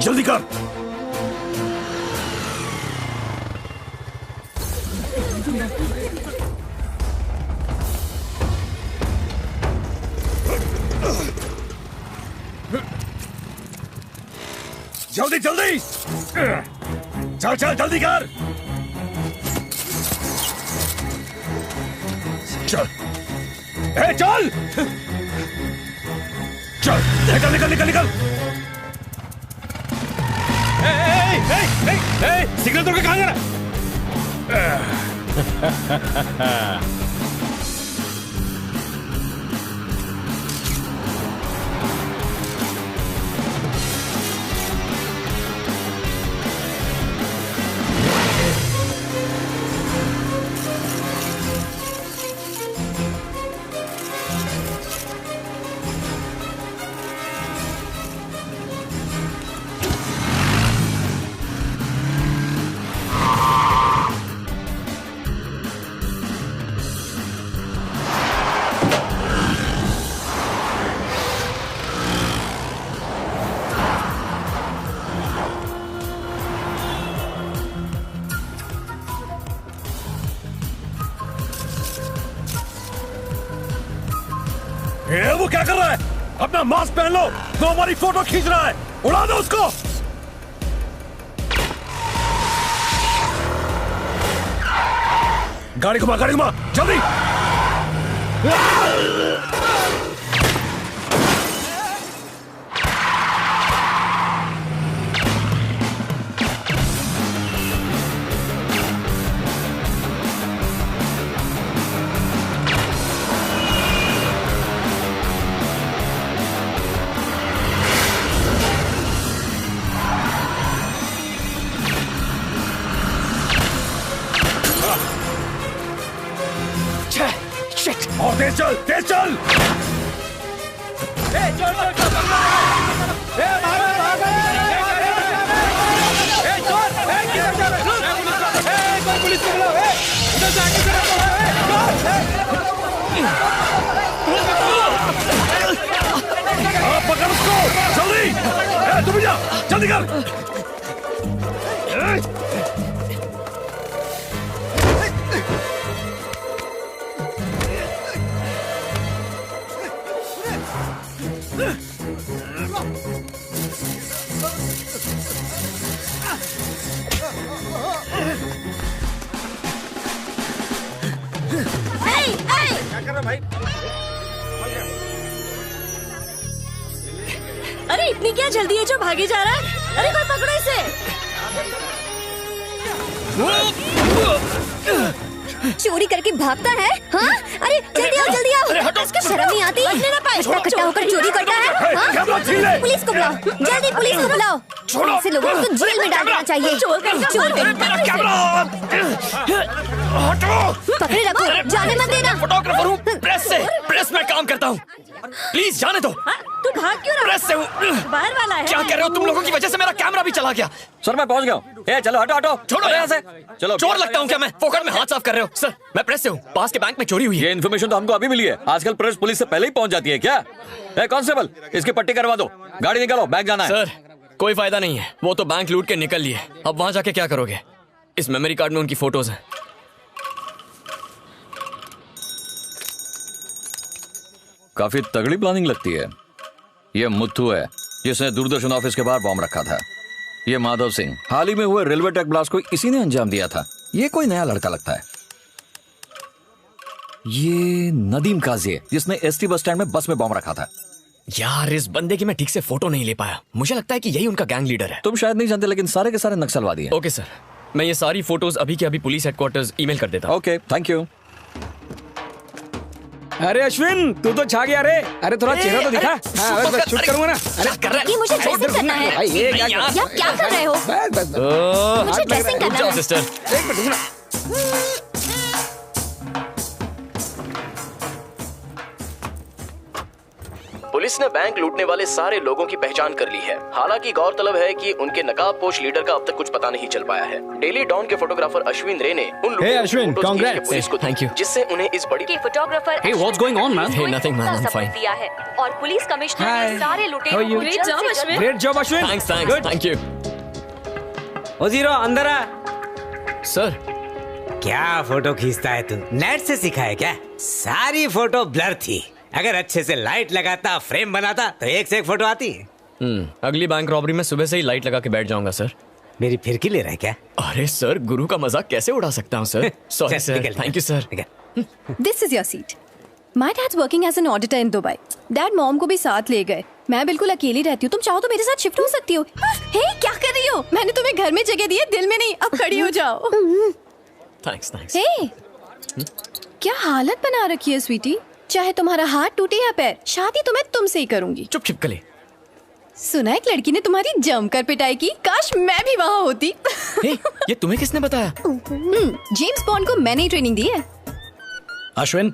जल्दी कर। जल्दी जल्दी चल चल जल्दी कर। चल चल चल निकल निकल निकल निकल। सिग्नल तोड़ के कहां जा रहा? वो क्या कर रहा है? अपना मास्क पहन लो, वो हमारी फोटो खींच रहा है। उड़ा दो उसको। गाड़ी घुमा जल्दी। और तेज चल, तेज चल। पुलिस को बुलाओ। पकड़ उसको जल्दी। तुम जा जल्दी कर। भाई अरे इतनी क्या जल्दी है जो भागे जा रहा है? अरे कोई पकड़ो इसे। चोरी करके भागता है? हाँ? अरे जल्दी आओ जल्दी आओ। इसको शर्म नहीं आती? इतना इकट्ठा होकर चोरी करता है? हाँ? पुलिस को बुलाओ जल्दी, पुलिस को बुलाओ। ऐसे लोगों को तो जेल में डाल देना चाहिए। पकड़े रखो, जाने मत देना। फोटोग्राफर हूँ, प्रेस में काम करता हूँ। प्लीज जाने दो। तू भाग क्यों रहा? प्रेस से हूँ। बाहर वाला है। क्या कर रहे हो तुम? लोगों की वजह से मेरा कैमरा भी चला गया। सर मैं पहुंच गया हूँ। चलो हटो हटो, छोड़ो यहाँ से। चलो। चोर लगता हूँ क्या मैं? फोकट में हाथ साफ कर रहे हो? सर मैं प्रेस से हूँ, पास के बैंक में चोरी हुई है। ये इन्फॉर्मेशन तो हमको अभी मिली है। आजकल प्रेस पुलिस से पहले ही पहुंच जाती है क्या? कांस्टेबल इसकी पट्टी करवा दो। गाड़ी निकालो, बैंक जाना है। सर कोई फायदा नहीं है, वो तो बैंक लूट के निकल लिए। अब वहां जाके क्या करोगे? इस मेमोरी कार्ड में उनकी फोटोज हैं। काफी तगड़ी प्लानिंग लगती है। ये मुत्थू है जिसने दूरदर्शन ऑफिस के बाहर बॉम्ब रखा था। ये माधव सिंह, हाल ही में हुए रेलवे ट्रैक ब्लास्ट को इसी ने अंजाम दिया था। ये कोई नया लड़का लगता है। ये नदीम काजी है जिसने एसटी बस स्टैंड में बस में बॉम्ब रखा था। यार इस बंदे की मैं ठीक से फोटो नहीं ले पाया। मुझे लगता है कि यही उनका गैंग लीडर है। तुम शायद नहीं जानते लेकिन सारे के सारे नक्सलवादी हैं। ओके सर, मैं ये सारी फोटोज अभी के अभी पुलिस हेडक्वार्टर्स ईमेल कर देता हूँ। Okay thank you. अरे अश्विन तू तो छा गया रे। अरे थोड़ा चेहरा तो दिखा। हाँ बस शूट करूंगा ना। अरे कर रहा है? ये मुझे ड्रेसिंग करना है। भाई ये क्या कर रहे हो? बस मुझे ड्रेसिंग करना है। सिस्टर एक मिनट रुकना। पुलिस ने बैंक लूटने वाले सारे लोगों की पहचान कर ली है। हालांकि गौरतलब है कि उनके नकाबपोश लीडर का अब तक कुछ पता नहीं चल पाया है। डेली डॉन के फोटोग्राफर अश्विन रे ने उन अश्विन, पुलिस को थैंक यू, जिससे उन्हें इस बड़ी photographer Hey, what's going on, man? Hey, nothing, man. I'm fine. दिया है और पुलिस कमिश्नर ने सारे लुटेरों को Great जल्द से जल्द great job Ashwin. Thanks Good. Thank you ओ जीरो अंदर आ। सर। क्या फोटो खींचता है तू? नेट से सीखा है क्या? सारी फोटो ब्लर थी। अगर अच्छे से लाइट लगाता, फ्रेम बनाता तो एक से एक फोटो आती। अगली बैंक रॉबरी में सुबह से ही लाइट लगा के बैठ जाऊंगा सर। मेरी फिरकी ले रहा है क्या? अरे सर, गुरु का मजाक कैसे उड़ा सकता हूँ sir. Sorry sir, thank you sir. This is your seat. My dad's working as an auditor in Dubai. Dad mom को भी साथ ले गए। मैं बिल्कुल अकेली रहती हूँ। तुम चाहो तो मेरे साथ शिफ्ट हो सकती हो। हे, क्या कर रही हो? मैंने तुम्हें घर में जगह दी है, दिल में नहीं। अब खड़ी हो जाओ। Thanks thanks. हे, क्या हालत बना रखी है स्वीटी। चाहे तुम्हारा हाथ टूटे या पैर, शादी तो मैं तुमसे ही करूंगी। चुप छिपकली। सुना एक लड़की ने तुम्हारी जमकर पिटाई की। काश मैं भी वहाँ होती। हे, ये तुम्हें किसने बताया? जेम्स बॉन्ड को मैंने ही ट्रेनिंग दी है। अश्विन,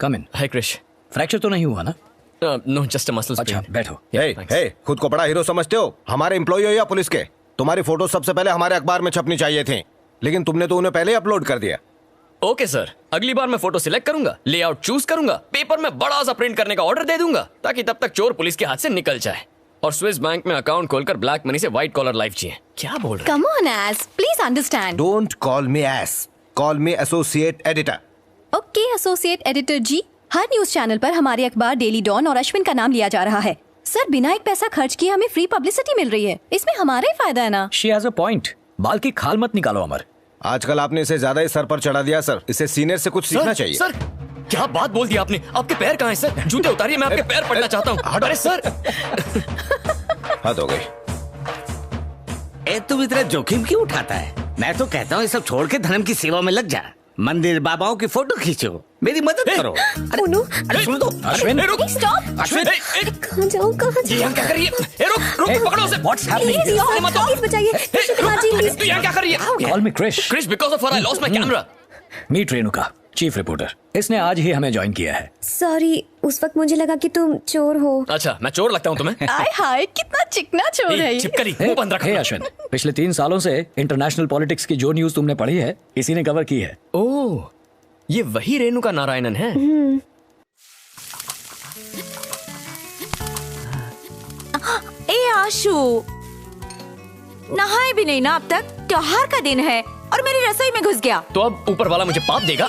कम इन। हाय क्रिश। फ्रैक्चर तो नहीं हुआ ना? नो, जस्ट अ मसल अच्छा, स्प्रेन। बैठो। हे, खुद को बड़ा हीरो समझते हो? हमारे एम्प्लॉय हो या पुलिस के? तुम्हारी फोटो सबसे पहले हमारे अखबार में छपनी चाहिए थी, लेकिन तुमने तो उन्हें पहले अपलोड कर दिया। ओके सर, अगली बार मैं फोटो सिलेक्ट करूंगा, लेआउट चूज करूंगा, पेपर में बड़ा सा प्रिंट करने का ऑर्डर दे दूंगा, ताकि तब तक चोर पुलिस के हाथ से निकल जाए और स्विस बैंक में अकाउंट खोलकर ब्लैक मनी से व्हाइट कॉलर लाइफ जिए। क्या बोल रहे? Come on ass, please understand. Don't call me ass, call me associate editor. Okay associate editor ji, हर न्यूज चैनल पर हमारे अखबार डेली डॉन और अश्विन का नाम लिया जा रहा है। सर, बिना एक पैसा खर्च किए हमें फ्री पब्लिसिटी मिल रही है। इसमें हमारा ही फायदा है ना। She has a point. बाल की खाल मत निकालो अमर। आजकल आपने इसे ज्यादा ही सर पर चढ़ा दिया सर। इसे सीनियर से कुछ सीखना चाहिए। सर, क्या बात बोल दी आपने? आपके पैर कहाँ हैं सर? जूते उतारिए, मैं आपके पैर पड़ना चाहता हूँ। अरे सर। हद हो गई। तुम इतना जोखिम क्यों उठाता है? मैं तो कहता हूँ ये सब छोड़ के धर्म की सेवा में लग जा। मंदिर बाबाओं की फोटो खींचो, मेरी मदद करो। अरे सुन दो अश्विन। स्टॉप। अश्विन, कहाँ जाऊँ, कहाँ ये यहाँ क्या कर रही है? रुक, पकड़ो उसे। What's happening? प्लीज बचाइए। तू यहाँ क्या कर रही है? Call me Krish. Krish, because of her I lost my camera. Meet Renuka, chief reporter. इसने आज ही हमें ज्वाइन किया है। सॉरी, उस वक्त मुझे लगा कि तुम चोर हो। अच्छा, मैं चोर लगता हूँ तुम्हें? हाय हाय, कितना चिकना चोर है ये। छिपकली, मुंह बंद रख। हे अश्विन, पिछले 3 सालों से इंटरनेशनल पॉलिटिक्स की जो न्यूज तुमने पढ़ी है, इसी ने कवर की है। ओह, ये वही रेणुका नारायणन है। ए आशु, नहाए भी नहीं ना अब तक? त्योहार का दिन है और मेरी रसोई में घुस गया। तो अब ऊपर वाला मुझे पाप देगा?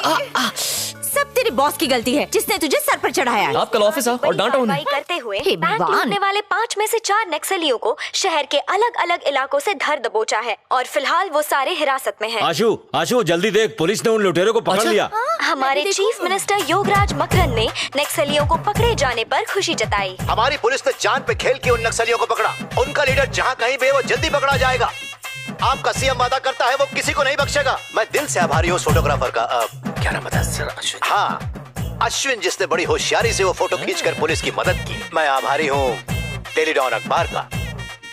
सब तेरे बॉस की गलती है, जिसने तुझे सर पर चढ़ाया है। आप कल ऑफिस आओ और डांटो उन्हें। करते हुए हे बैंक भगवान। लूटने वाले 5 में से 4 नक्सलियों को शहर के अलग अलग इलाकों से धर दबोचा है और फिलहाल वो सारे हिरासत में हैं। आशु जल्दी देख, पुलिस ने उन लुटेरों को पकड़ लिया। हमारे चीफ मिनिस्टर योगराज मकरन ने नक्सलियों को पकड़े जाने पर खुशी जताई। हमारी पुलिस ने जान पे खेल के उन नक्सलियों को पकड़ा। उनका लीडर जहाँ कहीं भी है वो जल्दी पकड़ा जाएगा। आपका सीएम वादा करता है वो किसी को नहीं बख्शेगा। मैं दिल से आभारी हूँ फोटोग्राफर का। क्या नाम था सर? अश्विन। हाँ, अश्विन, जिसने बड़ी होशियारी से वो फोटो खींचकर पुलिस की मदद की। मैं आभारी हूँ डेली डॉन अखबार का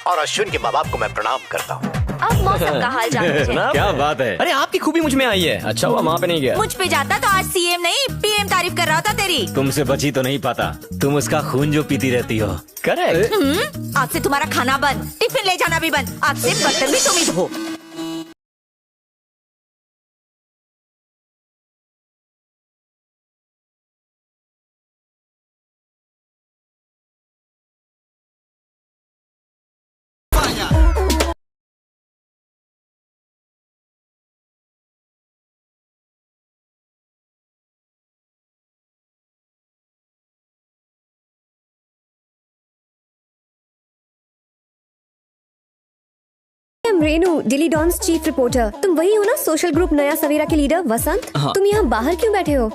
और अश्विन के माँ बाप को मैं प्रणाम करता हूँ। अब मौसम का हाल जान लीजिए। क्या बात है? अरे आपकी खूबी मुझ में आई है। अच्छा हुआ वहाँ पे नहीं गया। मुझ पे जाता तो आज सीएम नहीं पीएम तारीफ कर रहा था तेरी। तुमसे बची तो नहीं पाता, तुम उसका खून जो पीती रहती हो। करेक्ट। आज से तुम्हारा खाना बंद, टिफिन ले जाना भी बंद, आज से बर्तन भी तुम ही धो। Renu, Daily Dawn's chief reporter. तुम वही हो ना सोशल ग्रुप नया सवेरा के लीडर वसंत? हाँ। तुम यहाँ बाहर क्यों बैठे हो?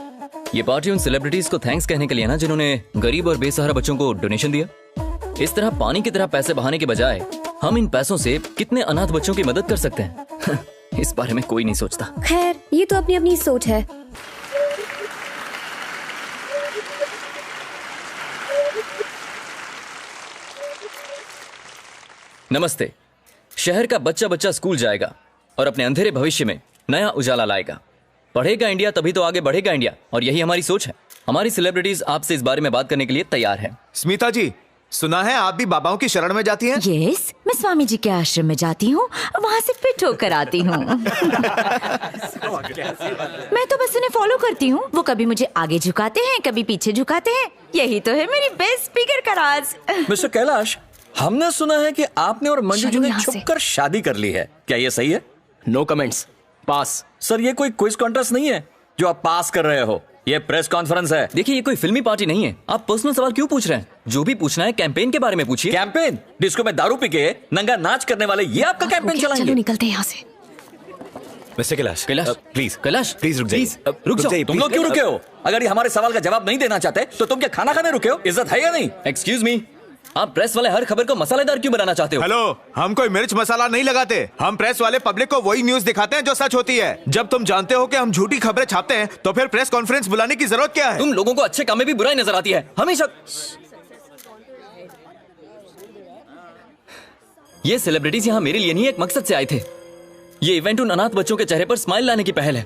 ये पार्टी उन सेलिब्रिटीज को थैंक्स कहने के लिए ना, जिन्होंने गरीब और बेसहारा बच्चों को डोनेशन दिया। इस तरह पानी की तरह पैसे बहाने के बजाय हम इन पैसों से कितने अनाथ बच्चों की मदद कर सकते हैं। इस बारे में कोई नहीं सोचता। खैर, ये तो अपनी अपनी सोच है। नमस्ते। शहर का बच्चा बच्चा स्कूल जाएगा और अपने अंधेरे भविष्य में नया उजाला लाएगा। पढ़ेगा इंडिया तभी तो आगे बढ़ेगा इंडिया, और यही हमारी सोच है। हमारी सेलिब्रिटीज आपसे इस बारे में बात करने के लिए तैयार हैं। स्मिता जी, सुना है आप भी बाबाओं की शरण में जाती हैं? यस, मैं स्वामी जी के आश्रम में जाती हूँ, वहाँ से फिट होकर आती हूँ। मैं तो बस उन्हें फॉलो करती हूँ। वो कभी मुझे आगे झुकाते हैं, कभी पीछे झुकाते हैं। यही तो है मेरी बेस्ट स्पीकर का राज। मिस्टर कैलाश, हमने सुना है कि आपने और मंजू जी ने छुपकर शादी कर ली है, क्या ये सही है? नो कमेंट्स, पास। सर, ये कोई क्विज कॉन्टेस्ट नहीं है जो आप पास कर रहे हो, ये प्रेस कॉन्फ्रेंस है। देखिए, ये कोई फिल्मी पार्टी नहीं है। आप पर्सनल सवाल क्यों पूछ रहे हैं? जो भी पूछना है कैंपेन के बारे में पूछिए। कैंपेन? डिस्को में दारू पी के नंगा नाच करने वाले ये आपका कैंपेन चलाएंगे? चलो निकलते हैं यहाँ से। Mister Kailash, please Kailash, please रुक जाइए। रुक जाओ। तुम लोग क्यों रुके हो? अगर ये हमारे सवाल का जवाब नहीं देना चाहते तो तुम क्या खाना खाने रुके हो? इज्जत है या नहीं? एक्सक्यूज मी, आप प्रेस वाले हर खबर को मसालेदार क्यों बनाना चाहते हो? हेलो, हम कोई मिर्च मसाला नहीं लगाते। हम प्रेस वाले पब्लिक को वही न्यूज दिखाते हैं जो सच होती है। जब तुम जानते हो कि हम झूठी खबरें छापते हैं तो फिर प्रेस कॉन्फ्रेंस बुलाने की जरूरत क्या है? तुम लोगों को अच्छे काम में भी बुराई नजर आती है हमेशा। ये सेलिब्रिटीज यहाँ मेरे लिए नहीं, एक मकसद से आए थे। ये इवेंट उन अनाथ बच्चों के चेहरे पर स्माइल लाने की पहल है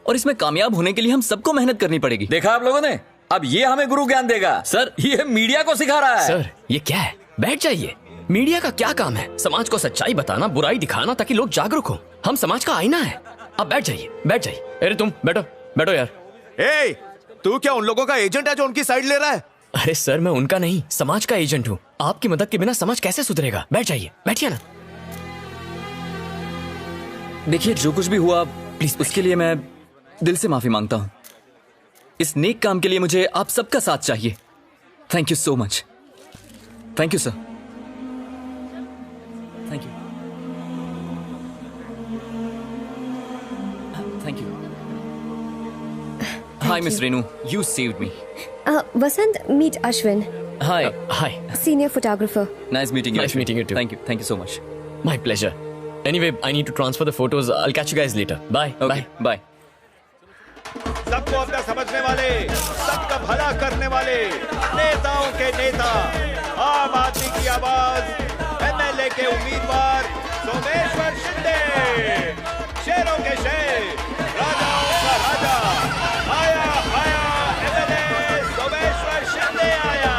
और इसमें कामयाब होने के लिए हम सबको मेहनत करनी पड़ेगी। देखा आप लोगों ने, अब ये हमें गुरु ज्ञान देगा। सर, ये मीडिया को सिखा रहा है। सर, ये क्या है? बैठ जाइए। मीडिया का क्या काम है? समाज को सच्चाई बताना, बुराई दिखाना, ताकि लोग जागरूक हो। हम समाज का आईना है। अब बैठ जाइए, बैठ जाइए। अरे तुम बैठो, बैठो यार। ए, तू क्या उन लोगों का एजेंट है जो उनकी साइड ले रहा है? अरे सर, मैं उनका नहीं, समाज का एजेंट हूँ। आपकी मदद के बिना समाज कैसे सुधरेगा? बैठ जाइए, बैठिए ना। देखिए, जो कुछ भी हुआ प्लीज उसके लिए मैं दिल से माफी मांगता हूँ। इस नेक काम के लिए मुझे आप सबका साथ चाहिए। Thank you so much. Thank you sir. Thank you. Thank you. Hi miss Renu, you saved me. Vasant, meet Ashwin, hi hi. Senior photographer. Nice meeting you. Nice meeting you too. Thank you so much. My pleasure. Anyway, I need to transfer the photos. I'll catch you guys later. Bye. Okay, bye. सबको अपना समझने वाले, सबका भला करने वाले, नेताओं के नेता, आम आदमी की आवाज, एमएलए के उम्मीदवार सोमेश्वर शिंदे, शेरों के शेर, राजाओं का राजा, आया एमएलए सोमेश्वर शिंदे आया।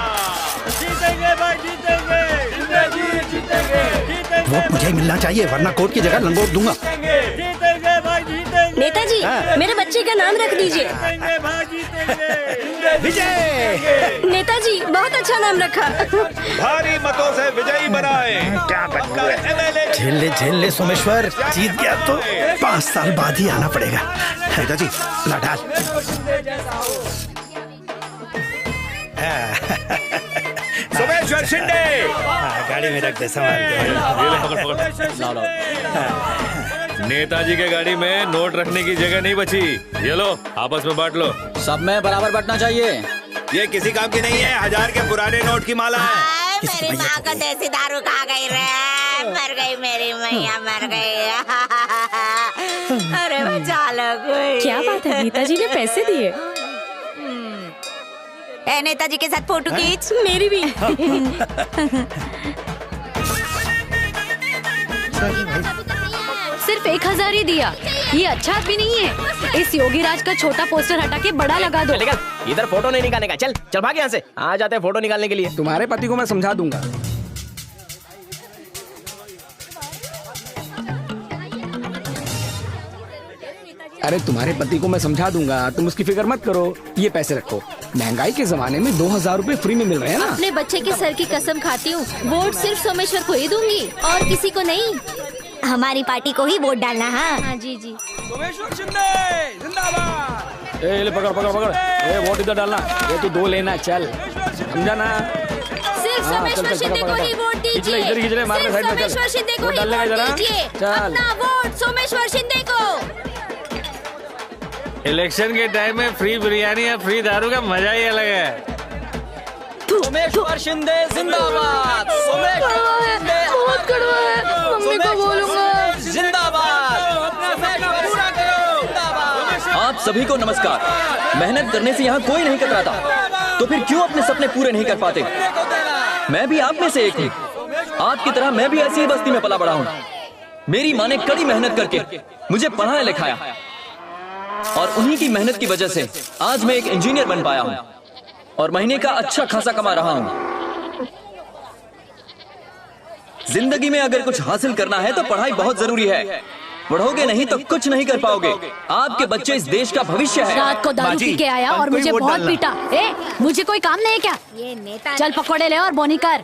जीतेंगे भाई, जीतेंगे। शिंदे जी जीतेंगे। वोट मुझे मिलना चाहिए, वरना कोर्ट की जगह लंगोट दूंगा। जीतेंगे भाई, जीतेंगे। नेताजी, मेरे बच्चे का नाम रख दीजिए। विजय। नेताजी, बहुत अच्छा नाम रखा। भारी मतों से विजयी बनाए। क्या झेल ले सोमेश्वर, जीत गया तो 5 साल बाद ही आना पड़ेगा। नेताजी, लाडाल। सोमेश्वर शिंदे। गाड़ी में रख दे सामान। नेताजी के गाड़ी में नोट रखने की जगह नहीं बची। ये लो, आपस में बांट लो। सब में बराबर बंटना चाहिए। ये किसी काम की नहीं है, 1000 के पुराने नोट की माला है। मेरी माँ को देसी दारू खा गई रे, मर गई मेरी मैया, मर गई। अरे बचा लो कोई। क्या बात है, नेताजी ने पैसे दिए। ए, नेताजी के साथ फोटो खींच। मेरी भी। सिर्फ 1000 ही दिया। ये अच्छा भी नहीं है। इस योगी राज का छोटा पोस्टर हटा के बड़ा लगा दो। इधर फोटो नहीं निकालने का। चल चल भाग यहाँ से। आ जाते हैं फोटो निकालने के लिए। तुम्हारे पति को मैं समझा दूंगा। अरे तुम्हारे पति को मैं समझा दूंगा, तुम उसकी फिक्र मत करो। ये पैसे रखो। महंगाई के जमाने में 2000 रुपए फ्री में मिल रहे हैं ना। अपने बच्चे के सर की कसम खाती हूँ, वोट सिर्फ सोमेश्वर को ही दूंगी और किसी को नहीं। हमारी पार्टी को ही वोट डालना। हाँ जी जी। सोमेश्वर शिंदे जिंदाबाद। ए ले पकड़ पकड़ पकड़। ए वोट इधर डालना। ये तू 2 लेना, चल समझा ना। सिर्फ सोमेश्वर शिंदे को ही वोट दीजिए। इधर खींच ले, मार ले साइड में। सोमेश्वर शिंदे को ही वोट दीजिए। अपना वोट सोमेश्वर शिंदे को। इलेक्शन के टाइम में फ्री बिरयानी या फ्री दारू का मजा ही अलग है। सोमेश्वर शिंदे जिंदाबाद। सोमेश्वर शिंदे बहुत कड़वा है, मम्मी को बोलूंगा। जिंदाबाद। पूरा करो। आप सभी को नमस्कार। मेहनत करने से यहाँ कोई नहीं कतराता, तो फिर क्यों अपने सपने पूरे नहीं कर पाते? मैं भी आप में से एक हूँ। आपकी तरह मैं भी ऐसी ही बस्ती में पला बड़ा हूँ। मेरी माँ ने कड़ी मेहनत करके मुझे पढ़ाया लिखाया। और उन्हीं की मेहनत की वजह से आज मैं एक इंजीनियर बन पाया हूँ और महीने का अच्छा खासा कमा रहा हूँ। जिंदगी में अगर कुछ हासिल करना है तो पढ़ाई बहुत जरूरी है। पढ़ोगे नहीं तो कुछ नहीं कर पाओगे। आपके बच्चे इस देश का भविष्य है। रात को दारू पी के आया और मुझे बहुत पीटा। ए, मुझे कोई काम नहीं है क्या? ये नेता चल पकौड़े ले और बोनी कर।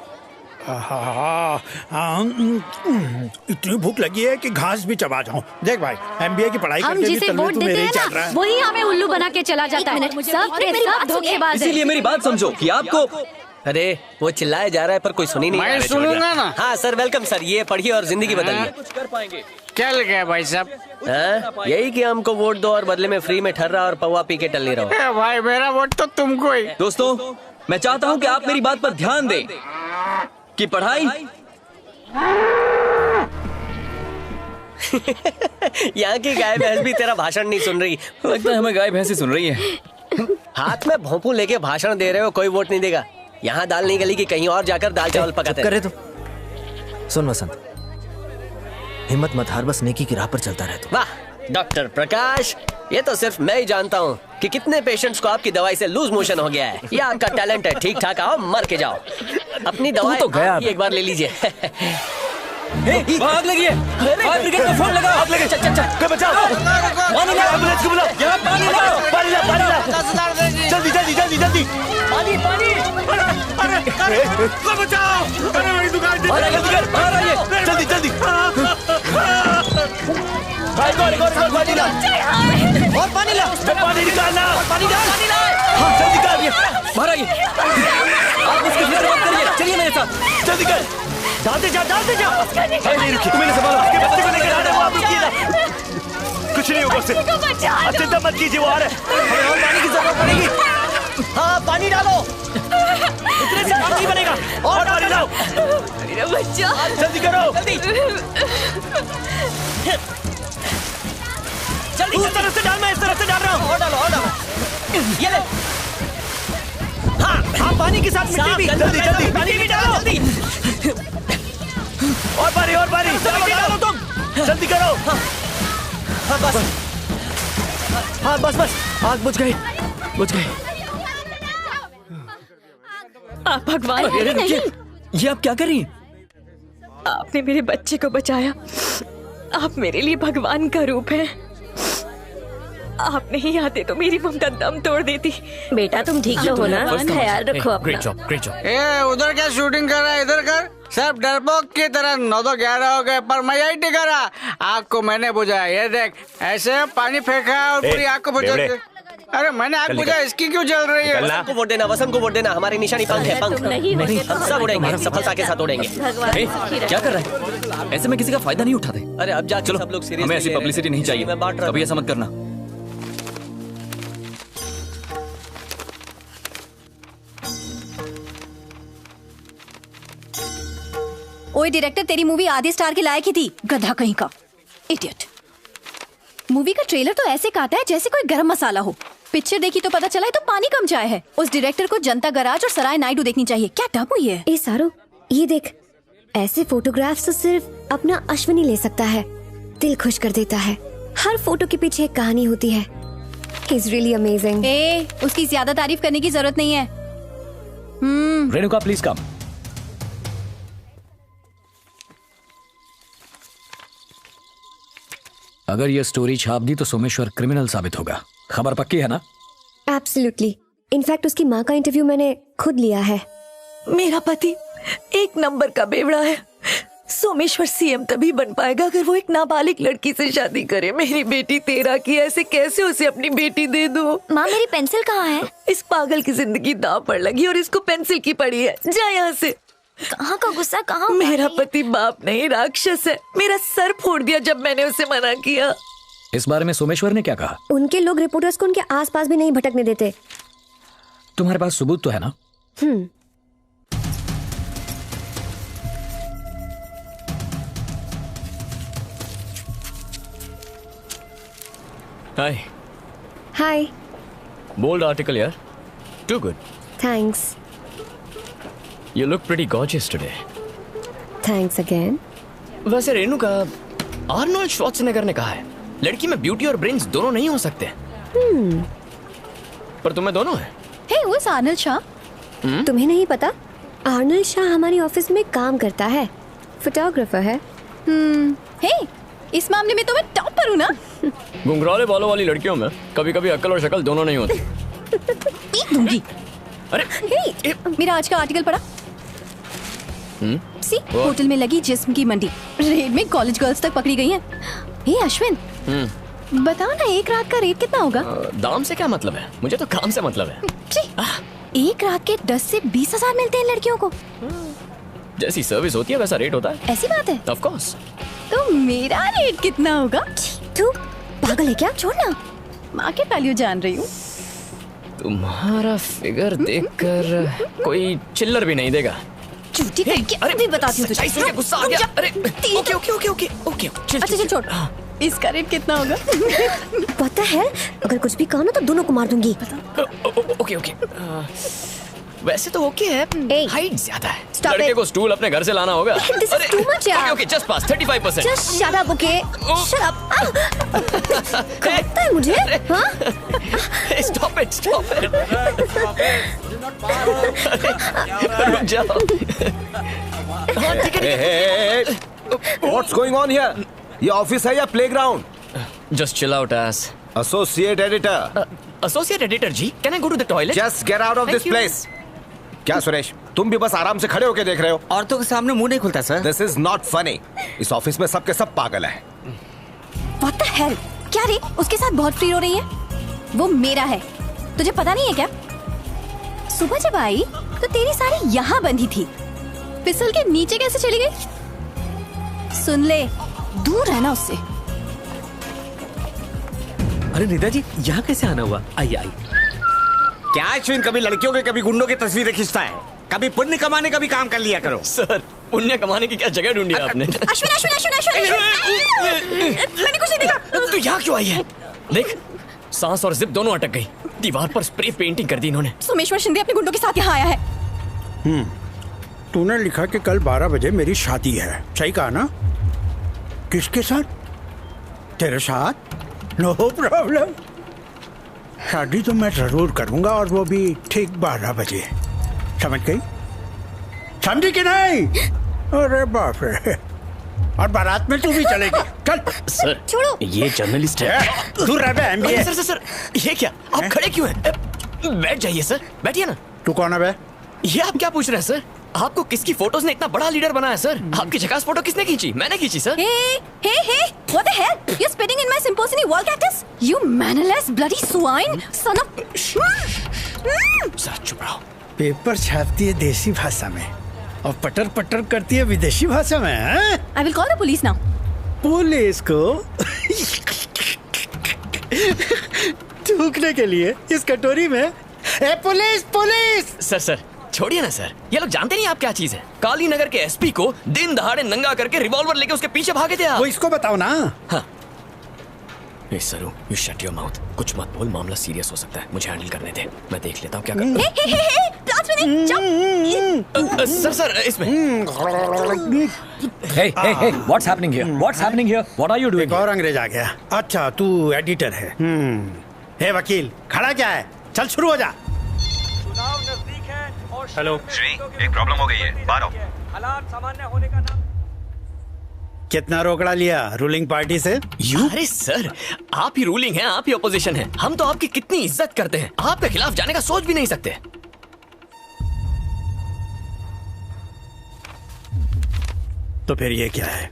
इतनी भूख लगी है कि घास भी चबा जाऊं। देख भाई, एमबीए की पढ़ाई हम करके भी जिसे तलवे वोट तो देते मेरे ही हैं चल रहा ना, है। वही हमें उल्लू बना के चला जाता है। सब के सब धोखेबाज हैं। इसीलिए मेरी बात समझो कि आपको अरे वो चिल्लाया जा रहा है पर कोई सुनी नहीं। मैं सुनूंगा ना। हाँ सर, वेलकम सर, ये पढ़िए और जिंदगी बदलिए। कुछ कर पाएंगे। क्या लिखा है भाई साहब? यही कि हमको वोट दो और बदले में फ्री में ठर्रा और पौवा पी के टल्ली रहो। भाई मेरा वोट तो तुमको ही। दोस्तों, मैं चाहता हूं कि आप मेरी बात पर ध्यान दें कि पढ़ाई यहाँ की गाय भैंस भी तेरा भाषण नहीं सुन रही। लगता है हमें गाय भैंस ही सुन रही है। हाथ में भोंपू लेके भाषण दे रहे हो, कोई वोट नहीं देगा। यहाँ दाल नहीं गली कि कहीं और जाकर दाल चावल पकाते करे तो सुन वसंत, हिम्मत मत हार, बस नेकी की राह पर चलता रहे। वाह डॉक्टर प्रकाश, ये तो सिर्फ मैं ही जानता हूँ कि कितने पेशेंट्स को आपकी दवाई से लूज मोशन हो गया है। ये आपका टैलेंट है। ठीक ठाक आओ, मर के जाओ। अपनी दवाई तो गया एक बार ले लीजिए। आग लगी है। फायर ब्रिगेड को फोन लगाओ। आग लगी। चल चल चल, कोई बचाओ। पानी लाओ, एम्बुलेंस को बुलाओ। यहाँ पानी लाओ, पानी लाओ, पानी लाओ। जल्दी जल्दी जल्दी जल्दी। पानी पानी। अरे बचाओ। अरे मेरी दुकान बाहर आइए, जल्दी जल्दी। भाई और पानी ला। और पानी ला। पानी निकालना। पानी डाल। हाँ, जल्दी कर। बाहर आइए। आप उसकी फिक्र मत करिए, चलिए मेरे साथ। जल्दी कर। डालते जा। नहीं रुकिए, तुम इन्हें संभालो। आपके बच्चे को लेकर आ रहे हो, आप रुकिए ना। कुछ नहीं होगा उससे। चिंता मत कीजिए, वो आ रहा है। हमें और पानी की जरूरत पड़ेगी। हाँ पानी डालो। इतने से काम नहीं बनेगा। और पानी लाओ। मेरा बच्चा, जल्दी करो। जल्दी उस तरफ से डाल, मैं इस तरफ से डाल रहा हूँ। और डालो। ये ले। हाँ पानी के साथ मिट्टी भी। जल्दी पानी भी डालो। जल्दी। और पानी डालो तुम। जल्दी करो। हाँ बस। हाँ बस आग बुझ गई। आप भगवान अरे नहीं, ये आप क्या कर रही हैं? आपने मेरे बच्चे को बचाया। आप मेरे लिए भगवान का रूप हैं। आप नहीं आते तो मेरी ममता दम तोड़ देती। बेटा तुम ठीक तो हो ना? ख्याल रखो अपना। Great job, great job. ए उधर क्या शूटिंग कर रहा है? इधर कर। सब डरपोक की तरह 9 तो 11 हो गए पर मैं यही टिका रहा। आग को मैंने बुझाया। ये देख, ऐसे पानी फेंका और पूरी आग को बुझा। अरे मैंने आग बुझा, इसकी क्यों जल रही है? वसंत को वोट देना, वसंत को वोट देना। हमारी निशानी पंख है, पंख। हम सब उड़ेंगे, सफलता के साथ उड़ेंगे। क्या कर रहे हैं? ऐसे में किसी का फायदा नहीं उठाते। अरे अब जाके चलो, सब लोग सीरियस हमें ऐसी पब्लिसिटी नहीं चाहिए। कभी ऐसा मत करना। ओए डायरेक्टर, तेरी मूवी आधे स्टार के लायक ही थी। गधा कहीं का, इडियट। मूवी का ट्रेलर तो ऐसे काटा है जैसे कोई गरम मसाला हो। पिक्चर देखी तो पता चला है तो पानी कम चाय है। उस डायरेक्टर को जनता गराज और सराय नायडू देखनी चाहिए। क्या डब हुई है। ए सारो, ये देख, ऐसे फोटोग्राफ्स तो सिर्फ अपना अश्विनी ले सकता है। दिल खुश कर देता है। हर फोटो के पीछे एक कहानी होती है। He is really amazing. ए, उसकी ज्यादा तारीफ करने की जरूरत नहीं है। Renuka please come. अगर ये स्टोरी छाप दी तो सोमेश्वर क्रिमिनल साबित होगा। खबर पक्की है ना? Absolutely. इनफैक्ट उसकी माँ का इंटरव्यू मैंने खुद लिया है। मेरा पति एक नंबर का बेवड़ा है। सोमेश्वर सीएम तभी बन पाएगा अगर वो एक नाबालिग लड़की से शादी करे। मेरी बेटी 13 की, ऐसे कैसे उसे अपनी बेटी दे दूं? माँ मेरी पेंसिल कहाँ है? इस पागल की जिंदगी दांव पर लगी और इसको पेंसिल की पड़ी है। जा यहाँ से। कहाँ का गुस्सा, कहाँ? मेरा पति बाप नहीं राक्षस है। मेरा सर फोड़ दिया जब मैंने उसे मना किया। इस बारे में सोमेश्वर ने क्या कहा? उनके लोग रिपोर्टर्स को उनके आसपास भी नहीं भटकने देते। तुम्हारे पास सबूत तो है ना? हाय। हाय। बोल्ड आर्टिकल यार। Too good. Thanks. You look pretty gorgeous today. Thanks again. वैसे रेणुका, आर्नोल्ड श्वार्ज़नेगर ने कहा है, लड़की में ब्यूटी और ब्रेन्स दोनों नहीं हो सकते। पर तुम्हें दोनों है। हे, वो आर्नल्ड शाह। तुम्हें नहीं पता? आर्नल्ड शाह हमारे ऑफिस में काम करता है, फोटोग्राफर है। हे, इस मामले में तो मैं टॉप पर हूँ ना। घुंघराले बालों वाली लड़कियों में कभी कभी अक्ल और शक्ल दोनों नहीं होती। पीट दूंगी। अरे हे, मेरा आज का आर्टिकल पढ़ा। सी, होटल में लगी जिस्म की मंडी, रेड में कॉलेज गर्ल्स तक पकड़ी गई हैं। हे अश्विन, बताओ ना, एक रात का रेट कितना होगा? दाम से क्या मतलब है, मुझे तो काम से मतलब है। एक रात के 10 से 20 हजार मिलते हैं लड़कियों को। जैसी सर्विस होती है वैसा रेट होता है। ऐसी बात है? Of course. तो मेरा रेट कितना होगा? तू पागल है क्या? छोड़ना। मार्केट वैल्यू जान रही हूँ। तुम्हारा फिगर देखकर कोई चिल्लर भी नहीं देगा। झूठी करके अभी बताती हूँ तुझे। सुन के गुस्सा आ गया। अरे okay okay okay okay okay अच्छा चल छोड़। इसका रेट कितना होगा? पता है, अगर कुछ भी कहा ना तो दोनों को मार दूंगी। Okay okay. वैसे तो ओके है, हाइट ज्यादा है। लड़के को स्टूल अपने घर से लाना होगा। This is too much यार। ओके जस्ट पास 35%। Just shut up, okay? Shut up. कहता है मुझे? हाँ? Stop it, stop it. रुक जाओ। What's going on here? ये ऑफिस है या playground? Just chill out, ass. Associate editor. Associate editor ji, can I go to the toilet? Just get out of this place. क्या सुरेश, तुम भी बस आराम से खड़े होके देख रहे हो? औरतों के सामने मुंह नहीं खुलता sir. This is not funny. इस ऑफिस में सबके सब पागल हैं। What the hell? क्या रे, उसके साथ बहुत फ्री हो रही है? वो मेरा है, तुझे पता नहीं है क्या? सुबह जब आई तो तेरी साड़ी यहाँ बंधी थी, फिसल के नीचे कैसे चली गई? सुन ले, दूर रहना उससे। अरे नीता जी, यहाँ कैसे आना हुआ? आइए आइए। क्या अश्विन कभी लड़कियों के कभी गुंडों की तस्वीरें खींचता है? कभी पुण्य कमाने का भी काम कर लिया करो। सर, पुण्य कमाने की क्या जगह ढूंढी आपने? अश्विन अश्विन अश्विन अश्विन, मैंने कुछ नहीं देखा। तू यहाँ क्यों आई है? देख, सांस और जिप दोनों अटक गई। दीवार पर स्प्रे पेंटिंग कर दी इन्होंने। सोमेश्वर शिंदे अपने गुंडों के साथ यहाँ आया है। तूने लिखा कि कल 12 बजे मेरी शादी है, सही कहा ना? किसके साथ? तेरे साथ? नो प्रॉब्लम, शादी तो मैं जरूर करूंगा, और वो भी ठीक 12 बजे। समझ गई? समझी कि नहीं? अरे बाप रे, और बारात में तू भी चलेगी। चल सर, छोड़ो। ये जर्नलिस्ट है। दूर रह बे, MBA। सर सर सर, ये क्या? आप खड़े क्यों हैं? बैठ जाइए सर, बैठिए ना। तू कौन है बे? ये आप क्या पूछ रहे हैं सर? आपको किसकी फोटोज ने इतना बड़ा लीडर बनाया सर? आपकी झकास फोटो किसने खींची? मैंने खींची sir. Hey, what the hell? You're spitting in my symphony wall cactus? You mannerless bloody swine, son of... sir चुप रहो। पेपर छापती है देसी भाषा में और पटर पटर करती है विदेशी भाषा में। I will call the police now. Police को थूकने के लिए इस कटोरी में। ए पुलिस पुलिस! सर सर छोड़िए ना सर, ये लोग जानते नहीं आप क्या चीज है। काली नगर के एसपी को दिन दहाड़े नंगा करके रिवॉल्वर लेके उसके पीछे भागे थे आप। वो इसको बताओ ना। हाँ। ए सरू, यू शट योर माउथ। कुछ मत बोल, मामला सीरियस हो सकता है। मुझे हैंडल करने दे, मैं देख लेता हूँ क्या करना। सर सर इसमें। Hey, what's happening here? What's happening here? What are you doing? एक और अंग्रेज आ गया। अच्छा, तू एडिटर है। हे वकील, खड़ा क्या है? चल शुरू हो जा। हेलो श्री, एक प्रॉब्लम हो गई है, बाहर आओ। हालात सामान्य होने का नाम। कितना रोकड़ा लिया रूलिंग पार्टी से? अरे सर, आप ही रूलिंग हैं, आप ही ऑपोजिशन हैं। हम तो आपकी कितनी इज्जत करते हैं, आपके खिलाफ जाने का सोच भी नहीं सकते। तो फिर ये क्या है?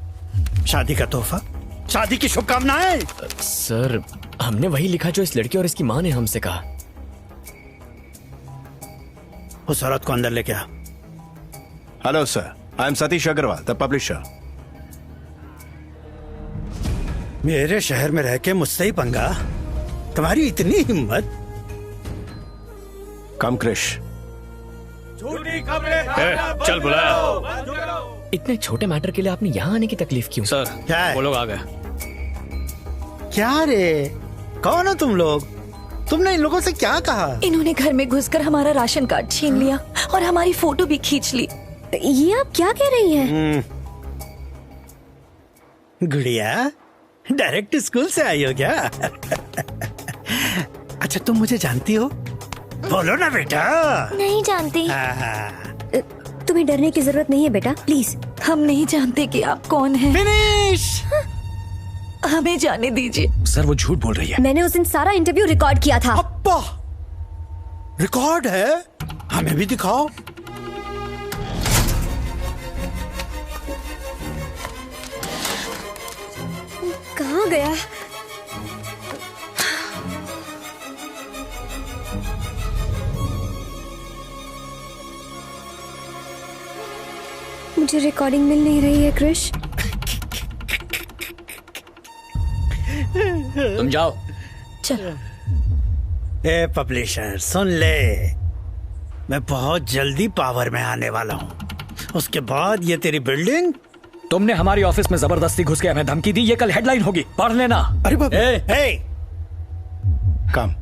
शादी का तोहफा? शादी की शुभकामनाएं? सर, हमने वही लिखा जो इस लड़की और इसकी माँ ने हमसे कहा। उस औरत को अंदर लेके आ। Hello sir, I am Satish Agarwal, the publisher. मेरे शहर में रह के मुझसे ही पंगा? तुम्हारी इतनी हिम्मत? कम क्रिश। चल बुलाया। इतने छोटे मैटर के लिए आपने यहाँ आने की तकलीफ क्यों? सर क्या है? वो लोग आ गए। क्या रे, कौन हो तुम लोग? तुमने इन लोगों से क्या कहा? इन्होंने घर में घुसकर हमारा राशन कार्ड छीन लिया और हमारी फोटो भी खींच ली। ये आप क्या कह रही हैं? गुड़िया, डायरेक्ट स्कूल से आई हो क्या? अच्छा तुम मुझे जानती हो? बोलो ना बेटा। नहीं जानती। तुम्हें डरने की जरूरत नहीं है बेटा, प्लीज। हम नहीं जानते कि आप कौन हैं। फिनिश। हमें जाने दीजिए। सर वो झूठ बोल रही है। मैंने उस दिन सारा इंटरव्यू रिकॉर्ड किया था। अब्बा, रिकॉर्ड है? हमें भी दिखाओ। कहाँ गया? मुझे रिकॉर्डिंग मिल नहीं रही है क्रिश। तुम जाओ। चलो। ए पब्लिशर सुन ले, मैं बहुत जल्दी पावर में आने वाला हूँ। उसके बाद ये तेरी बिल्डिंग। तुमने हमारी ऑफिस में जबरदस्ती घुस के हमें धमकी दी, ये कल हेडलाइन होगी, पढ़ लेना। अरे बाप रे। कम,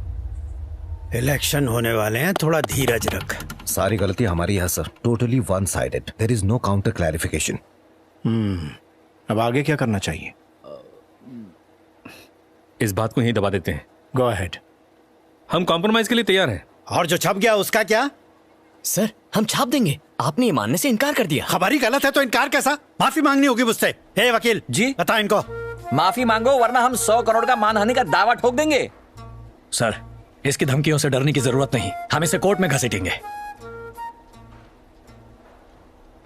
इलेक्शन होने वाले हैं, थोड़ा धीरज रख। सारी गलती हमारी है sir, totally one sided, there is no counter clarification. अब आगे क्या करना चाहिए? इस बात को ही दबा देते हैं। Go ahead. हम कॉम्प्रोमाइज के लिए तैयार हैं। और जो छप गया उसका क्या? सर हम छाप देंगे। आपने ये मानने से इनकार कर दिया। खबर ही गलत है तो इनकार कैसा? माफी मांगनी होगी मुझसे। हे वकील जी, बता इनको। माफी मांगो वरना हम 100 करोड़ का मानहानि का दावा ठोक देंगे। सर इसकी धमकियों से डरने की जरूरत नहीं, हम इसे कोर्ट में घसीटेंगे।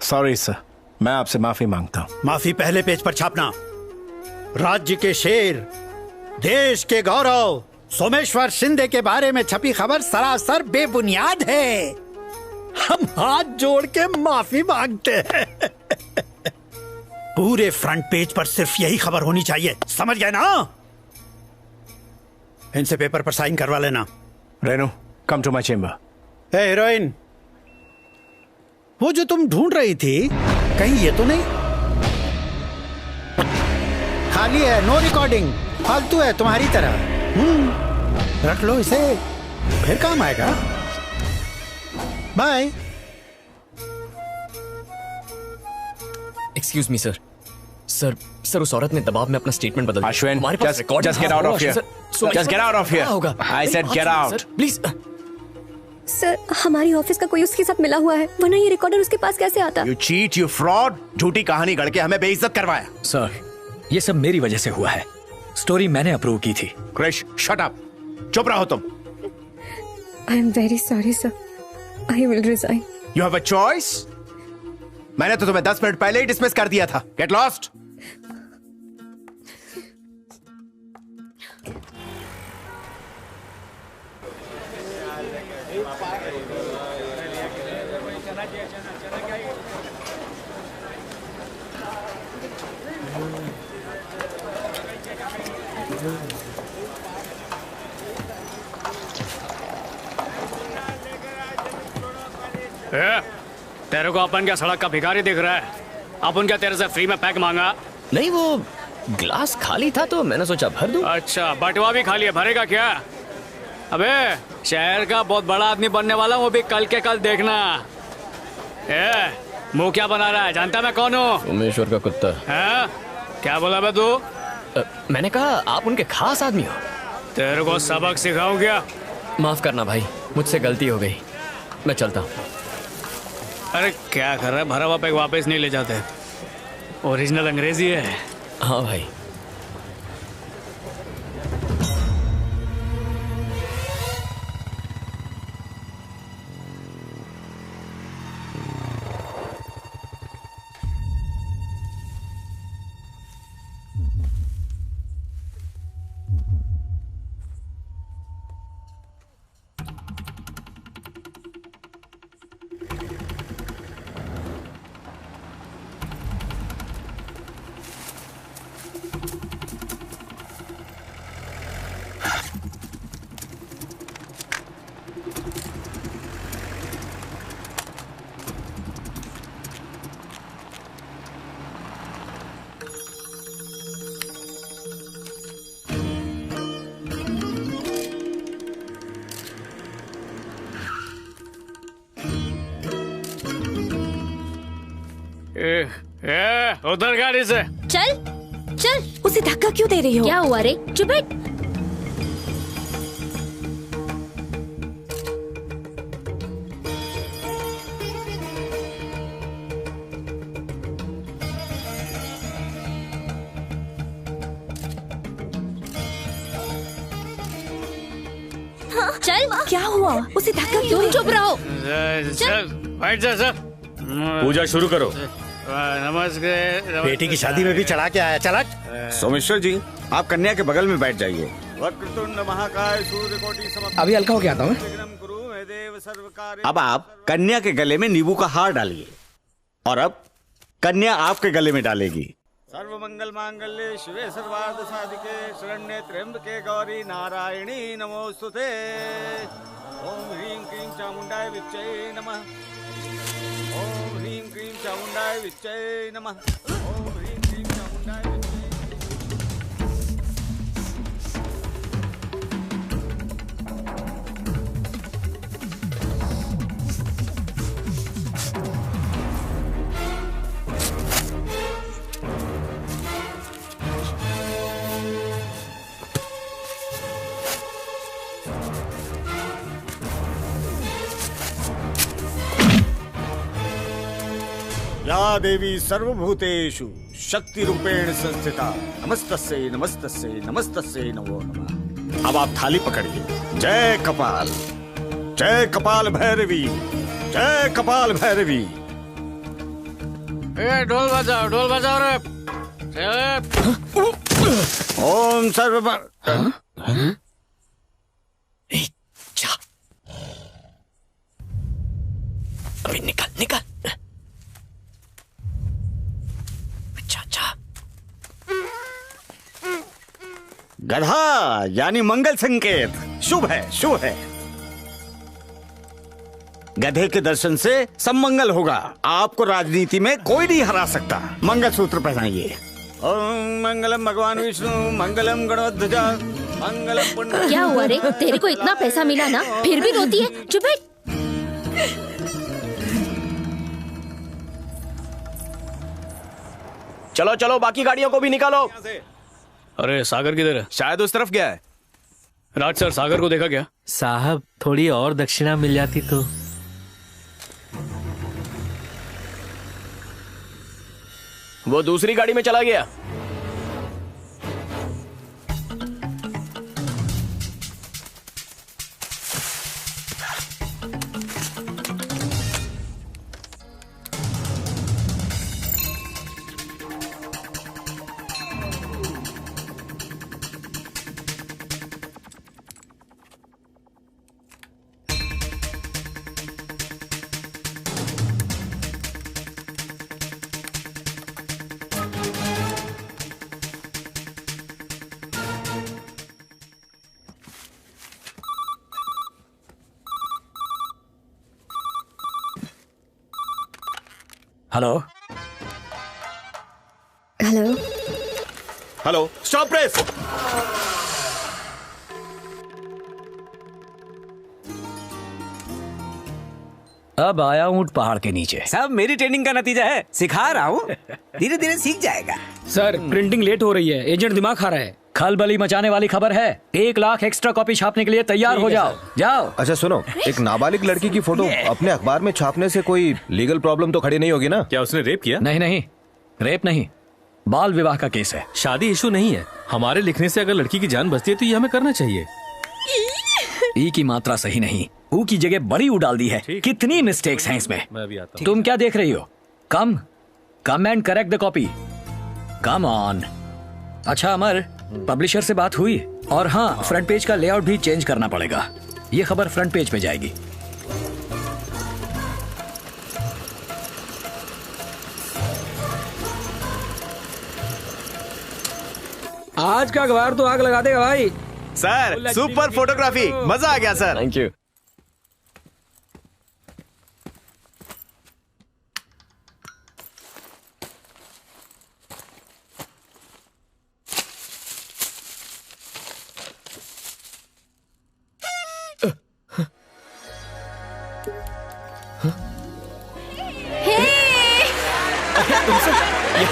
सॉरी सर, मैं आपसे माफी मांगता हूं। माफी पहले पेज पर छापना। राज्य के शेर, देश के गौरव सोमेश्वर शिंदे के बारे में छपी खबर सरासर बेबुनियाद है। हम हाथ जोड़ के माफी मांगते हैं। पूरे फ्रंट पेज पर सिर्फ यही खबर होनी चाहिए, समझ गए ना? इनसे पेपर पर साइन करवा लेना। Renu, come to my chamber. Hey heroine, वो जो तुम ढूंढ रही थी कहीं ये तो नहीं? खाली है, नो रिकॉर्डिंग, फालतू है तुम्हारी तरह। रख लो इसे, फिर काम आएगा। Bye. Excuse me sir. Sir उस औरत ने दबाव में अपना स्टेटमेंट बदल दिया। अश्विन, हमारे पास record just get out of here. Just get out of here. I said get out. Please. Sir हमारी ऑफिस का कोई उसके साथ मिला हुआ है, वरना ये रिकॉर्डर उसके पास कैसे आता? You cheat, you fraud. झूठी कहानी गढ़ के हमें बेइज्जत करवाया। सर ये सब मेरी वजह से हुआ है, स्टोरी मैंने अप्रूव की थी। क्रिश, शट अप, चुप रहो तुम। I am very sorry sir, I will resign. You have a choice. मैंने तो तुम्हें 10 मिनट पहले ही डिसमिस कर दिया था। Get lost. तेरे को अपन क्या सड़क का भिखारी दिख रहा है? अपन क्या तेरे से फ्री में पैक मांगा? नहीं, वो ग्लास खाली था तो मैंने सोचा भर दूं। अच्छा, बटवा भी खाली है, भरेगा क्या? अबे शहर का बहुत बड़ा आदमी बनने वाला हूँ, वो भी कल के कल देखना। मुंह क्या बना रहा है? जानता मैं कौन हूँ? सोमेश्वर का कुत्ता। है? क्या बोला बे तू? मैंने कहा आप उनके खास आदमी हो। तेरे को सबक सिखाऊं क्या? माफ करना भाई, मुझसे गलती हो गई, मैं चलता हूँ। अरे क्या कर रहा है? भरा हुआ पैक वापस नहीं ले जाते, ओरिजिनल अंग्रेजी है। हाँ भाई। उधर गाड़ी से चल चल। उसे धक्का क्यों दे रही हो? क्या हुआ रे? चुप बैठ। चल। क्या हुआ? उसे धक्का क्यों? तुम चुप रहो। चल बैठ जा सर। पूजा शुरू करो। नमस्कार। बेटी की शादी में भी चढ़ा के आया। चला। सोमेश्वर जी, आप कन्या के बगल में बैठ जाइए। वक्रतुंड महाकाय सूर्यकोटि समप्रभ। अभी हल्का होके आता हूँ मैं। अब आप कन्या के गले में नींबू का हार डालिए और अब कन्या आपके गले में डालेगी। सर्व मंगल मांगल्ये शिवे सर्वार्थ साधिके शरण्ये त्र्यंबके गौरी नारायणी नमोस्तुते। ओम ह्रीं क्लीं चामुंडाय विच्चे नमः। ओम ह्रीं क्लीं चामुंडाय विच्चे नमः। ओम ह्रीं क्लीं चामुंडाय विच्चे। या देवी सर्वभूतेषु शक्ति रूपेण संस्थिता नमस्तस्यै नमस्तस्यै नमस्तस्यै नमो नमः। अब आप थाली पकड़िए। जय कपाल भैरवी, जय कपाल भैरवी। ढोल बजाओ रे। ओम सर्व अभी निकल। गधा यानी मंगल संकेत। शुभ है। गधे के दर्शन से सब मंगल होगा। आपको राजनीति में कोई नहीं हरा सकता। मंगलसूत्र पहनाइए। ओम मंगलम भगवान विष्णु, मंगलम गणोध्वजा, मंगलम पुण्य। क्या हुआ रे? तेरे को इतना पैसा मिला ना, फिर भी रोती है? चुप बैठ। चलो बाकी गाड़ियों को भी निकालो। अरे सागर किधर है? शायद उस तरफ गया है। राज सर, सागर को देखा क्या? साहब थोड़ी और दक्षिणा मिल जाती तो। वो दूसरी गाड़ी में चला गया। Hello stop press. अब आया ऊंट पहाड़ के नीचे। सब मेरी ट्रेनिंग का नतीजा है। सिखा रहा हूँ, धीरे धीरे सीख जाएगा। सर प्रिंटिंग लेट हो रही है, एजेंट दिमाग खा रहा है। खलबली मचाने वाली खबर है। 1 लाख एक्स्ट्रा कॉपी छापने के लिए तैयार हो जाओ। अच्छा सुनो, एक नाबालिग लड़की की फोटो अपने अखबार में छापने से कोई लीगल प्रॉब्लम तो खड़ी नहीं होगी ना? क्या उसने रेप किया? नहीं, रेप नहीं, बाल विवाह का केस है। शादी इशू नहीं है। हमारे लिखने से अगर लड़की की जान बचती है तो ये हमें करना चाहिए। ई की मात्रा सही नहीं, ऊ की जगह बड़ी ऊ डाल दी है। कितनी मिस्टेक्स हैं इसमें। मैं अभी आता हूं। तुम क्या देख रही हो? Come and correct the copy. Come on. अच्छा अमर, पब्लिशर से बात हुई? और हाँ, फ्रंट पेज का लेआउट भी चेंज करना पड़ेगा। ये खबर फ्रंट पेज पे जाएगी। आज का अखबार तो आग लगा देगा भाई। सर सुपर फोटोग्राफी, मजा आ गया sir. Thank you.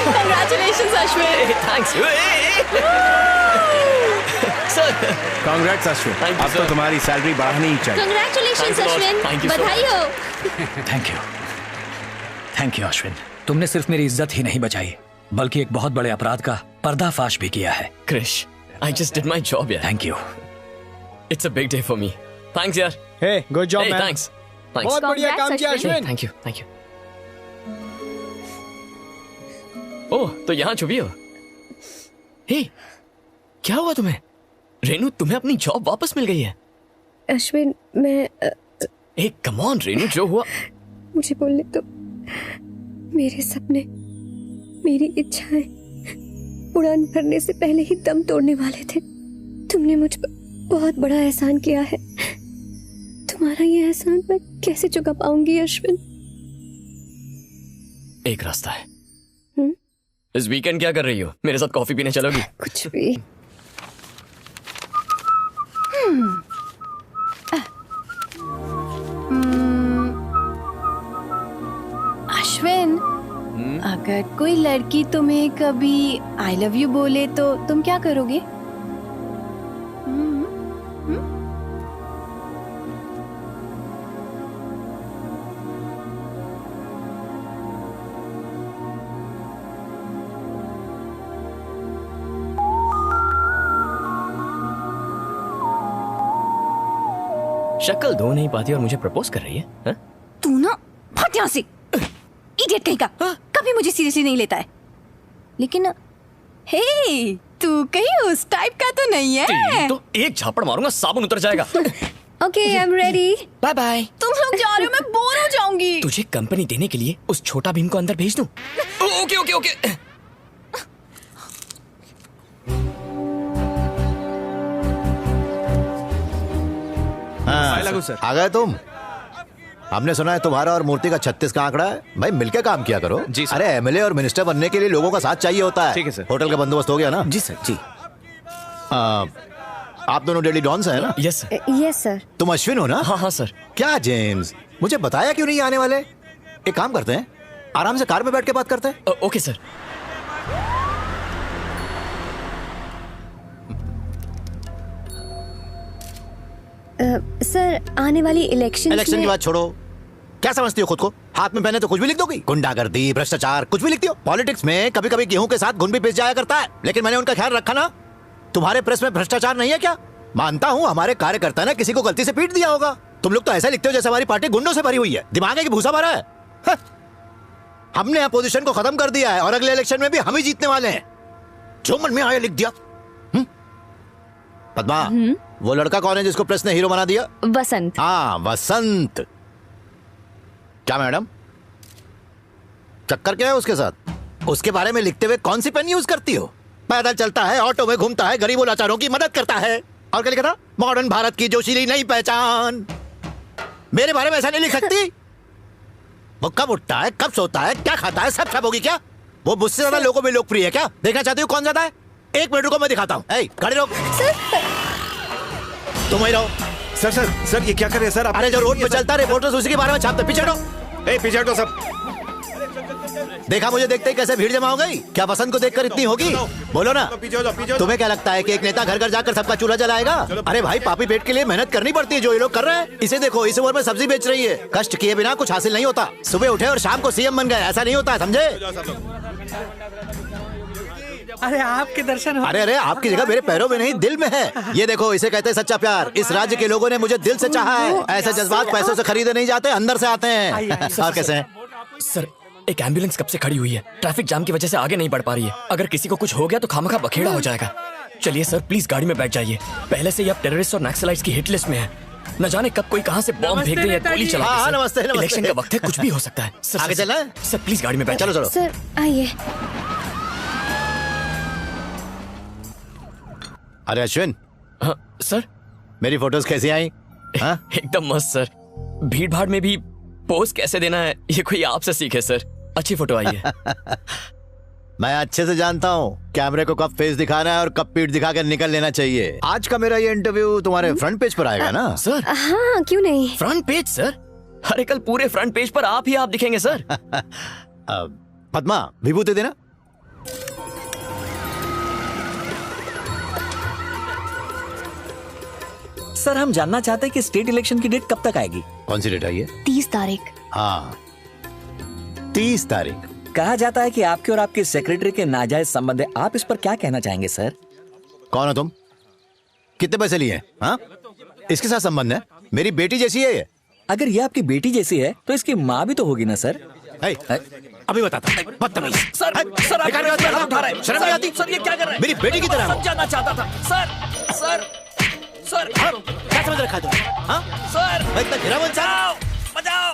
Congratulations, Ashwin. Thanks. Congrats Ashwin, अब तो तुम्हारी सैलरी बढ़ानी ही चाहिए। Congratulations, अश्विन। बधाई हो। Thank you Ashwin. तुमने सिर्फ मेरी इज्जत ही नहीं बचाई, बल्कि एक बहुत बड़े अपराध का पर्दाफाश भी किया है। Krish, I just did my job, yeah. Thank you. It's a big day for me. Thanks यार। हे गुड जॉब मैन। थैंक्स। बहुत बढ़िया काम किया अश्विन। Thank you. ओह, तो यहाँ छुपी हो। हे, क्या हुआ तुम्हें? रेनू, तुम्हें अपनी जॉब वापस मिल गई है। अश्विन, मैं एक कम ऑन रेनू, जो हुआ मुझे बोलने दो। मेरे सपने, मेरी इच्छाएं उड़ान भरने से पहले ही दम तोड़ने वाले थे। तुमने मुझ पर बहुत बड़ा एहसान किया है। तुम्हारा ये एहसान मैं कैसे चुका पाऊंगी अश्विन? एक रास्ता है। इस वीकेंड क्या कर रही हो? मेरे साथ कॉफी पीने चलोगी? कुछ भी। अश्विन, अगर कोई लड़की तुम्हें कभी आई लव यू बोले तो तुम क्या करोगे? शक्ल धो नहीं पाती और मुझे प्रपोज कर रही है, हा? तू ना फट यहाँ से, इडियट कहीं का। कभी मुझे सीरियसली नहीं लेता है। लेकिन हे, तू कहीं उस टाइप का तो नहीं है। तो एक झापड़ मारूंगा, साबुन उतर जाएगा। Okay, I am ready. Bye bye. तुम लोग जा रहे हो, मैं बोर हो जाऊंगी। तुझे कंपनी देने के लिए उस छोटा भीम को अंदर भेज दूं? Okay okay okay. आ गए तुम? हमने सुना है तुम्हारा और मूर्ति का 36 का आंकड़ा है। भाई मिलके काम किया करो। जी सर। अरे एमएलए और मिनिस्टर बनने के लिए लोगों का साथ चाहिए होता है। ठीक है सर। होटल का बंदोबस्त हो गया ना? जी सर। जी। आप दोनों डेली डॉन्स हैं ना? Yes sir. Yes sir. तुम अश्विन हो ना? हाँ हाँ सर। क्या जेम्स, मुझे बताया क्यों नहीं आने वाले? एक काम करते हैं, आराम से कार में बैठ के बात करते हैं। Okay sir. सर, आने वाली इलेक्शन की बात छोड़ो। क्या समझती हो खुद को? हाथ में पहने तो कुछ भी लिख दोगी? गुंडागर्दी, भ्रष्टाचार, कुछ भी लिखती हो। पॉलिटिक्स में कभी कभी गेहूं के साथ घुन भी पिस जाया करता है, लेकिन मैंने उनका ख्याल रखा ना। तुम्हारे प्रेस में भ्रष्टाचार नहीं है क्या? मानता हूँ हमारे कार्यकर्ता ने किसी को गलती से पीट दिया होगा। तुम लोग तो ऐसा लिखते हो जैसे हमारी पार्टी गुंडों से भरी हुई है। दिमाग है कि भूसा भरा है? हमने अपोजिशन को खत्म कर दिया है और अगले इलेक्शन में भी हम ही जीतने वाले हैं। जो मन में आया लिख दिया। पद्मा, वो लड़का कौन है जिसको प्रेस ने हीरो बना दिया? वसंत। हाँ, वसंत। क्या मैडम, चक्कर क्या है उसके साथ? उसके बारे में लिखते हुए कौन सी पेन यूज करती हो? पैदल चलता है, ऑटो में घूमता है, गरीबों लाचारों की मदद करता है। और क्या लिखा था? मॉडर्न भारत की जोशीली नई पहचान। मेरे बारे में ऐसा नहीं लिख सकती। वो कब उठता है, कब सोता है, क्या खाता है, सब छापोगी क्या? वो मुझसे ज्यादा लोगों में लोकप्रिय है क्या? देखना चाहती हूँ कौन ज्यादा है? एक मिनट रुको, मैं दिखाता हूँ। गाड़ी रोक। तुम वहीं रहो। सर सर सर, ये क्या कर रहे हैं सर? अरे जो रोड पे चलता है रिपोर्टर्स उसी के बारे में छापते। पीछे हटो। पीछे हटो सब। देखा मुझे देखते ही कैसे भीड़ जमा हो गई? क्या वसंत को देखकर इतनी होगी? बोलो ना। तुम्हें क्या लगता है कि एक नेता घर घर जाकर सबका चूल्हा जलाएगा? अरे भाई, पापी पेट के लिए मेहनत करनी पड़ती है, जो ये लोग कर रहे हैं। इसे देखो, इस उम्र में सब्जी बेच रही है। कष्ट किए बिना कुछ हासिल नहीं होता। सुबह उठे और शाम को सीएम बन गए, ऐसा नहीं होता, समझे? अरे आपके दर्शन हो। अरे आपकी जगह मेरे पैरों में नहीं, दिल में है। ये देखो, इसे कहते हैं सच्चा प्यार। इस राज्य के लोगों ने मुझे दिल से चाहा है। ऐसे जज्बात पैसों से खरीदे नहीं जाते, अंदर से आते हैं। और कैसे हैं? सर, एक एम्बुलेंस कब से खड़ी हुई है, ट्रैफिक जाम की वजह से आगे नहीं बढ़ पा रही है। अगर किसी को कुछ हो गया तो खामखा बखेड़ा हो जाएगा। चलिए सर, प्लीज गाड़ी में बैठ जाइए। पहले से ही आप टेररिस्ट और नक्सलाइट्स की हिट लिस्ट में हैं। न जाने कब कोई कहां से बॉम्ब फेंक दे या गोली चला दे। सर, नमस्ते, नमस्ते। इलेक्शन का वक्त है, कुछ भी हो सकता है। सर, आगे चलना है? सर प्लीज गाड़ी में बैठ। चलो चलो सर, आइए। अरे अश्विन। हाँ सर। मेरी फोटोज कैसी आई? हाँ? एकदम मस्त सर। भीड़ भाड़ में भी पोज कैसे देना है, ये कोई आपसे सीखे सर। अच्छी फोटो आई है। मैं अच्छे से जानता हूँ कैमरे को कब फेस दिखाना है और कब पीठ दिखा कर निकल लेना चाहिए। आज का मेरा ये इंटरव्यू तुम्हारे फ्रंट पेज पर आएगा ना? सर हाँ, क्यों नहीं? Front page sir? अरे कल पूरे फ्रंट पेज पर आप ही आप दिखेंगे सर। पद्मा, विभूति देना। सर, हम जानना चाहते हैं कि स्टेट इलेक्शन की डेट कब तक आएगी? कौन सी डेट आई है? 30 तारीख। हाँ, 30 तारीख। कहा जाता है कि आपके और आपके सेक्रेटरी के नाजायज संबंध है। आप इस पर क्या कहना चाहेंगे सर? कौन हो तुम? कितने पैसे लिए? हाँ, इसके साथ संबंध है? मेरी बेटी जैसी है ये। अगर ये आपकी बेटी जैसी है तो इसकी माँ भी तो होगी ना सर? अभी बताता हूँ। बदतमीज। सर आप क्या उठा रहे हैं? शर्म नहीं आती? सर ये क्या कर रहे हैं? मेरी बेटी की तरह हो। समझाना चाहता था सर क्या समझ रखा है तुम? हाँ? सर मैं इतना गिरा इंसान। बचाओ।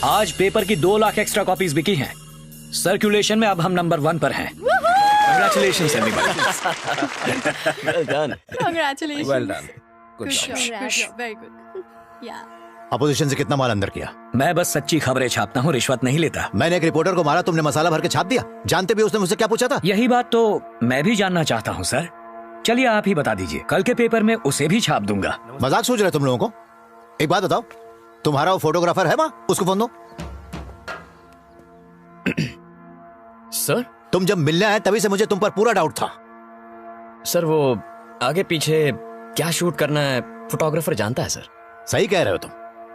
आज पेपर की 2 लाख एक्स्ट्रा कॉपीज बिकी हैं। सर्कुलेशन में अब हम नंबर 1 पर हैं। Congratulations everybody. Well done. Congratulations. Well done. Good job. Very good. Yeah. Opposition से कितना माल अंदर किया? मैं बस सच्ची खबरें छापता हूँ, रिश्वत नहीं लेता। मैंने एक रिपोर्टर को मारा, तुमने मसाला भर के छाप दिया। जानते भी उसने मुझसे क्या पूछा था? यही बात तो मैं भी जानना चाहता हूँ सर। चलिए आप ही बता दीजिए, कल के पेपर में उसे भी छाप दूंगा। मजाक सोच रहे तुम लोगों को? एक बात बताओ, तुम्हारा वो फोटोग्राफर है वहां? उसको फोन दो। सर तुम जब मिलने आए तभी से मुझे तुम पर पूरा डाउट था। सर वो आगे पीछे क्या शूट करना है फोटोग्राफर जानता है सर। सही कह रहे हो तुम।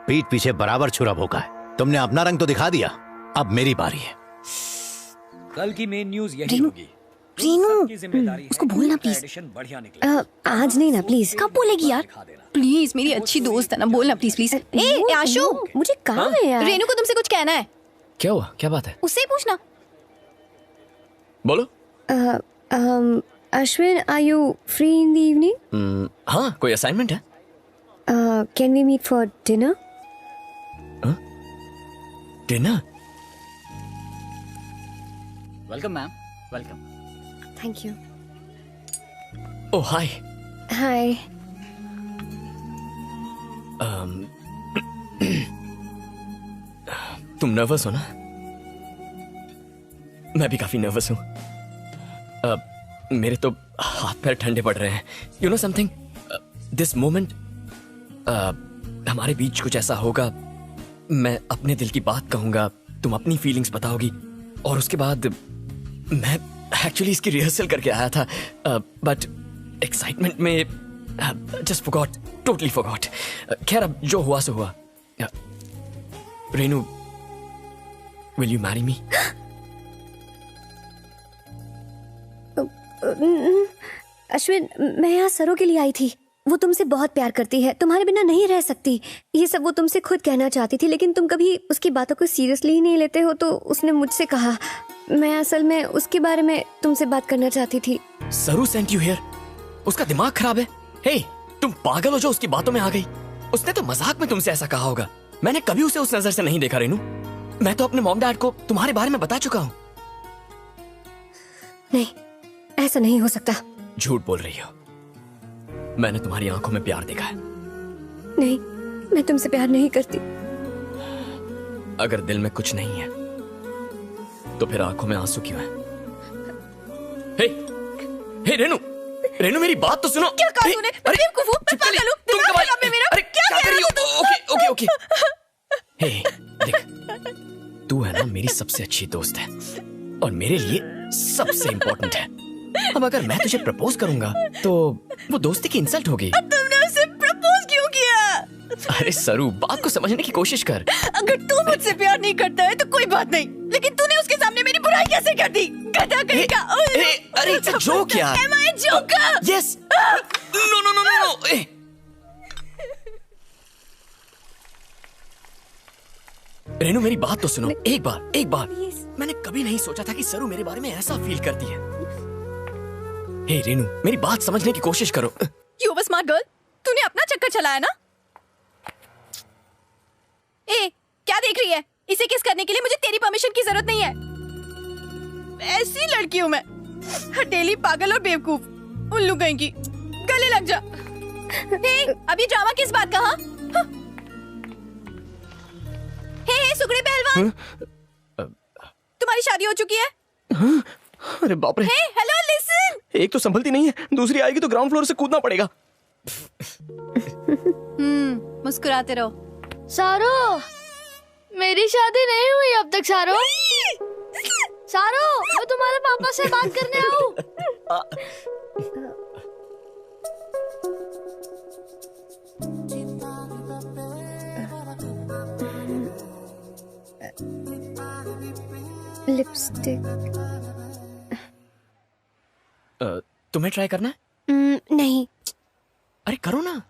पीठ पीछे बराबर छुरा भोंका है। तुमने अपना रंग तो दिखा दिया, अब मेरी बारी है। कल की मेन न्यूज यही होगी। रीनू, उसको बोलना प्लीज। आज नहीं ना प्लीज। कब बोलेगी यार? प्लीज मेरी अच्छी दोस्त है ना, बोलना प्लीज प्लीज। ए आशु, मुझे काम है यार। रेनू को तुमसे कुछ कहना है। क्या हुआ? क्या बात है? उससे ही पूछना। बोलो। Ashwin, are you free in the evening? हाँ, कोई असाइनमेंट है? Can we meet for dinner? Dinner? Welcome ma'am, welcome. Thank you. Oh hi. Hi. तुम नर्वस हो ना? मैं भी काफी नर्वस हूं। मेरे तो हाथ पैर ठंडे पड़ रहे हैं। You know something, this moment हमारे बीच कुछ ऐसा होगा, मैं अपने दिल की बात कहूंगा, तुम अपनी फीलिंग्स बताओगी, और उसके बाद मैं एक्चुअली इसकी रिहर्सल करके आया था, बट एक्साइटमेंट में जस्ट फॉरगॉट, टोटली फॉरगॉट। खैर अब जो हुआ सो हुआ। Renu, will you marry me? Ashwin, मैं यहाँ सरों के लिए आई थी। वो तुमसे बहुत प्यार करती है, तुम्हारे बिना नहीं रह सकती। ये सब वो तुमसे खुद कहना चाहती थी, लेकिन तुम कभी उसकी बातों को सीरियसली ही नहीं लेते हो, तो उसने मुझसे कहा। मैं असल में उसके बारे में तुमसे बात करना चाहती थी। सरू सेंट यू हियर? उसका दिमाग खराब है। हे, तुम पागल हो जो उसकी बातों में आ गई? उसने तो मजाक में तुमसे ऐसा कहा होगा। मैंने कभी उसे उस नजर से नहीं देखा रेनू। मैं तो अपने मॉम डैड को तुम्हारे बारे में बता चुका हूँ। नहीं, ऐसा नहीं हो सकता। झूठ बोल रही हो। मैंने तुम्हारी आंखों में प्यार देखा है। नहीं, मैं तुमसे प्यार नहीं करती। अगर दिल में कुछ नहीं है तो फिर आंखों में आंसू क्यों है? हे, हे रेनू, रेनू मेरी बात तो सुनो। क्या कहा तूने? मैं पागल हूं? दिमाग खराब है मेरा। अरे क्या कर रही हो? Okay okay. हे देख, तू है ना मेरी सबसे अच्छी दोस्त है और मेरे लिए सबसे इम्पोर्टेंट है। अब अगर मैं तुझे प्रपोज करूंगा तो वो दोस्ती की इंसल्ट होगी। तुमने उसे प्रपोज क्यों किया? अरे सरू, बात को समझने की कोशिश कर। अगर तू मुझसे प्यार नहीं करता है तो कोई बात नहीं, लेकिन तूने उसके सामने मेरी बुराई कैसे कर दी? गधा कहेगा। अरे इट्स अ जोक यार। Am I a joker? Yes. No no no no no. Renu मेरी बात तो सुनो। एक बार मैंने कभी नहीं सोचा था कि सरू मेरे बारे में ऐसा फील करती है। हे रेनू, मेरी बात समझने की कोशिश करो। You were smart girl. तूने अपना चक्कर चलाया ना? ए, क्या देख रही है? इसे किस करने के लिए मुझे तेरी परमिशन की जरूरत नहीं है। ऐसी लड़की हूँ मैं, हटेली, पागल और बेवकूफ। उल्लू कहीं की, गले लग जा। हे, अभी ड्रामा किस बात का? हाँ? हे सुगड़े पहलवान, तुम्हारी शादी हो चुकी है? अरे बाप रे। हे हेलो लिसन। एक तो संभलती नहीं है, दूसरी आएगी तो ग्राउंड फ्लोर से कूदना पड़ेगा। मुस्कुराते रहो। सारो, मेरी शादी नहीं हुई अब तक। सारो, सारो, मैं तुम्हारे पापा से बात करने आऊं? लिपस्टिक। तुम्हें ट्राई करना है? नहीं। अरे करो ना।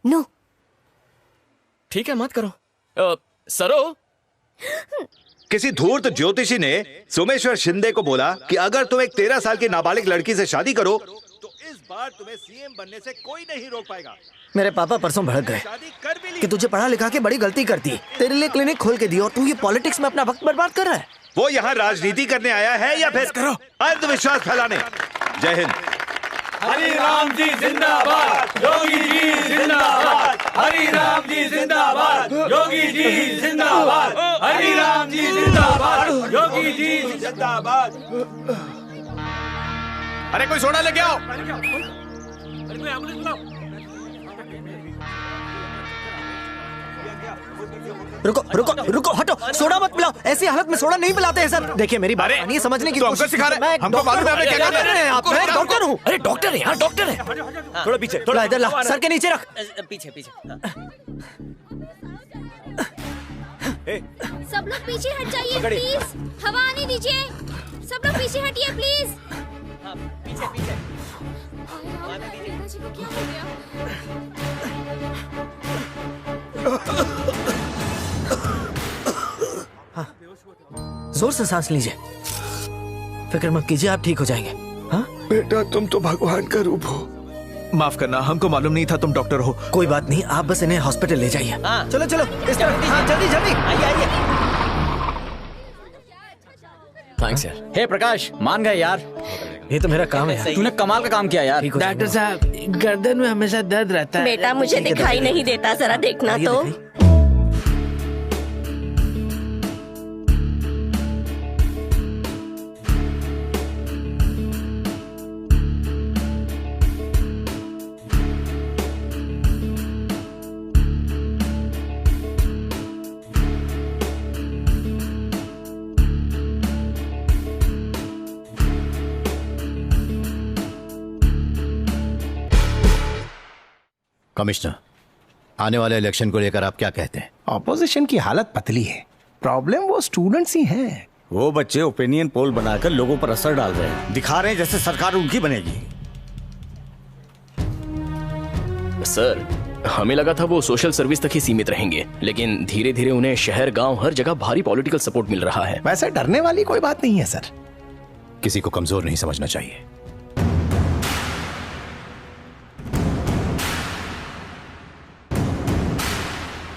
नो। ठीक है, मत करो। सरो, किसी धूर्त ज्योतिषी ने सोमेश्वर शिंदे को बोला कि अगर तुम एक 13 साल की नाबालिग लड़की से शादी करो तो इस बार तुम्हें सीएम बनने से कोई नहीं रोक पाएगा। मेरे पापा परसों भड़क गए कि तुझे पढ़ा लिखा के बड़ी गलती कर दी, तेरे लिए क्लिनिक खोल के दी और तू ये पॉलिटिक्स में अपना वक्त बर्बाद कर रहा है। वो यहाँ राजनीति करने आया है या फिर अंधविश्वास फैलाने? जय हिंद। हरि राम जी जिंदाबाद, योगी जी जिंदाबाद, हरि राम जी जिंदाबाद, योगी जी जिंदाबाद, हरि राम जी जिंदाबाद, योगी जी जिंदाबाद। अरे कोई सोडा लेके आओ। अरे कोई एम्बुलेंस बुलाओ। रुको रुको रुको, हटो, सोडा मत पिलाओ। ऐसी हालत में सोडा नहीं पिलाते हैं सर। देखिए मेरी बात नहीं समझने की कोशिश सिखा रहे हैं। हमको मालूम है आपने क्या कर रहे हैं। आप मैं डॉक्टर हूँ। अरे डॉक्टर है यहाँ, डॉक्टर है। थोड़ा पीछे, थोड़ा इधर ला, सर के नीचे रख। पीछे पीछे। सब लोग पीछे हट जाइए प्लीज, हवा आने दीजिए। सब लोग पीछे हटिए प्लीज। पीछे पीछे। दादाजी को क्या हो गया? जोर से सांस लीजिए, फिक्र मत कीजिए, आप ठीक हो जाएंगे। हाँ बेटा, तुम तो भगवान का रूप हो। माफ करना, हमको मालूम नहीं था तुम डॉक्टर हो। कोई बात नहीं, आप बस इन्हें हॉस्पिटल ले जाइए। चलो चलो इस तरफ। हाँ जल्दी जल्दी आइए आइए। थैंक्स यार। हे प्रकाश, मान गए यार। ये तो मेरा काम है। तूने कमाल का काम किया यार। डॉक्टर साहब, गर्दन में हमेशा दर्द रहता है। बेटा मुझे दिखाई नहीं देता, जरा देखना तो। कमिश्नर, आने वाले इलेक्शन को लेकर आप क्या कहते हैं? ऑपोजिशन की हालत पतली है, प्रॉब्लम वो स्टूडेंट्स ही हैं। वो बच्चे ओपिनियन पोल बनाकर लोगों पर असर डाल रहे हैं, दिखा रहे हैं जैसे सरकार उनकी बनेगी। सर, हमें लगा था वो सोशल सर्विस तक ही सीमित रहेंगे, लेकिन धीरे धीरे उन्हें शहर गांव हर जगह भारी पॉलिटिकल सपोर्ट मिल रहा है। वैसे डरने वाली कोई बात नहीं है सर। किसी को कमजोर नहीं समझना चाहिए।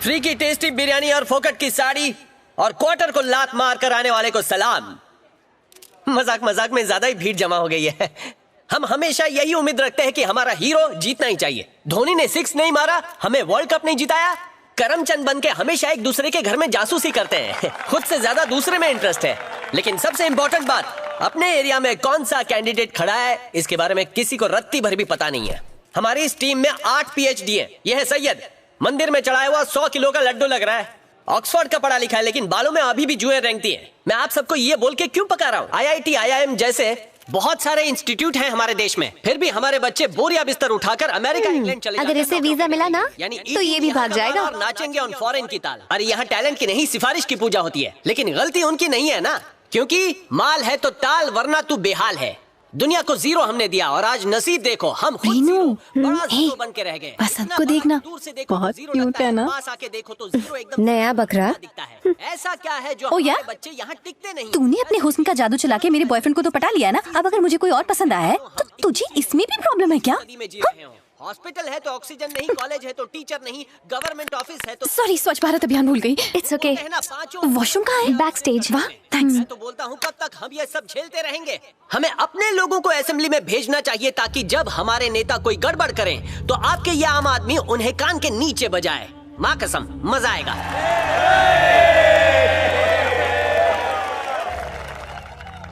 फ्री की टेस्टी बिरयानी और फोकट की साड़ी और क्वार्टर को लात मार कर आने वाले को सलाम। मजाक मजाक में ज्यादा ही भीड़ जमा हो गई है। हम हमेशा यही उम्मीद रखते हैं कि हमारा हीरो जीतना ही चाहिए। धोनी ने 6 नहीं मारा, हमें वर्ल्ड कप नहीं जिताया। करमचंद बन के हमेशा एक दूसरे के घर में जासूसी करते हैं, खुद से ज्यादा दूसरे में इंटरेस्ट है। लेकिन सबसे इंपॉर्टेंट बात, अपने एरिया में कौन सा कैंडिडेट खड़ा है इसके बारे में किसी को रत्ती भर भी पता नहीं है। हमारी इस टीम में 8 PhD है। यह है सैयद, मंदिर में चढ़ाया हुआ 100 किलो का लड्डू लग रहा है। ऑक्सफोर्ड का पढ़ा लिखा है, लेकिन बालों में अभी भी जुएं रेंगती है। मैं आप सबको ये बोल के क्यों पका रहा हूँ? IIT, IIM जैसे बहुत सारे इंस्टीट्यूट हैं हमारे देश में, फिर भी हमारे बच्चे बोरिया बिस्तर उठाकर अमेरिका इंग्लैंड चले अगर इसे वीजा मिला ना तो ये भी भाग जाएगा और नाचेंगे ऑन फॉरेन की ताल। अरे यहाँ टैलेंट की नहीं सिफारिश की पूजा होती है, लेकिन गलती उनकी नहीं है ना, क्योंकि माल है तो टाल वरना तू बेहाल है। दुनिया को 0 हमने दिया और आज नसीब देखो, हम खुद बड़ा 0 बन के रह गए। बसंत को देखना, बहुत क्यूट है ना। पास आके देखो तो 0 एकदम नया बकरा दिखता है। ऐसा क्या है जो ओ यार, बच्चे यहाँ टिकते नहीं? तूने अपने हुस्न का जादू चला के मेरे बॉयफ्रेंड को तो पटा लिया ना। अब अगर मुझे कोई और पसंद आया है तो तुझे इसमें भी प्रॉब्लम है क्या? हॉस्पिटल है तो ऑक्सीजन नहीं, कॉलेज है तो टीचर नहीं, गवर्नमेंट ऑफिस है तो सॉरी, स्वच्छ भारत अभियान भूल गई। It's okay. वॉशरूम कहाँ है? Back stage. वाह, थैंक्स। मैं तो बोलता हूँ कब तक हम ये सब झेलते रहेंगे? हमें अपने लोगों को असेंबली में भेजना चाहिए ताकि जब हमारे नेता कोई गड़बड़ करें तो आपके ये आम आदमी उन्हें कान के नीचे बजाए। माँ कसम, मजा आएगा।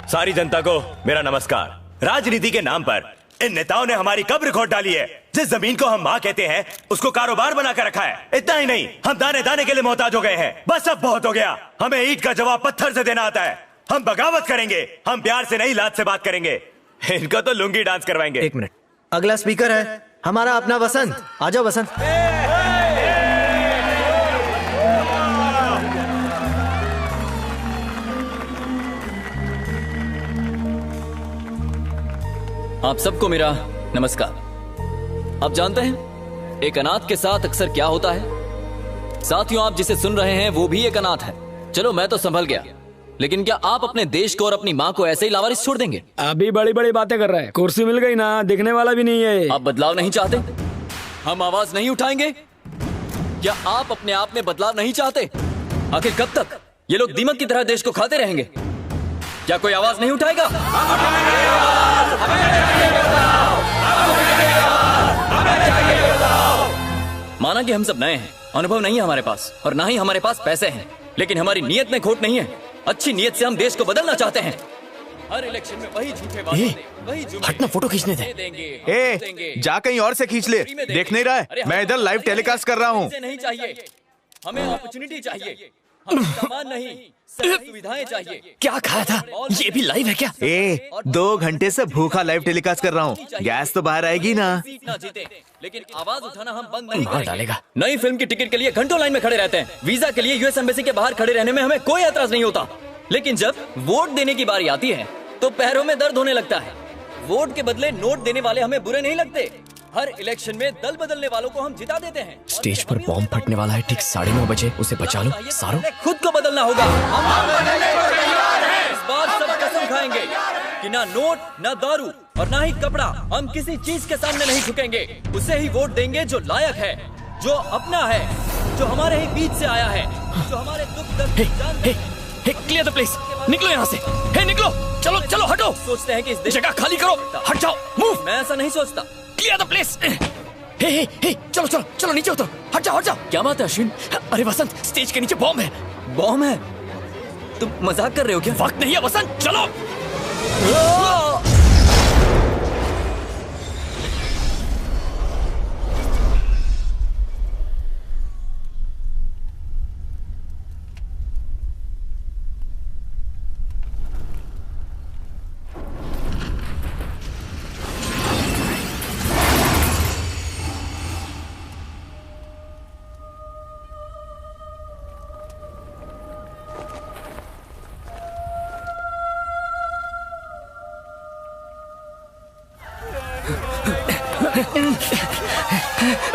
सारी जनता को मेरा नमस्कार। राजनीति के नाम पर इन नेताओं ने हमारी कब्र खोद डाली है। जिस जमीन को हम माँ कहते हैं उसको कारोबार बनाकर रखा है। इतना ही नहीं, हम दाने दाने के लिए मोहताज हो गए हैं। बस अब बहुत हो गया। हमें ईंट का जवाब पत्थर से देना आता है। हम बगावत करेंगे। हम प्यार से नहीं, लात से बात करेंगे। इनको तो लुंगी डांस करवाएंगे। 1 मिनट, अगला स्पीकर है हमारा अपना वसंत। आ जाओ वसंत। आप सबको मेरा नमस्कार। आप जानते हैं एक अनाथ के साथ अक्सर क्या होता है? साथियों, आप जिसे सुन रहे हैं वो भी एक अनाथ है। चलो मैं तो संभल गया, लेकिन क्या आप अपने देश को और अपनी माँ को ऐसे ही लावारिस छोड़ देंगे? अभी बड़ी बड़ी बातें कर रहा है। कुर्सी मिल गई ना, दिखने वाला भी नहीं है। आप बदलाव नहीं चाहते? हम आवाज नहीं उठाएंगे? क्या आप अपने आप में बदलाव नहीं चाहते? आखिर कब तक ये लोग दीमक की तरह देश को खाते रहेंगे? क्या कोई आवाज नहीं उठाएगा? माना कि हम सब नए हैं, अनुभव नहीं है हमारे पास और ना ही हमारे पास पैसे हैं, लेकिन हमारी नीयत में खोट नहीं है। अच्छी नीयत से हम देश को बदलना चाहते हैं। हर इलेक्शन में वही झूठे वादे, वही हटना, फोटो खींचने दे। ए, जा कहीं और से खींच ले। देख नहीं रहा है? मैं इधर लाइव टेलीकास्ट कर रहा हूँ। नहीं चाहिए, हमें अपॉर्चुनिटी चाहिए, हमें सामान नहीं, सुविधाएं चाहिए। क्या खाया था? ये भी लाइव है क्या? 2 घंटे से भूखा लाइव टेलीकास्ट कर रहा हूँ। गैस तो बाहर आएगी ना। लेकिन आवाज उठाना हम बंद नहीं मार डालेगा। नई फिल्म की टिकट के लिए घंटों लाइन में खड़े रहते हैं। वीजा के लिए यूएस एम्बेसी के बाहर खड़े रहने में हमें कोई एतराज नहीं होता, लेकिन जब वोट देने की बारी आती है तो पैरों में दर्द होने लगता है। वोट के बदले नोट देने वाले हमें बुरे नहीं लगते। हर इलेक्शन में दल बदलने वालों को हम जिता देते हैं। स्टेज पर बॉम्ब फटने वाला है, ठीक 9:30 बजे। उसे बचा लो सारो। खुद को बदलना होगा। इस बार सब कसम खाएंगे कि ना नोट, ना दारू और ना ही कपड़ा, हम किसी चीज के सामने नहीं झुकेंगे। उसे ही वोट देंगे जो लायक है, जो अपना है, जो हमारे ही बीच से आया है, जो हमारे दुख दर्द क्लियर द प्लेस। निकलो यहाँ से। हे निकलो, चलो चलो हटो। सोचते हैं कि इस जगह खाली करो, हट जाओ, मूव। मैं ऐसा नहीं सोचता। Clear the place. हे चलो चलो चलो, नीचे उतरो, हट जाओ हट जाओ। क्या बात है अश्विन? अरे वसंत, स्टेज के नीचे बॉम्ब है। बॉम्ब है? तुम मजाक कर रहे हो क्या? वक्त नहीं है वसंत, चलो।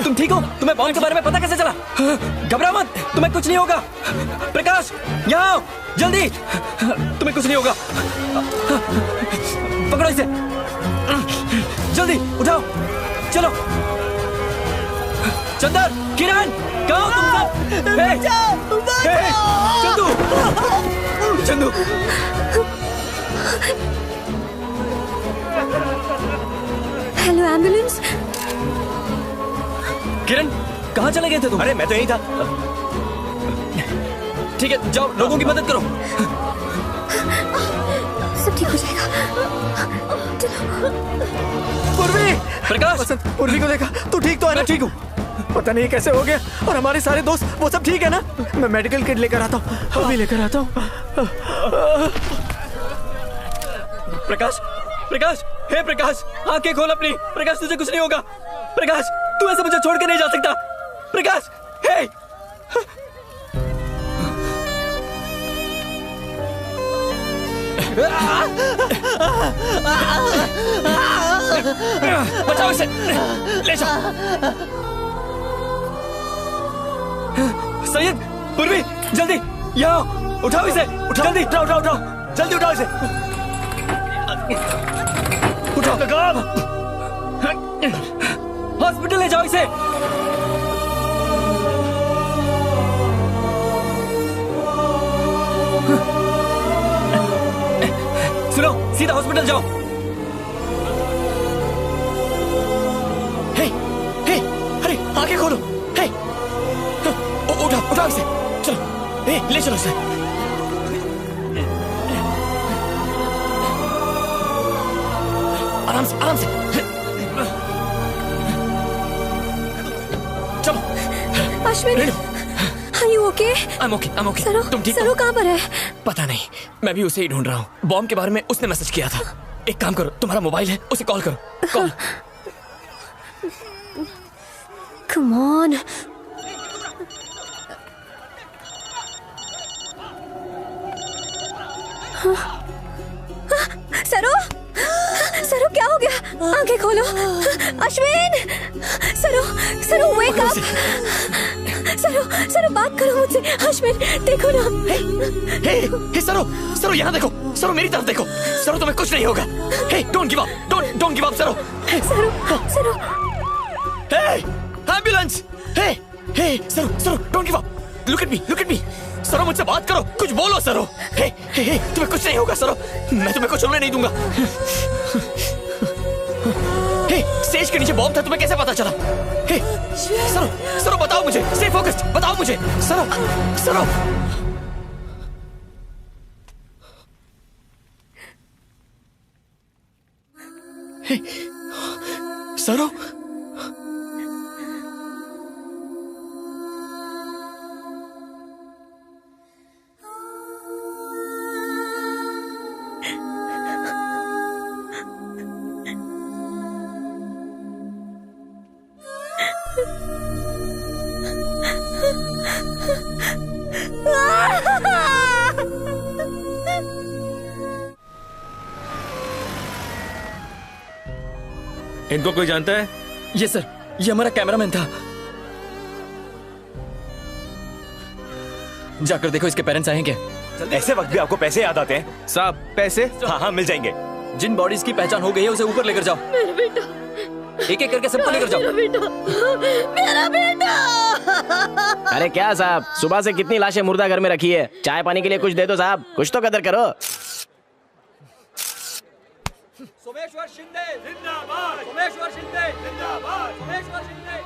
तुम ठीक हो? तुम्हें बॉम्ब के बारे में पता कैसे चला? घबराओ मत, तुम्हें कुछ नहीं होगा। प्रकाश, यहाँ आओ जल्दी, तुम्हें कुछ नहीं होगा। पकड़ो इसे, जल्दी उठाओ, चलो। चंदर, किरण, कहाँ हो तुम सब? चंदू, चंदू। Hello ambulance. किरण, कहाँ चले गए थे तुम? अरे मैं तो यही था। ठीक है, जाओ लोगों की मदद करो। सब ठीक हो जाएगा। पूर्वी, प्रकाश, वसंत, पूर्वी को देखा? तू ठीक तो है ना? ठीक हूँ। पता नहीं कैसे हो गया। और हमारे सारे दोस्त वो सब ठीक है ना? मैं मेडिकल किट लेकर आता हूँ, अभी लेकर आता हूँ। प्रकाश, प्रकाश, हे प्रकाश, आंखें खोल अपनी। प्रकाश, तुझे कुछ नहीं होगा। प्रकाश, तू ऐसे मुझे छोड़ के नहीं जा सकता। प्रकाश, हे। बचाओ इसे, ले जाओ। सैयद, पूर्वी, जल्दी यहाँ उठाओ इसे, जल्दी उठाओ, उठाओ, उठाओ, जल्दी उठाओ इसे, उठाओ। हॉस्पिटल ले जाओ इसे। सुनो, सीधा हॉस्पिटल जाओ। हे, हे, अरे आंखें खोलो। हे, उठाओ, उठाओ इसे, चलो, ले चलो इसे। आराम से आराम से। चलो। Ashwin, are you okay? I'm okay। सरो, तुम ठीक हो? सरो कहाँ पर है? पता नहीं, मैं भी उसे ही ढूंढ रहा हूँ। बॉम्ब के बारे में उसने मैसेज किया था। एक काम करो, तुम्हारा मोबाइल है, उसे कॉल करो। कॉल। Come on. सरो, सरो क्या हो गया? आंखें खोलो। अश्विन, सरो, सरो wake up। सरो, सरो बात करो मुझसे। अश्विन देखो ना। हे सरो, सरो यहाँ देखो, सरो मेरी तरफ देखो। सरो तुम्हें कुछ नहीं होगा। Hey don't give up, don't give up Saro. Saro, Saro. Hey ambulance. Hey Saro don't give up. Look at me. Saro मुझसे बात करो, कुछ बोलो सरो। हे तुम्हें कुछ नहीं होगा सरो, मैं तुम्हें कुछ होने नहीं दूंगा। हे स्टेज के नीचे बॉम्ब था, तुम्हें कैसे पता चला? हे सरो बताओ मुझे, स्टे फोकस्ड, बताओ मुझे सरो। हे सरो। इनको कोई जानता है? ये सर, ये हमारा कैमरामैन था। जाकर देखो इसके पेरेंट्स आए क्या। ऐसे वक्त भी आपको पैसे याद आते हैं? साहब पैसे? हाँ मिल जाएंगे। जिन बॉडीज की पहचान हो गई है उसे ऊपर लेकर जाओ। मेरा बेटा, एक एक करके सबको लेकर जाओ। मेरा बेटा। अरे क्या साहब, सुबह से कितनी लाशें मुर्दा घर में रखी है, चाय पानी के लिए कुछ दे दो साहब, कुछ तो कदर करो। सोमेश्वर शिंदे जिंदाबाद, सोमेश्वर शिंदे जिंदाबाद, सोमेश्वर शिंदे।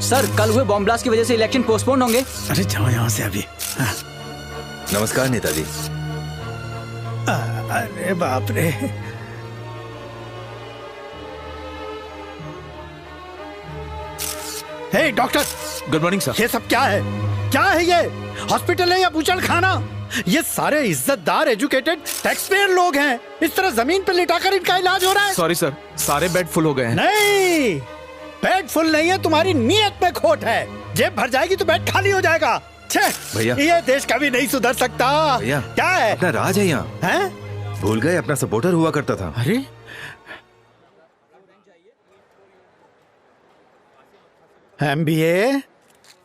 सर कल हुए बॉम्ब ब्लास्ट की वजह से इलेक्शन पोस्टपोन होंगे। अरे जाओ यहाँ से अभी। नमस्कार नेताजी। अरे बाप रे। हे डॉक्टर। Good morning sir. ये सब क्या है? क्या है ये? हॉस्पिटल है या बूचड़ खाना? ये सारे इज्जतदार एजुकेटेड टैक्सपेयर लोग हैं, इस तरह जमीन पर लिटाकर इनका इलाज हो रहा है। सॉरी सर, सारे बेड फुल हो गए हैं। नहीं, बेड फुल नहीं है, तुम्हारी नीयत में खोट है। जेब भर जाएगी तो बेड खाली हो जाएगा। भैया, ये देश कभी नहीं सुधर सकता। भैया क्या है? अपना राज है यहाँ। हैं? भूल गए अपना सपोर्टर हुआ करता था। अरे MBA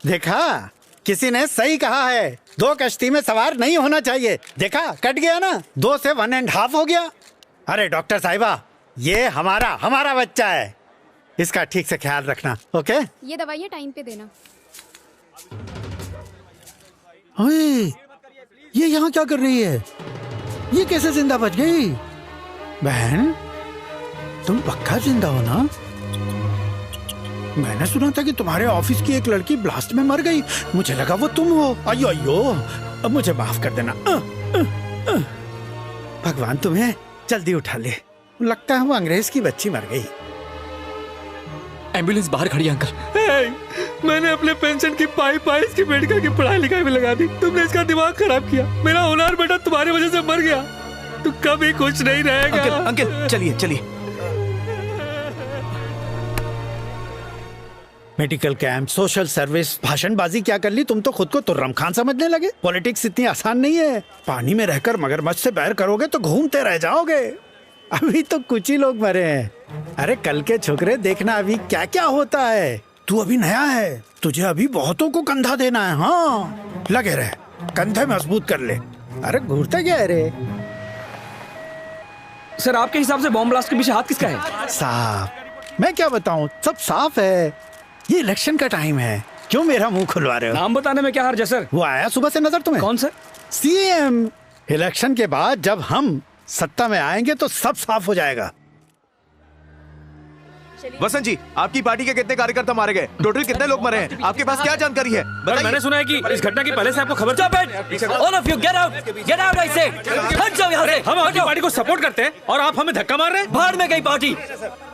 देखा, किसी ने सही कहा है, दो कश्ती में सवार नहीं होना चाहिए। देखा कट गया ना, 2 से 1.5 हो गया। अरे डॉक्टर साहिबा, ये हमारा बच्चा है, इसका ठीक से ख्याल रखना। ओके? ये दवाइयाँ टाइम पे देना। ओए, ये यहाँ क्या कर रही है? ये कैसे जिंदा बच गई? बहन, तुम पक्का जिंदा हो ना? मैंने सुना था कि तुम्हारे ऑफिस की एक लड़की ब्लास्ट में मर गई, मुझे लगा वो तुम हो। अयो अयो, अब मुझे माफ कर देना। भगवान तुम्हें जल्दी उठा ले। लगता है वो अंग्रेज की बच्ची मर गई। एम्बुलेंस बाहर खड़ी है अंकल। मैंने अपने पेंशन की पाई इसकी मेडिकल की पढ़ाई लिखाई में लगा दी। तुमने इसका दिमाग खराब किया। मेरा होनहार बेटा तुम्हारी वजह से मर गया। तू कभी खुश नहीं रहेगा। अंकल चलिए। मेडिकल कैंप, सोशल सर्विस, भाषणबाजी क्या कर ली? तुम तो खुद को तुर्रम खान समझने लगे। पॉलिटिक्स इतनी आसान नहीं है। पानी में रहकर मगरमच्छ से बैर करोगे तो घूमते रह जाओगे। अभी तो कुछ ही लोग मरे हैं। अरे कल के छोकरे देखना अभी क्या क्या होता है। तू अभी नया है, तुझे अभी बहुतों को कंधा देना है। हाँ, लगे रहे, कंधे मजबूत कर ले। अरे घूरता क्या है रे? सर आपके हिसाब से बॉम्ब ब्लास्ट के पीछे हाथ किसका है? साफ, मैं क्या बताऊं, सब साफ है। ये इलेक्शन का टाइम है, क्यों मेरा मुंह खुलवा रहे हो? नाम बताने में क्या हर्ज है सर? वो आया सुबह से नजर तुम्हें? कौन सर? CM। इलेक्शन के बाद जब हम सत्ता में आएंगे तो सब साफ हो जाएगा। वसंत जी, आपकी पार्टी के कितने कार्यकर्ता मारे गए? टोटल कितने लोग मरे हैं? आपके पास क्या जानकारी है? मैंने सुना है कि इस घटना की पहले से आपको खबर All of you, get out! Get out, I say! हट जाओ यहाँ से! हम आपकी पार्टी को सपोर्ट करते हैं और आप हमें धक्का मार रहे हैं? बाहर में गई पार्टी।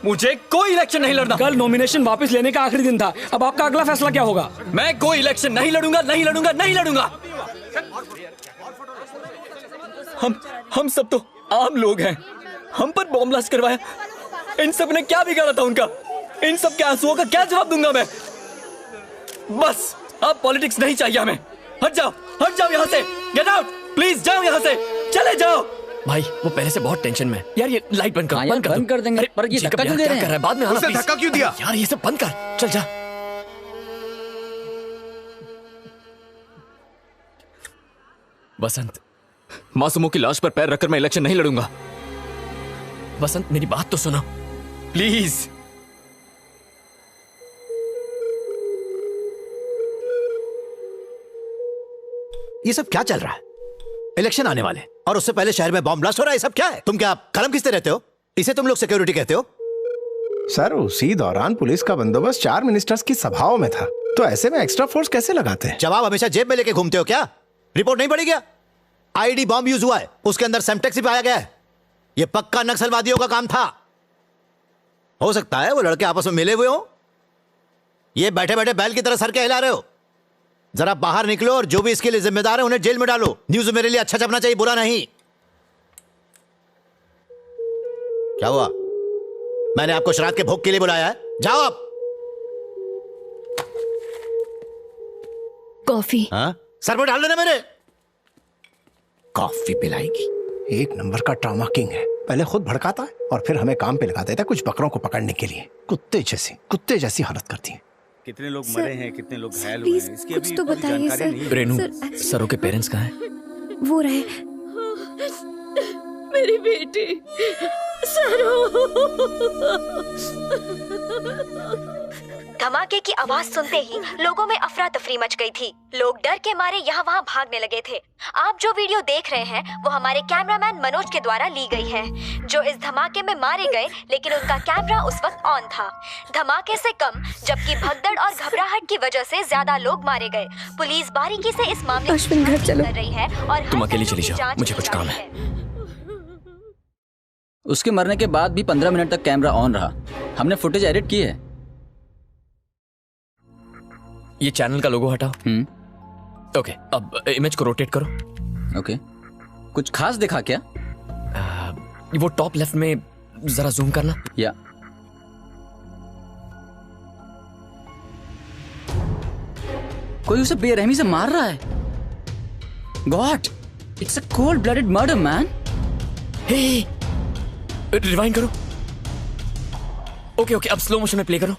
मुझे कोई इलेक्शन नहीं लड़ना। कल नॉमिनेशन वापस लेने का आखिरी दिन था, अब आपका अगला फैसला क्या होगा? मैं कोई इलेक्शन नहीं लड़ूंगा, नहीं लड़ूंगा, नहीं लड़ूंगा। हम सब तो आम लोग हैं। हम पर बॉम्ब ब्लास्ट करवाया। इन सब ने क्या बिगाड़ा था उनका? इन सब के आंसुओं का क्या जवाब दूंगा मैं? बस अब पॉलिटिक्स नहीं चाहिए हमें। हट जाओ यहाँ से। गेट आउट, प्लीज जाओ यहाँ से, चले जाओ। भाई वो पहले से बहुत टेंशन में। यार ये लाइट बंद कर, बंद कर देंगे। पर ये धक्का क्यों दे रहे हैं? बाद में आना, उसे please। धक्का क्यों दिया? यार ये सब बंद कर, चल जा। वसंत, मासूमों की लाश पर पैर रखकर मैं इलेक्शन नहीं लड़ूंगा। वसंत मेरी बात तो सुनो प्लीज। ये सब क्या चल रहा है? इलेक्शन आने वाले और उससे पहले शहर में बॉम्ब ब्लास्ट हो रहा है। ये सब क्या है? तुम क्या कलम किसते रहते हो? इसे तुम लोग सिक्योरिटी कहते हो? सर उसी दौरान पुलिस का बंदोबस्त 4 मिनिस्टर्स की सभाओं में था, तो ऐसे में एक्स्ट्रा फोर्स कैसे लगाते हैं? जवाब हमेशा जेब में लेके घूमते हो क्या? रिपोर्ट नहीं पड़ी क्या? आईडी बॉम्ब यूज हुआ है, उसके अंदर सेम्टेक्स भी पाया गया है। ये पक्का नक्सलवादियों का काम था। हो सकता है वो लड़के आपस में मिले हुए हो। ये बैठे बैठे बैल की तरह सर के हिला रहे हो। जरा बाहर निकलो और जो भी इसके लिए जिम्मेदार है उन्हें जेल में डालो। न्यूज मेरे लिए अच्छा छपना चाहिए, बुरा नहीं। क्या हुआ? मैंने आपको श्राद्ध के भोग के लिए बुलाया है, जाओ आप। कॉफी। हाँ? सर पर डाल देना मेरे। कॉफी पिलाएगी। एक नंबर का ट्रॉमा किंग है। पहले खुद भड़काता है और फिर हमें काम पे लगा देता है कुछ बकरों को पकड़ने के लिए। कुत्ते जैसी हालत करती है। कितने लोग मरे हैं, कितने लोग घायल हुए हैं, इसकी अभी तो बताइए सर। रेनू, सरों के पेरेंट्स कहाँ हैं? वो रहे। मेरी बेटी सरो। धमाके की आवाज सुनते ही लोगों में अफरा तफरी मच गई थी। लोग डर के मारे यहाँ वहाँ भागने लगे थे। आप जो वीडियो देख रहे हैं वो हमारे कैमरामैन मनोज के द्वारा ली गई है, जो इस धमाके में मारे गए, लेकिन उनका कैमरा उस वक्त ऑन था। धमाके से कम जबकि भगदड़ और घबराहट की वजह से ज्यादा लोग मारे गए। पुलिस बारीकी से इस मामले की जांच कर रही है और तुम अकेली चली जाओ, मुझे कुछ काम है। उसके मरने के बाद भी 15 मिनट तक कैमरा ऑन रहा। हमने फुटेज एडिट की है। ये चैनल का लोगो हटाओ। ओके, अब इमेज को रोटेट करो। ओके, कुछ खास दिखा क्या? वो टॉप लेफ्ट में जरा जूम करना। या कोई उसे बेरहमी से मार रहा है। God, it's a cold blooded murder man. Hey, rewind करो। ओके, अब स्लो मोशन में प्ले करो।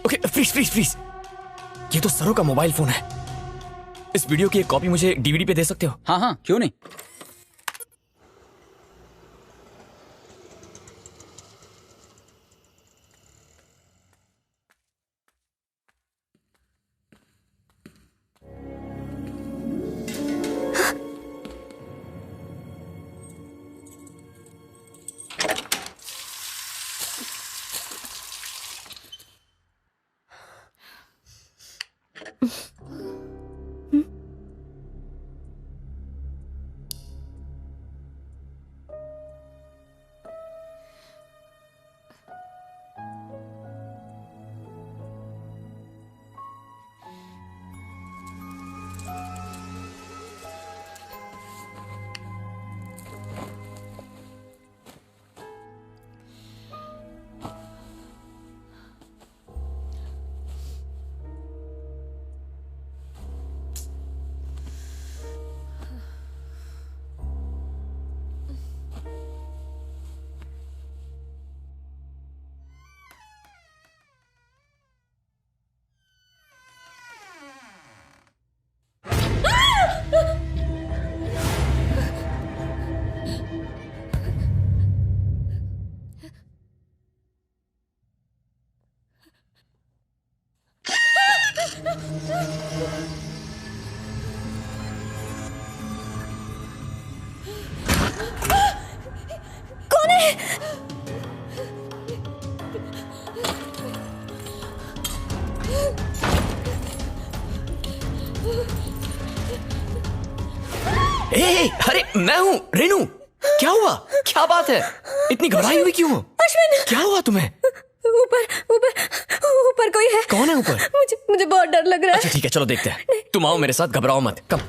Okay, freeze. ये तो सरो का मोबाइल फोन है। इस वीडियो की एक कॉपी मुझे डीवीडी पे दे सकते हो? हाँ, क्यों नहीं। कौन है? ए, अरे मैं हूँ रेनू। क्या हुआ? क्या बात है? इतनी घबराई हुई क्यों हो? अश्विन, क्या हुआ तुम्हें? ऊपर ऊपर ऊपर कोई है। कौन है ऊपर? मुझे बहुत डर लग रहा है। अच्छा ठीक है, चलो देखते हैं। तुम आओ मेरे साथ, घबराओ मत। कम कम।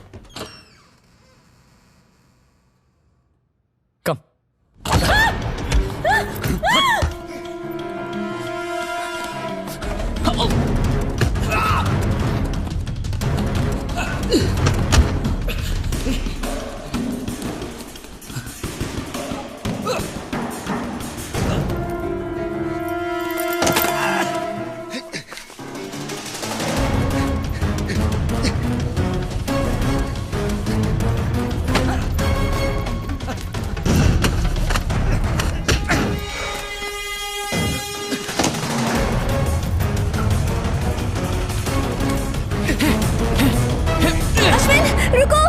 रुको।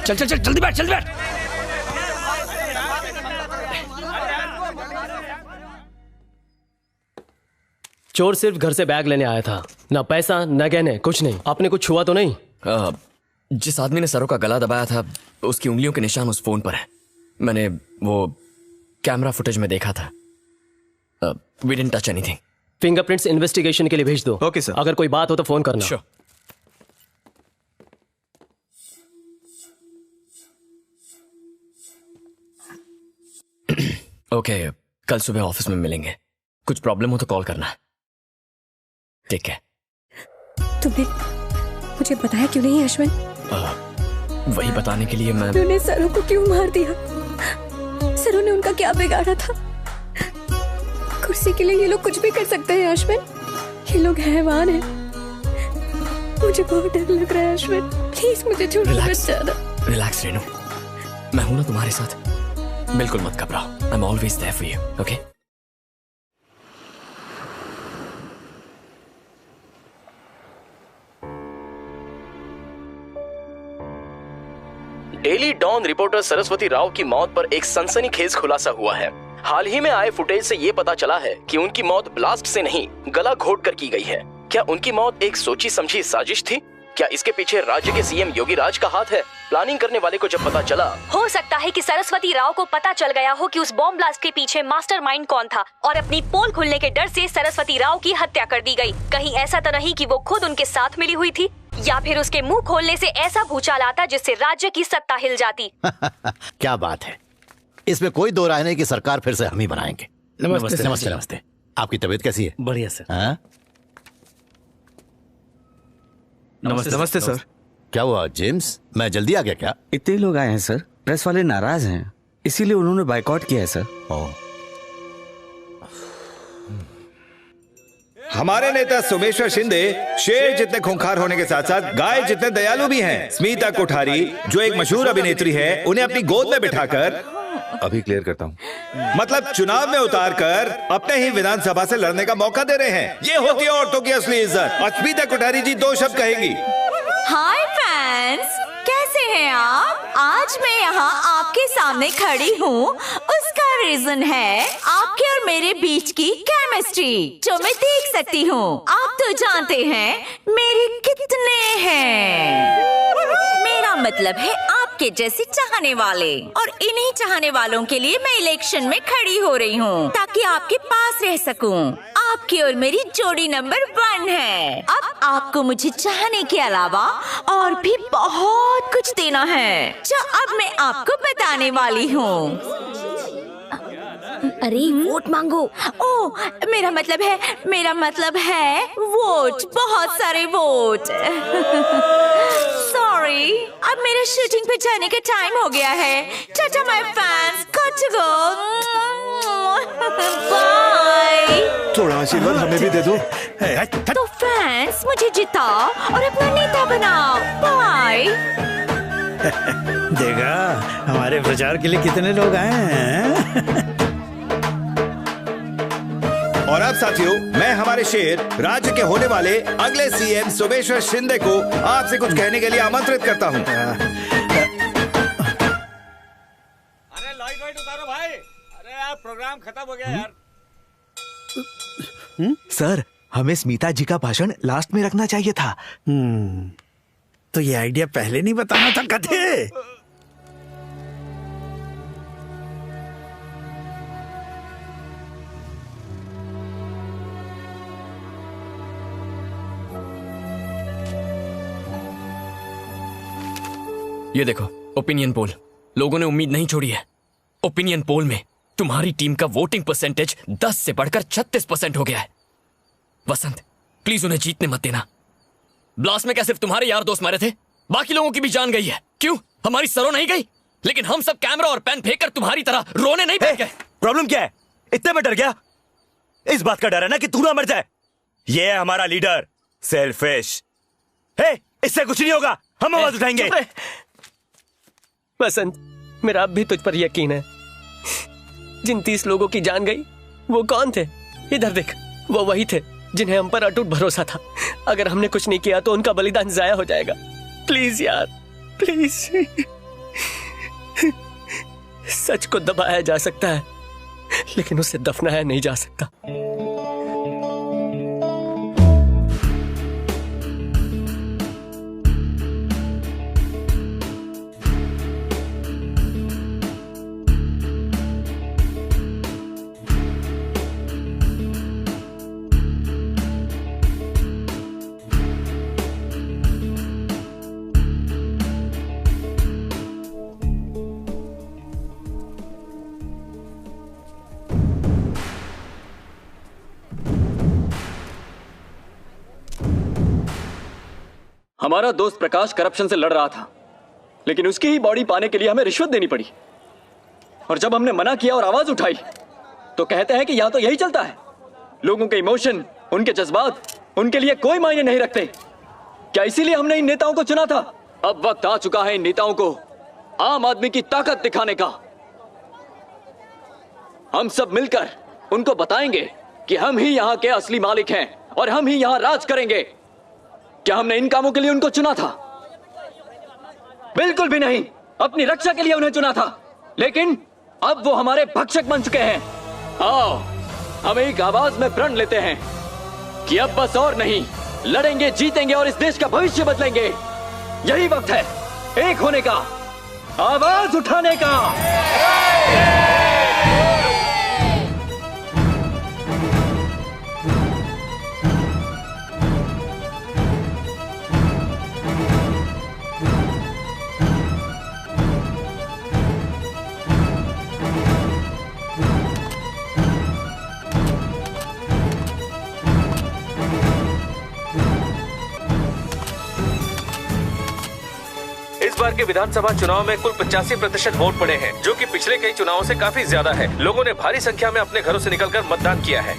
चल चल चल, जल्दी बैठ, जल्दी बैठ। चोर सिर्फ घर से बैग लेने आया था, ना पैसा ना गहने, कुछ नहीं। आपने कुछ छुआ तो नहीं? जिस आदमी ने सरों का गला दबाया था उसकी उंगलियों के निशान उस फोन पर है। मैंने वो कैमरा फुटेज में देखा था। We didn't touch anything. Fingerprints investigation के लिए भेज दो। Okay sir. अगर कोई बात हो तो फोन करना। Sure. ओके, कल सुबह ऑफिस में मिलेंगे। कुछ प्रॉब्लम हो तो कॉल करना। ठीक है। तुमने मुझे बताया क्यों नहीं अश्विन? वही बताने के लिए मैं। उन्होंने सरों को क्यों मार दिया? सरों ने उनका क्या बिगाड़ा था? कुर्सी के लिए ये लोग कुछ भी कर सकते हैं अश्विन। ये लोग हैवान हैं। मुझे बहुत डर लग रहा है अश्विन, प्लीज मुझे छोड़ मत जाना। रिलैक्स रेनू, मैं हूं ना तुम्हारे साथ। बिल्कुल मत घबराओ। I am always there for you, okay? Daily Dawn reporter Saraswati Rao की मौत पर एक सनसनीखेज खुलासा हुआ है। हाल ही में आए फुटेज से ये पता चला है कि उनकी मौत ब्लास्ट से नहीं, गला घोटकर की गई है। क्या उनकी मौत एक सोची समझी साजिश थी? क्या इसके पीछे राज्य के सीएम योगी राज का हाथ है? प्लानिंग करने वाले को जब पता चला, हो सकता है कि सरस्वती राव को पता चल गया हो कि उस बॉम्ब ब्लास्ट के पीछे मास्टरमाइंड कौन था और अपनी पोल खुलने के डर से सरस्वती राव की हत्या कर दी गई। कहीं ऐसा तो नहीं कि वो खुद उनके साथ मिली हुई थी, या फिर उसके मुंह खोलने से ऐसा भूचाल आता जिससे राज्य की सत्ता हिल जाती। क्या बात है, इसमें कोई दो राय नहीं कि सरकार फिर से हम ही बनाएंगे। नमस्ते, नमस्ते नमस्ते। आपकी तबीयत कैसी है? बढ़िया सर। हाँ? नमस्ते सर। क्या हुआ जेम्स, मैं जल्दी आ गया क्या? इतने लोग आए हैं सर, प्रेस वाले नाराज हैं, इसीलिए उन्होंने बाइकआउट किया है सर। हमारे नेता सोमेश्वर शिंदे शेर जितने खूंखार होने के साथ साथ गाय जितने दयालु भी हैं। स्मिता कोठारी जो एक मशहूर अभिनेत्री है, उन्हें अपनी गोद में बिठाकर, अभी क्लियर करता हूँ, मतलब चुनाव में उतारकर अपने ही विधानसभा से लड़ने का मौका दे रहे हैं। ये होती है औरतों की असली इज्जत। और स्मिता कोठारी जी दो शब्द कहेंगी। हाय फैंस, कैसे हैं आप? आज मैं यहाँ आपके सामने खड़ी हूँ, उसका रीजन है आपके और मेरे बीच की केमिस्ट्री जो मैं देख सकती हूँ। आप तो जानते हैं मेरे कितने हैं। मेरा मतलब है आपके जैसे चाहने वाले, और इन्हीं चाहने वालों के लिए मैं इलेक्शन में खड़ी हो रही हूँ ताकि आपके पास रह सकूँ। आपकी और मेरी जोड़ी नंबर 1 है। अब आपको मुझे चाहने के अलावा और भी बहुत कुछ देना है जो अब मैं आपको बताने वाली हूँ। अरे वोट मांगो। ओह, मेरा मतलब है वोट, बहुत सारे वोट। सॉरी, अब मेरे शूटिंग पे जाने का टाइम हो गया है। टाटा my fans, got to go, bye. थोड़ा आशीर्वाद हमें भी दे दो। तो फैंस, मुझे जिताओ और अपना नेता बनाओ। बाय। देखा हमारे प्रचार के लिए कितने लोग आए हैं। और अब साथियों, मैं हमारे शेर राज्य के होने वाले अगले सीएम सोमेश्वर शिंदे को आपसे कुछ कहने के लिए आमंत्रित करता हूं। अरे लाइट उतारो भाई। अरे यार प्रोग्राम खत्म हो गया यार। सर, हमें स्मिता जी का भाषण लास्ट में रखना चाहिए था। तो ये आइडिया पहले नहीं बताना था कथे। ये देखो ओपिनियन पोल, लोगों ने उम्मीद नहीं छोड़ी है। ओपिनियन पोल में तुम्हारी टीम का वोटिंग परसेंटेज 10 से बढ़कर 36% हो गया है। वसंत प्लीज उन्हें जीतने मत देना। ब्लास्ट में क्या सिर्फ तुम्हारे यार दोस्त मारे थे? बाकी लोगों की भी जान गई है। क्यों हमारी सरों नहीं गई? लेकिन हम सब कैमरा और पेन फेंक कर तुम्हारी तरह रोने नहीं बैठ गए। प्रॉब्लम क्या है? इतने में डर गया? इस बात का डर है ना कि तू ना मर जाए। ये है हमारा लीडर सेल्फिश। इससे कुछ नहीं होगा, हम आवाज उठाएंगे। वसंत, मेरा अब भी तुझ पर यकीन है। जिन 30 लोगों की जान गई वो कौन थे? इधर देख, वो वही थे जिन्हें हम पर अटूट भरोसा था। अगर हमने कुछ नहीं किया तो उनका बलिदान जाया हो जाएगा। प्लीज यार, प्लीज। सच को दबाया जा सकता है लेकिन उसे दफनाया नहीं जा सकता। हमारा दोस्त प्रकाश करप्शन से लड़ रहा था, लेकिन उसकी ही बॉडी पाने के लिए हमें रिश्वत देनी पड़ी। और जब हमने मना किया और आवाज उठाई तो कहते हैं कि यहां तो यही चलता है। लोगों के इमोशन, उनके जज्बात, उनके लिए कोई मायने नहीं रखते। क्या इसीलिए हमने इन नेताओं को चुना था? अब वक्त आ चुका है इन नेताओं को आम आदमी की ताकत दिखाने का। हम सब मिलकर उनको बताएंगे कि हम ही यहाँ के असली मालिक हैं और हम ही यहाँ राज करेंगे। क्या हमने इन कामों के लिए उनको चुना था? बिल्कुल भी नहीं। अपनी रक्षा के लिए उन्हें चुना था, लेकिन अब वो हमारे भक्षक बन चुके हैं। आओ हम एक आवाज में प्रण लेते हैं कि अब बस और नहीं, लड़ेंगे, जीतेंगे और इस देश का भविष्य बदलेंगे। यही वक्त है एक होने का, आवाज उठाने का। इस बार के विधानसभा चुनाव में कुल 85% वोट पड़े हैं, जो कि पिछले कई चुनावों से काफी ज्यादा है। लोगों ने भारी संख्या में अपने घरों से निकलकर मतदान किया है।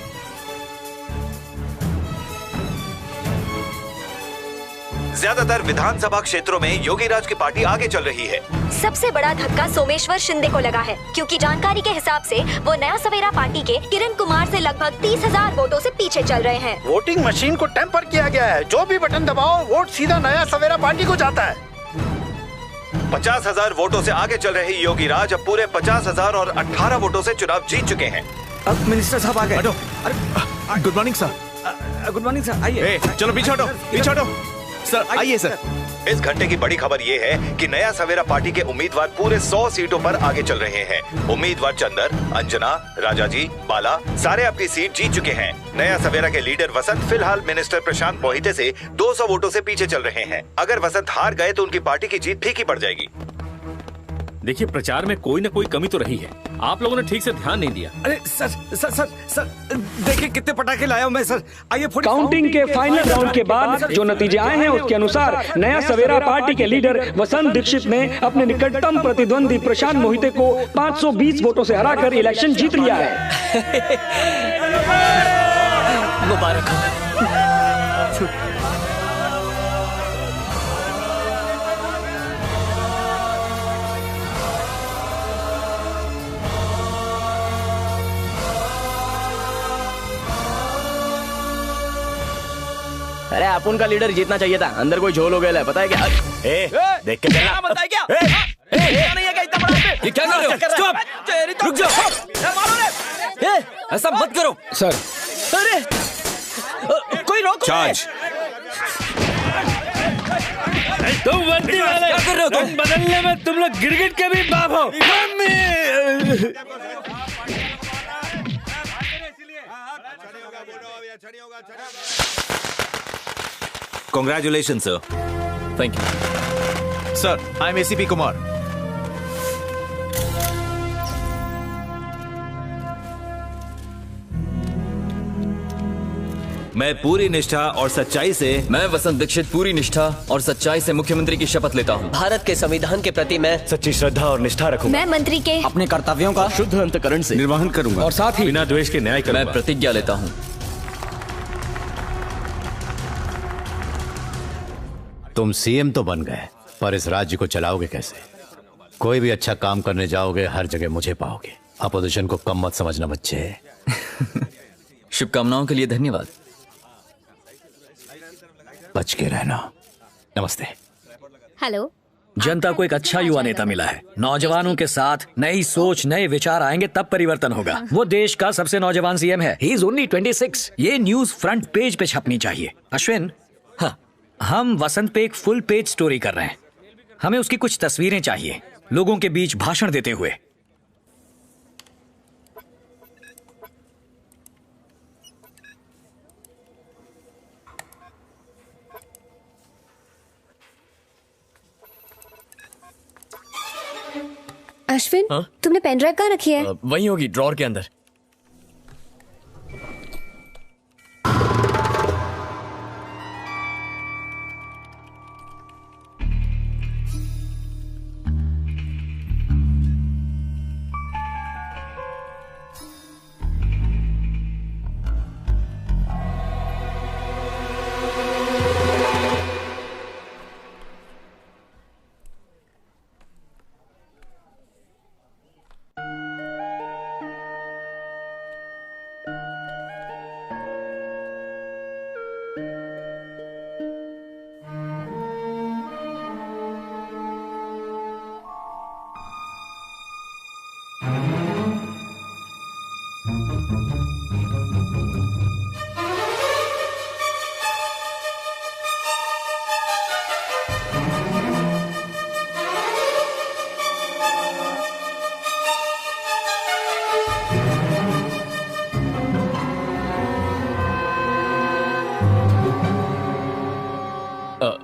ज्यादातर विधानसभा क्षेत्रों में योगीराज की पार्टी आगे चल रही है। सबसे बड़ा धक्का सोमेश्वर शिंदे को लगा है, क्योंकि जानकारी के हिसाब से वो नया सवेरा पार्टी के किरण कुमार से लगभग 30,000 वोटों से पीछे चल रहे हैं। वोटिंग मशीन को टेम्पर किया गया है। जो भी बटन दबाओ वोट सीधा नया सवेरा पार्टी को जाता है। 50,000 वोटों से आगे चल रहे योगीराज अब पूरे 50,000 और 18 वोटों से चुनाव जीत चुके हैं। अब मिनिस्टर साहब आ गए। Good morning sir. Good morning sir, आइए। चलो पीछे हटो, पीछे हटो। सर आइए सर। इस घंटे की बड़ी खबर ये है कि नया सवेरा पार्टी के उम्मीदवार पूरे 100 सीटों पर आगे चल रहे हैं। उम्मीदवार चंदर, अंजना, राजाजी, बाला सारे अपनी सीट जीत चुके हैं। नया सवेरा के लीडर वसंत फिलहाल मिनिस्टर प्रशांत मोहिते से 200 वोटों से पीछे चल रहे हैं। अगर वसंत हार गए तो उनकी पार्टी की जीत फीकी पड़ जाएगी। देखिए, प्रचार में कोई न कोई कमी तो रही है। आप लोगों ने ठीक से ध्यान नहीं दिया। अरे सर सर सर सर देखिए कितने पटाखे लाया हूं मैं सर। आइए काउंटिंग के फाइनल राउंड के बाद जो नतीजे आए हैं उसके अनुसार नया सवेरा पार्टी के लीडर वसंत दीक्षित ने अपने निकटतम प्रतिद्वंदी प्रशांत मोहिते को 520 वोटों से हराकर इलेक्शन जीत लिया है। मुबारक हो। अरे अपन का लीडर जीतना चाहिए था। अंदर कोई झोल हो गया है, पता है क्या? देख के चलना। बताए क्या? नहीं है क्या इतना बड़ा? ये क्या कर रहे हो? स्टॉप! रुक जाओ। ऐसा मत करो सर। अरे कोई रोको। चार्ज। तुम वर्दी वाले क्या कर रहे हो तुम? बदलने में तुम लोग गिरगिट के भी बाप हो। Congratulations, sir. Thank you. Sir, I'm ACP Kumar. मैं पूरी निष्ठा और सच्चाई से मैं वसंत दीक्षित पूरी निष्ठा और सच्चाई से मुख्यमंत्री की शपथ लेता हूँ। भारत के संविधान के प्रति मैं सच्ची श्रद्धा और निष्ठा रखूंगा। मैं मंत्री के अपने कर्तव्यों का शुद्ध अंतकरण से निर्वहन करूंगा और साथ ही बिना द्वेष के न्याय करूंगा। मैं प्रतिज्ञा लेता हूँ। तुम सीएम तो बन गए, पर इस राज्य को चलाओगे कैसे? कोई भी अच्छा काम करने जाओगे हर जगह मुझे पाओगे। अपोजिशन को कम मत समझना बच्चे। शुभकामनाओं के लिए धन्यवाद। बच के रहना। नमस्ते। हेलो। जनता को एक अच्छा युवा नेता मिला है। नौजवानों के साथ नई सोच, नए विचार आएंगे तब परिवर्तन होगा। वो देश का सबसे नौजवान सीएम है। He is only 26। ये न्यूज फ्रंट पेज पे छपनी चाहिए। अश्विन, हाँ, हम वसंत पे एक फुल पेज स्टोरी कर रहे हैं। हमें उसकी कुछ तस्वीरें चाहिए, लोगों के बीच भाषण देते हुए। अश्विन, तुमने पेन ड्राइव कहाँ रखी है? वही होगी, ड्रॉर के अंदर।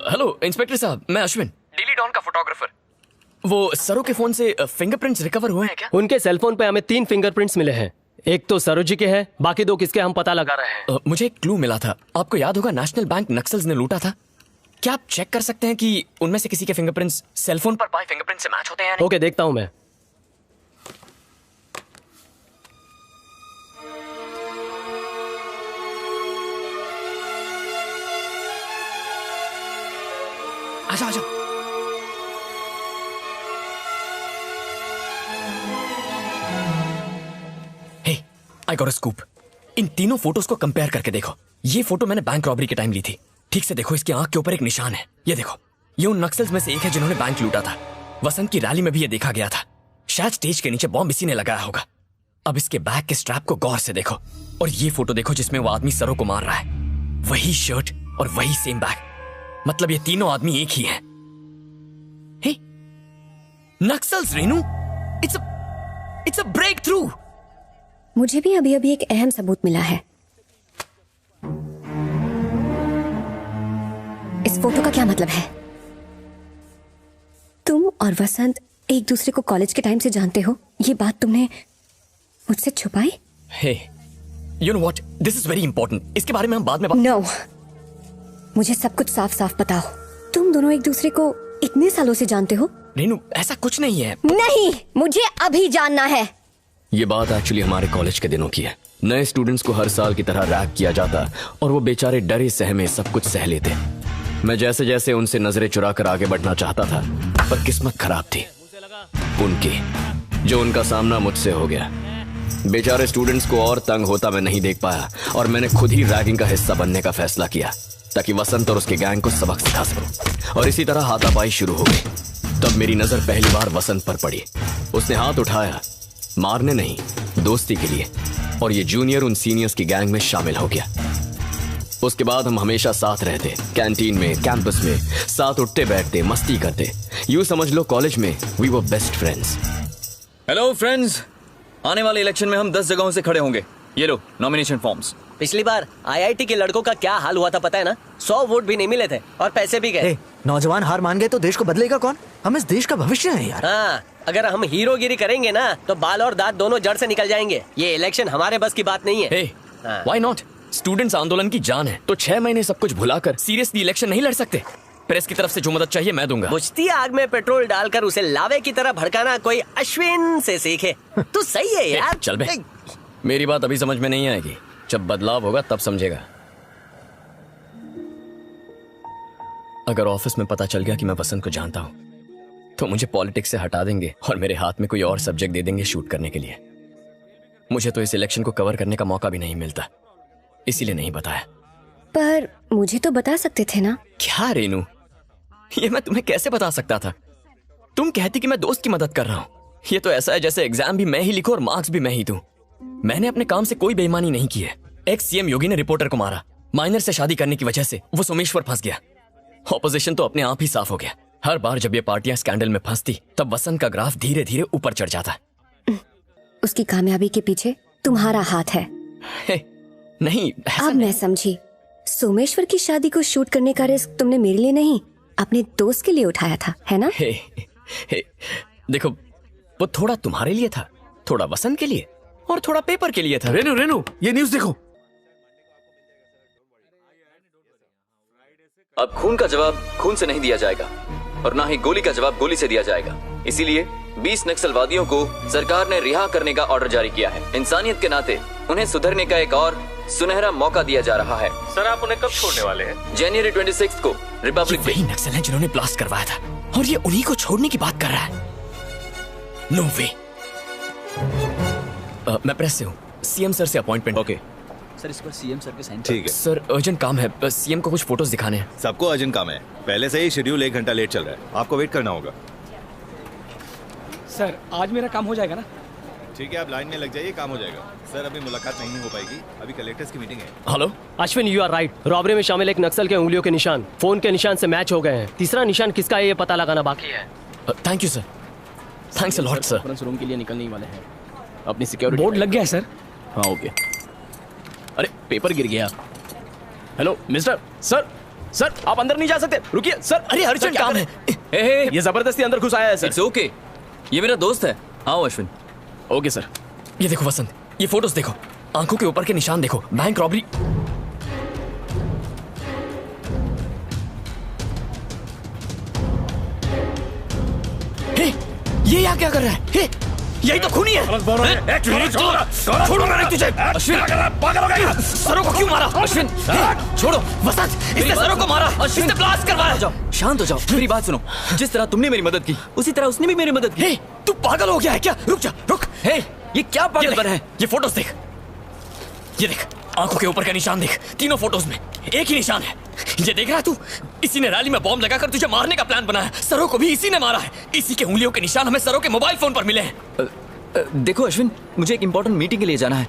हेलो इंस्पेक्टर साहब, मैं अश्विन, डेली डॉन का फोटोग्राफर। वो सरों के फोन से फिंगरप्रिंट्स रिकवर हुए हैं क्या? उनके सेलफोन पे हमें 3 फिंगरप्रिंट्स मिले हैं। एक तो सरोज जी के हैं, बाकी 2 किसके हम पता लगा रहे हैं। मुझे एक क्लू मिला था। आपको याद होगा नेशनल बैंक नक्सल्स ने लूटा था। क्या आप चेक कर सकते हैं कि उनमें से किसी के फिंगरप्रिंट्स सेलफोन पर पाए फिंगरप्रिंट से मैच होते हैं या नहीं? ओके, देखता हूं मैं। आजा आजा। हे, आई गॉट अ स्कूप। इन तीनों फोटोज को कंपेयर करके देखो। ये फोटो मैंने बैंक रॉबरी के टाइम ली थी। ठीक से देखो, इसकी आंख के ऊपर एक निशान है। ये देखो, ये उन नक्सल्स में से एक है जिन्होंने बैंक लूटा था। वसंत की रैली में भी ये देखा गया था। शायद स्टेज के नीचे बॉम्ब इसी ने लगाया होगा। अब इसके बैग के स्ट्रैप को गौर से देखो और ये फोटो देखो जिसमें वो आदमी सरों को मार रहा है। वही शर्ट और वही सेम बैग। मतलब ये तीनों आदमी एक ही हैं। Naxals Renu, it's a breakthrough. मुझे भी अभी अभी एक अहम सबूत मिला है। इस फोटो का क्या मतलब है? तुम और वसंत एक दूसरे को कॉलेज के टाइम से जानते हो। ये बात तुमने मुझसे छुपाई? Hey, you know what, this is very important. इसके बारे में हम बाद में नो, मुझे सब कुछ साफ साफ बताओ। तुम दोनों एक दूसरे को इतने सालों से जानते हो? रेनू, ऐसा कुछ नहीं है। नहीं, मुझे अभी जानना है। ये बात एक्चुअली हमारे कॉलेज के दिनों की है। नए स्टूडेंट्स को हर साल की तरह रैग किया जाता और वो बेचारे डरे सहमे सब कुछ सह लेते। मैं जैसे जैसे उनसे नजरें चुरा कर आगे बढ़ना चाहता था, पर किस्मत खराब थी उनकी, जो उनका सामना मुझसे हो गया। बेचारे स्टूडेंट्स को और तंग होता मैं नहीं देख पाया और मैंने खुद ही रैगिंग का हिस्सा बनने का फैसला किया ताकि वसंत और उसके गैंग को सबक सिखा सकूं। और इसी तरह हाथापाई शुरू हो गई। तब मेरी नजर पहली बार वसंत पर पड़ी। उसने हाथ उठाया, मारने नहीं, दोस्ती के लिए, और ये जूनियर उन सीनियर्स की गैंग में शामिल हो गया। उसके बाद हम हमेशा साथ रहते, कैंटीन में, कैंपस में, साथ उठते बैठते, मस्ती करते। यूं समझ लो कॉलेज में we were best friends. Hello friends, आने वाले इलेक्शन में हम 10 जगहों से खड़े होंगे। ये लो नॉमिनेशन फॉर्म्स। पिछली बार आईआईटी के लड़कों का क्या हाल हुआ था पता है ना? 100 वोट भी नहीं मिले थे और पैसे भी गए। नौजवान हार मान गए तो देश को बदलेगा कौन? हम इस देश का भविष्य है यार। हाँ, अगर हम हीरोगिरी करेंगे ना तो बाल और दांत दोनों जड़ से निकल जाएंगे। ये इलेक्शन हमारे बस की बात नहीं है। Why not? स्टूडेंट्स आंदोलन की जान है, तो 6 महीने सब कुछ भुलाकर सीरियसली इलेक्शन नहीं लड़ सकते? प्रेस की तरफ से जो मदद चाहिए मैं दूंगा। बुझती आग में पेट्रोल डालकर उसे लावे की तरह भड़काना कोई अश्विन से सीखे। तू सही है यार। चल बे, मेरी बात अभी समझ में नहीं आएगी, जब बदलाव होगा तब समझेगा। अगर ऑफिस में पता चल गया कि मैं वसंत को जानता हूं तो मुझे पॉलिटिक्स से हटा देंगे और मेरे हाथ में कोई और सब्जेक्ट दे देंगे शूट करने के लिए। मुझे तो इस इलेक्शन को कवर करने का मौका भी नहीं मिलता, इसीलिए नहीं बताया। पर मुझे तो बता सकते थे ना। क्या रेनू, ये मैं तुम्हें कैसे बता सकता था? तुम कहती कि मैं दोस्त की मदद कर रहा हूं। ये तो ऐसा है जैसे एग्जाम भी मैं ही लिखूं और मार्क्स भी मैं ही दूं। मैंने अपने काम से कोई बेईमानी नहीं की है। एक्स सीएम योगी ने रिपोर्टर को मारा, माइनर से शादी करने की वजह से वो सोमेश्वर फंस गया। ऑपोजिशन तो अपने आप ही साफ हो गया। हर बार जब ये पार्टियां स्कैंडल में फंसती तब वसंत का ग्राफ धीरे धीरे ऊपर चढ़ जाता। उसकी कामयाबी के पीछे तुम्हारा हाथ है। नहीं, अब मैं समझी। सोमेश्वर की शादी को शूट करने का रिस्क तुमने मेरे लिए नहीं, अपने दोस्त के लिए उठाया था, है ना? देखो, वो थोड़ा तुम्हारे लिए था, थोड़ा वसंत के लिए और थोड़ा पेपर के लिए था। रेनू, ये न्यूज़ देखो। अब खून का जवाब खून से नहीं दिया जाएगा और ना ही गोली का जवाब गोली से दिया जाएगा। इसीलिए 20 नक्सलवादियों को सरकार ने रिहा करने का ऑर्डर जारी किया है। इंसानियत के नाते उन्हें सुधरने का एक और सुनहरा मौका दिया जा रहा है। सर, आप उन्हें कब छोड़ने वाले हैं? जनवरी 26 को रिपब्लिक डे। वही नक्सल है जिन्होंने ब्लास्ट करवाया था और ये उन्हीं को छोड़ने की बात कर रहा है। नो वे। मैं प्रेस से हूँ, सीएम सर से अपॉइंटमेंट। ओके सर, इस पर सीएम सर के साइन। ठीक है सर, अर्जेंट काम है, सीएम को कुछ फोटोज दिखाने हैं। सबको अर्जेंट काम है, पहले से ही शेड्यूल 1 घंटा लेट चल रहा है, आपको वेट करना होगा। सर, आज मेरा काम हो जाएगा ना? ठीक है, आप लाइन में लग जाइए, काम हो जाएगा। सर, अभी मुलाकात नहीं हो पाएगी, अभी कलेक्टर्स की मीटिंग है। Hello Ashwin, you are right. Robbery में शामिल एक नक्सल के उंगलियों के निशान फोन के निशान से मैच हो गए हैं। तीसरा निशान किसका है ये पता लगाना बाकी है। Thank you sir, thanks a lot sir. Conference room के लिए निकलने वाले हैं। अपनी सिक्योरिटी बोर्ड लग गया है सर। हाँ, ओके। अरे, पेपर गिर गया। हेलो मिस्टर, सर आप अंदर नहीं जा सकते, रुकिए सर। अरे अर्जेंट काम है। ये जबरदस्ती अंदर घुस आया है सर। इट्स ओके, ये मेरा दोस्त है। आओ अश्विन। Okay sir. ये देखो वसंत, ये फोटोज देखो, आंखों के ऊपर के निशान देखो, बैंक रॉबरी। ये यहाँ क्या कर रहा है? यही तो खूनी है। छोड़ूंगा नहीं तुझे। अश्विन, पागल हो गया? सरों को क्यों मारा? अश्विन, छोड़ो। वसंत, इसने सरों को मारा, इसने ब्लास्ट करवाया। जाओ, शांत हो जाओ, मेरी बात सुनो। जिस तरह तुमने मेरी मदद की उसी तरह उसने भी मेरी मदद की। तू पागल हो गया है क्या? रुक जा, रुक। ये क्या पागलपन है? ये फोटोज देख, ये देख, आंखों के ऊपर का निशान देख। तीनों फोटोज में एक ही निशान है। ये देख रहा है तू? इसी ने रैली में बॉम्ब लगाकर तुझे मारने का प्लान बनाया। सरों को भी इसी ने मारा है। इसी के उंगलियों के निशान हमें सरों के मोबाइल फोन पर मिले हैं। देखो अश्विन, मुझे एक इंपॉर्टेंट मीटिंग के लिए जाना है,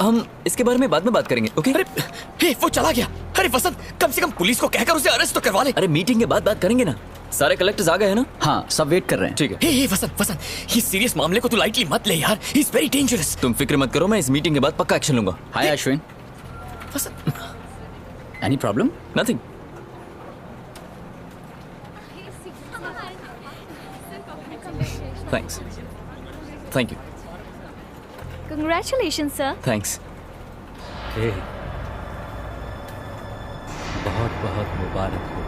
हम इसके बारे में बाद में बात करेंगे, ओके? अरे वो चला गया। अरे वसंत, कम से कम पुलिस को कहकर उसे अरेस्ट तो करवा ले। अरे मीटिंग के बाद बात करेंगे ना। सारे कलेक्टर्स आ गए हैं ना? हाँ, सब वेट कर रहे हैं। ठीक है। वसंत, ये सीरियस मामले को तू लाइटली मत ले यार, ही इज वेरी डेंजरस। तुम फिक्र मत करो, मैं इस मीटिंग के बाद पक्का एक्शन लूंगा। Hi Ashwin. Any problem? Nothing. Thanks. Thank you. Congratulations, sir. Thanks. बहुत बहुत मुबारक हो।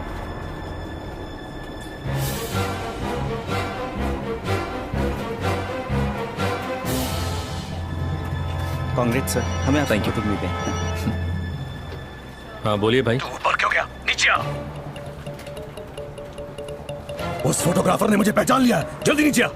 कांग्रेस सर, हमें आप थैंक यू तो मिलते हैं। हाँ बोलिए भाई। ऊपर क्यों गया? नीचे आ। उस फोटोग्राफर ने मुझे पहचान लिया है, जल्दी नीचे आ।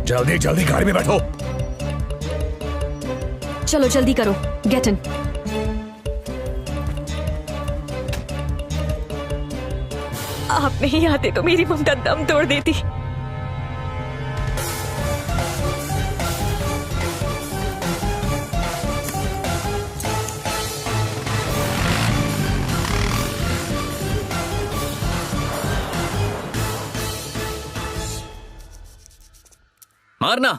जल्दी जल्दी गाड़ी में बैठो। चलो जल्दी करो, गेट इन। आप नहीं आते तो मेरी ममता दम तोड़ देती। मारना।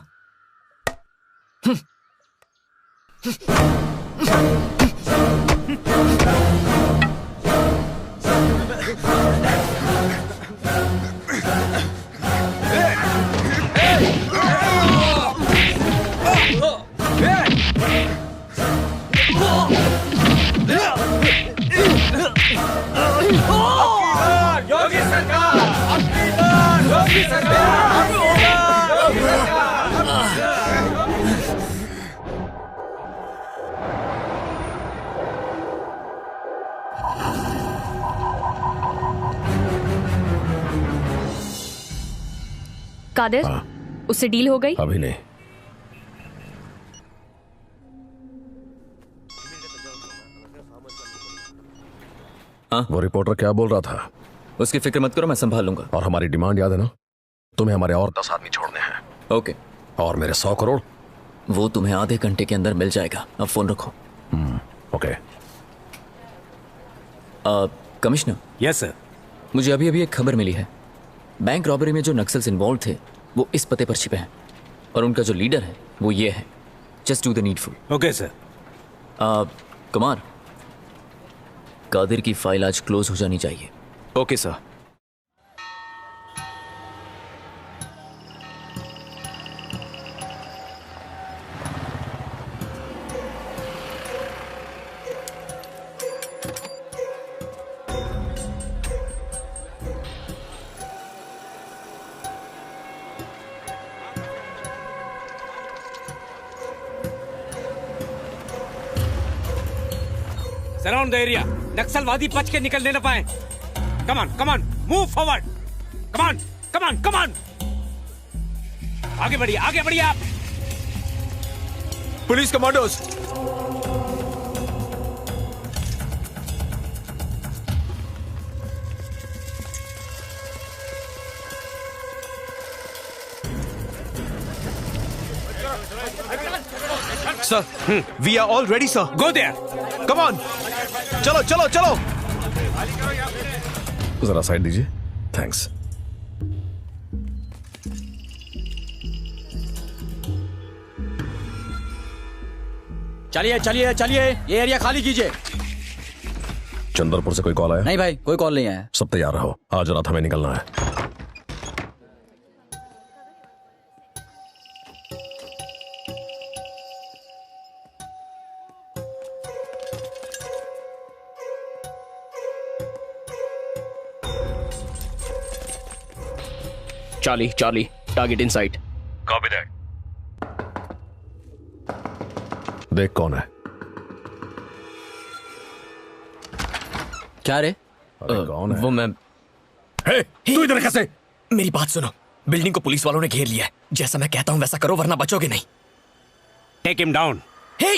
योगी सरकार, अपनी बात, योगी सरकार, योगी सरकार। कादिर, उससे डील हो गई? अभी नहीं। वो रिपोर्टर क्या बोल रहा था? उसकी फिक्र मत करो, मैं संभाल लूंगा। और हमारी डिमांड याद है ना? तुम्हें हमारे और 10 आदमी छोड़ने हैं। ओके। और मेरे 100 करोड़? वो तुम्हें आधे घंटे के अंदर मिल जाएगा। अब फोन रखो। ओके। कमिश्नर। Yes sir. मुझे अभी अभी एक खबर मिली है। बैंक रॉबरी में जो नक्सल्स इन्वॉल्व थे वो इस पते पर छिपे हैं और उनका जो लीडर है वो ये है। Just do the needful. Okay sir. Kumar, Kadir की फाइल आज क्लोज हो जानी चाहिए। Okay sir. Surround the area. नक्सलवादी बच के निकलने न पाए। Come on move forward. Come on आगे बढ़िए आप। Police commandos, sir we are all ready sir. Go there. Come on, चलो। जरा साइड दीजिए। थैंक्स। चलिए, ये एरिया खाली कीजिए। चंद्रपुर से कोई कॉल आया? नहीं भाई, कोई कॉल नहीं आया। सब तैयार रहो, आज रात हमें निकलना है। Charlie, target in site. Copy that. देख कौन है। क्या रे? कौन है? वो मैं। तू इधर कैसे? मेरी बात सुनो, बिल्डिंग को पुलिस वालों ने घेर लिया है। जैसा मैं कहता हूं वैसा करो वरना बचोगे नहीं। Take him down. हे!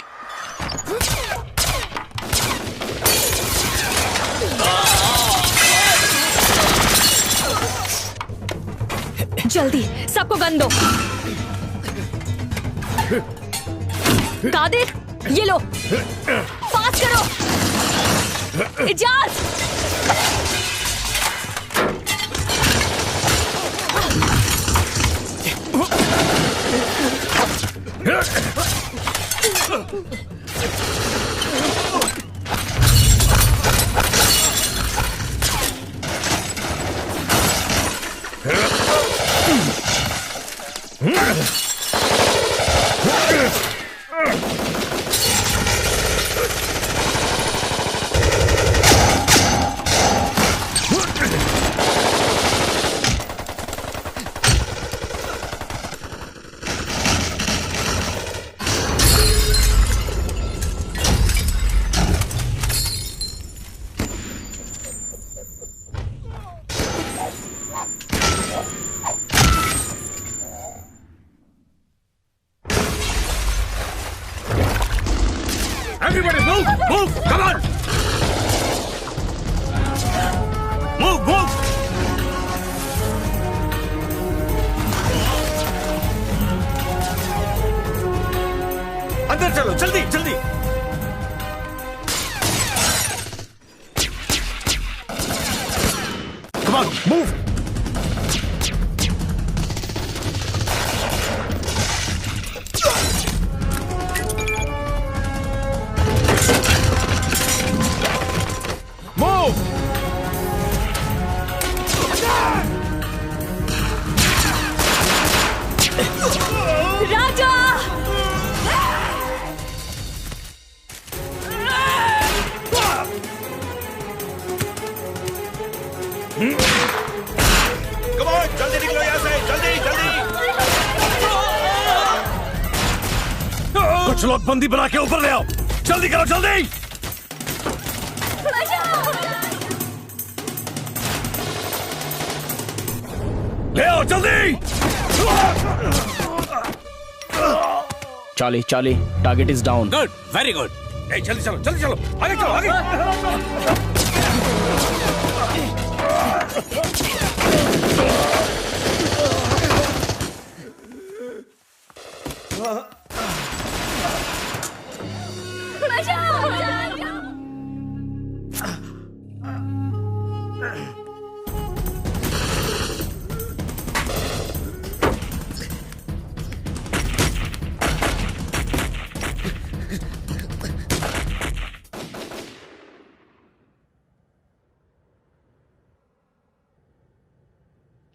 जल्दी सबको गन दो। कादिर, ये लो, फास्ट करो। Ijaz, Everybody move! Come on! Move! Come on, move! Move! Raja! Come on, जल्दी निकलो यहाँ से, जल्दी जल्दी। कुछ लोग बंदी बना के ऊपर ले आओ, जल्दी करो जल्दी। ले आओ जल्दी। Charlie, Charlie, target is down. Good, very good. जल्दी चलो, जल्दी चलो, आगे चलो, आगे।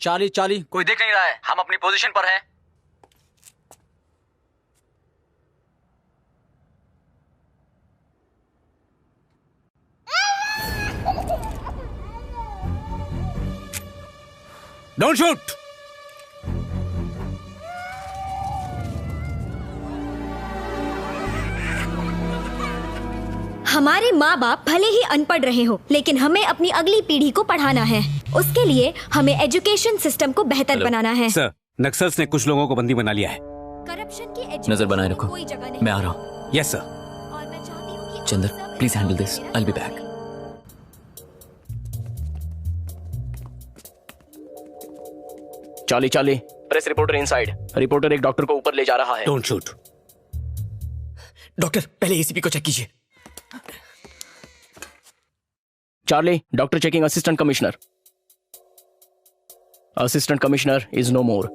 चार्ली, चार्ली, कोई देख नहीं रहा है, हम अपनी पोजीशन पर हैं। Don't shoot. हमारे माँ बाप भले ही अनपढ़ रहे हो, लेकिन हमें अपनी अगली पीढ़ी को पढ़ाना है। उसके लिए हमें एजुकेशन सिस्टम को बेहतर बनाना है। सर, नक्सल्स ने कुछ लोगों को बंदी बना लिया है। करप्शन की नजर बनाए रखो, कोई जगह नहीं। मैं आ रहा हूँ। Yes sir. और मैं चाहती हूँ कि Chandar, please handle this, I will be back. Charlie, Charlie, press reporter inside. Reporter एक डॉक्टर को ऊपर ले जा रहा है। Don't shoot. डॉक्टर, पहले एसीपी को चेक कीजिए। Charlie, doctor checking assistant commissioner. Assistant commissioner is no more.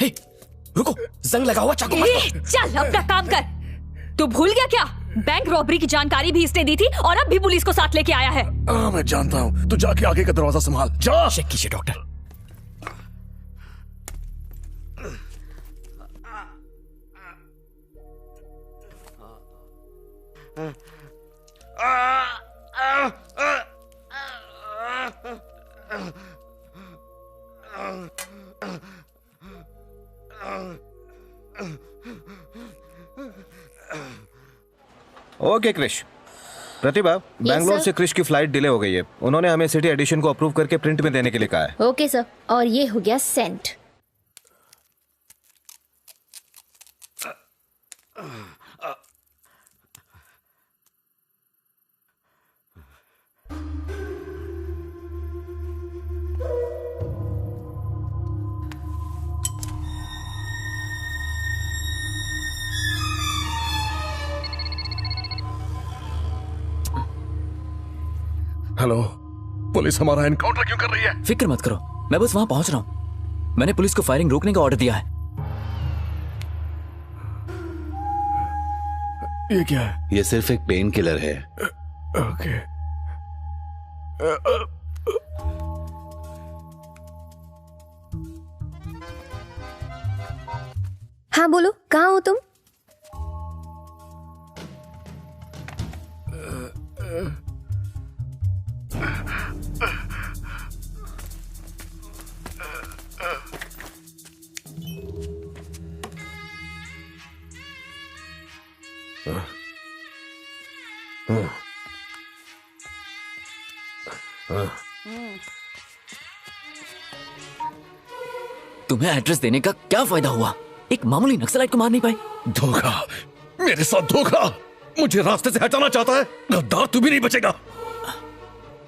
Hey, रुको, जंग लगा हुआ चाकू मत मारो। चल अपना काम कर। तू भूल गया क्या? बैंक रॉबरी की जानकारी भी इसने दी थी और अब भी पुलिस को साथ लेके आया है। मैं जानता हूँ, तू जाके आगे का दरवाजा संभाल, जा। चेक कीजिए डॉक्टर। ओके क्रिश। प्रतिभा, बैंगलोर से क्रिश की फ्लाइट डिले हो गई है। उन्होंने हमें सिटी एडिशन को अप्रूव करके प्रिंट में देने के लिए कहा है। ओके सर, और ये हो गया सेंट। हेलो, पुलिस हमारा एनकाउंटर क्यों कर रही है? फिक्र मत करो, मैं बस वहां पहुंच रहा हूं। मैंने पुलिस को फायरिंग रोकने का ऑर्डर दिया है। ये क्या है? ये सिर्फ एक पेन किलर है। ओके। हाँ बोलो, कहाँ हो तुम? तुम्हें एड्रेस देने का क्या फायदा हुआ? एक मामूली नक्सलाइट को मार नहीं पाए। धोखा, मेरे साथ धोखा। मुझे रास्ते से हटाना चाहता है। गद्दार, तू भी नहीं बचेगा।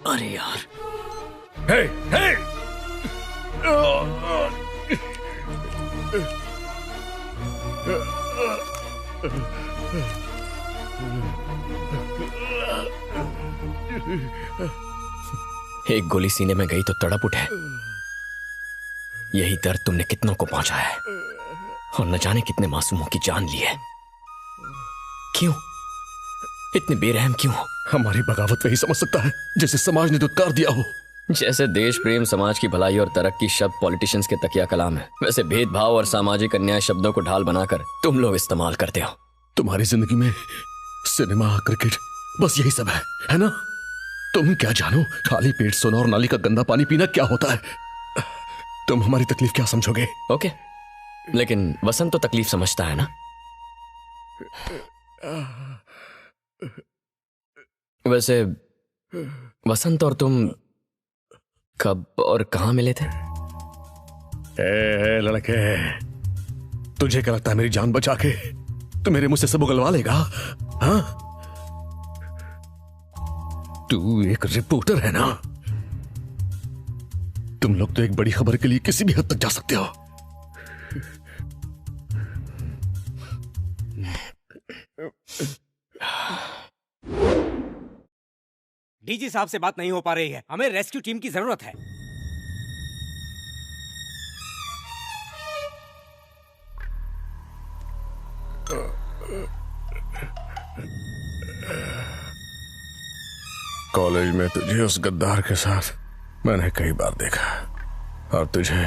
अरे यार। हे, हे! एक गोली सीने में गई तो तड़प उठे। यही दर्द तुमने कितनों को पहुंचा है और न जाने कितने मासूमों की जान ली है। क्यों इतने बेरहम क्यों? हमारी बगावत वही समझ सकता है जैसे समाज ने दुत्कार दिया हो। जैसे देश प्रेम, समाज की भलाई और तरक्की शब्द पॉलिटिशियंस के तकिया कलाम है, वैसे भेदभाव और सामाजिक अन्याय शब्दों को ढाल बनाकर तुम लोग इस्तेमाल करते हो। तुम्हारी जिंदगी में सिनेमा, क्रिकेट, बस यही सब है ना? तुम क्या जानो खाली पेट सोना और नाली का गंदा पानी पीना क्या होता है? तुम हमारी तकलीफ क्या समझोगे? ओके, लेकिन वसंत तो तकलीफ समझता है ना? वैसे वसंत और तुम कब और कहां मिले थे? लड़के, तुझे क्या लगता है मेरी जान बचा के तू मेरे मुंह से सब उगलवा लेगा? हाँ, तू एक रिपोर्टर है ना? तुम लोग तो एक बड़ी खबर के लिए किसी भी हद तक जा सकते हो। डीजी साहब से बात नहीं हो पा रही है, हमें रेस्क्यू टीम की जरूरत है। कॉलेज में तुझे उस गद्दार के साथ मैंने कई बार देखा और तुझे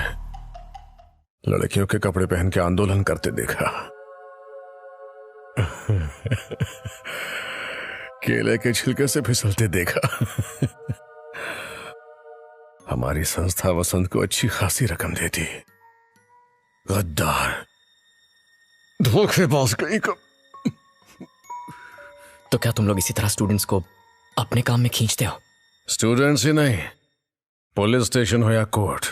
लड़कियों के कपड़े पहन के आंदोलन करते देखा। केले के छिलके से फिसलते देखा। हमारी संस्था वसंत को अच्छी खासी रकम देती। गद्दार, धोखेबाज कहीं का। तो क्या तुम लोग इसी तरह स्टूडेंट्स को अपने काम में खींचते हो? स्टूडेंट्स ही नहीं, पुलिस स्टेशन हो या कोर्ट,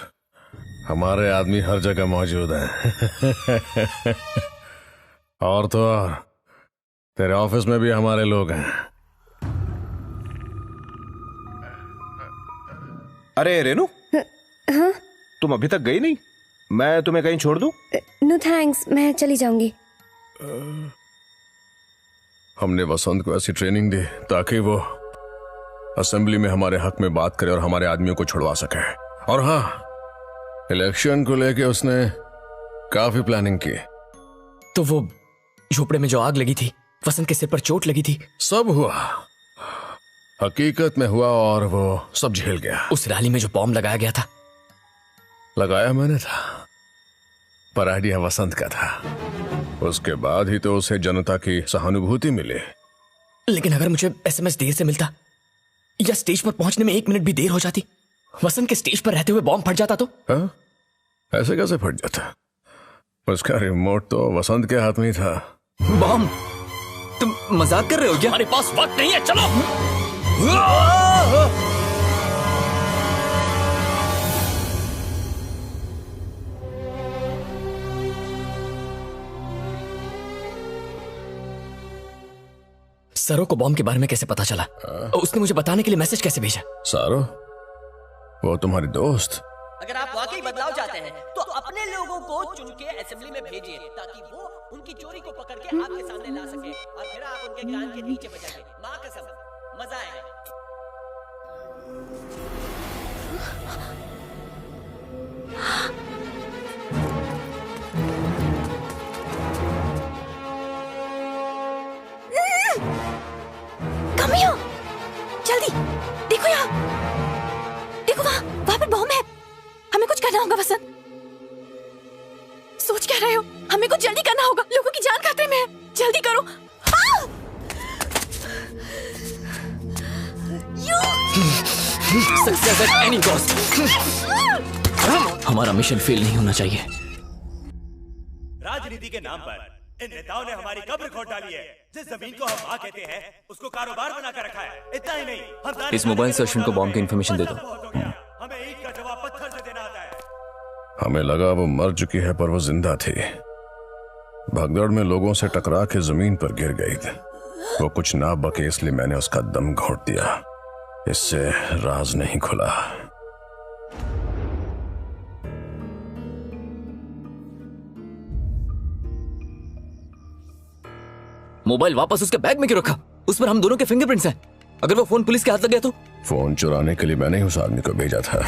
हमारे आदमी हर जगह मौजूद हैं। और तो और तेरे ऑफिस में भी हमारे लोग हैं। अरे रेनू, हाँ? तुम अभी तक गई नहीं? मैं तुम्हें कहीं छोड़ दूं? नो थैंक्स, मैं चली जाऊंगी। हमने वसंत को ऐसी ट्रेनिंग दी ताकि वो असेंबली में हमारे हक में बात करे और हमारे आदमियों को छुड़वा सके। और हाँ, इलेक्शन को लेके उसने काफी प्लानिंग की। तो वो झोपड़े में जो आग लगी थी, वसंत के सिर पर चोट लगी थी, सब हुआ हकीकत में हुआ और वो सब झेल गया। उस रैली में जो बॉम्ब लगाया गया था, लगाया मैंने था, पर आइडिया वसंत का था। उसके बाद ही तो उसे जनता की सहानुभूति मिली। लेकिन अगर मुझे एसएमएस देर से मिलता या स्टेज पर पहुंचने में 1 मिनट भी देर हो जाती, वसंत के स्टेज पर रहते हुए बॉम्ब फट जाता तो? हाँ? ऐसे कैसे फट जाता? उसका रिमोट तो वसंत के हाथ में ही था। बॉम्ब? तुम मजाक कर रहे हो क्या? हमारे पास वक्त नहीं है, चलो। सरो को बॉम्ब के बारे में कैसे पता चला? उसने मुझे बताने के लिए मैसेज कैसे भेजा? सारो? वो तुम्हारी दोस्त? अगर आप वाकई बदलाव चाहते हैं तो अपने लोगों को चुन के असेंबली में भेजिए ताकि वो उनकी चोरी को पकड़ के आपके सामने ला सके और फिर आप उनके कान के नीचे बजाएंगे। मां कसम, मजा आएगा। कम हियर, जल्दी देखो यहाँ, देखो वहाँ पर बॉम्ब है। हमें कुछ करना होगा वसंत। सोच क्या रहे हो? हमें कुछ जल्दी करना होगा, लोगों की जान खतरे में है। जल्दी करो। Success at any cost. हमारा मिशन फेल नहीं होना चाहिए। राजनीति के नाम पर इन नेताओं ने हमारी कब्र खोद डाली है। जिस जमीन को हम मां कहते हैं उसको कारोबार बनाकर रखा है। इतना ही नहीं, हम इस मोबाइल से अश्विन को बॉम्ब की इन्फॉर्मेशन दे दो। हमें ईंट का जवाब पत्थर से देना आता है। हमें लगा वो मर चुकी है पर वो जिंदा थी। भगदड़ में लोगों से टकरा के जमीन पर गिर गई थी। वो कुछ ना बके इसलिए मैंने उसका दम घोट दिया। इससे राज नहीं खुला। मोबाइल वापस उसके बैग में क्यों रखा? उस पर हम दोनों के फिंगरप्रिंट्स हैं। अगर वो फोन पुलिस के हाथ लग गया तो? फोन चुराने के लिए मैंने ही उस आदमी को भेजा था।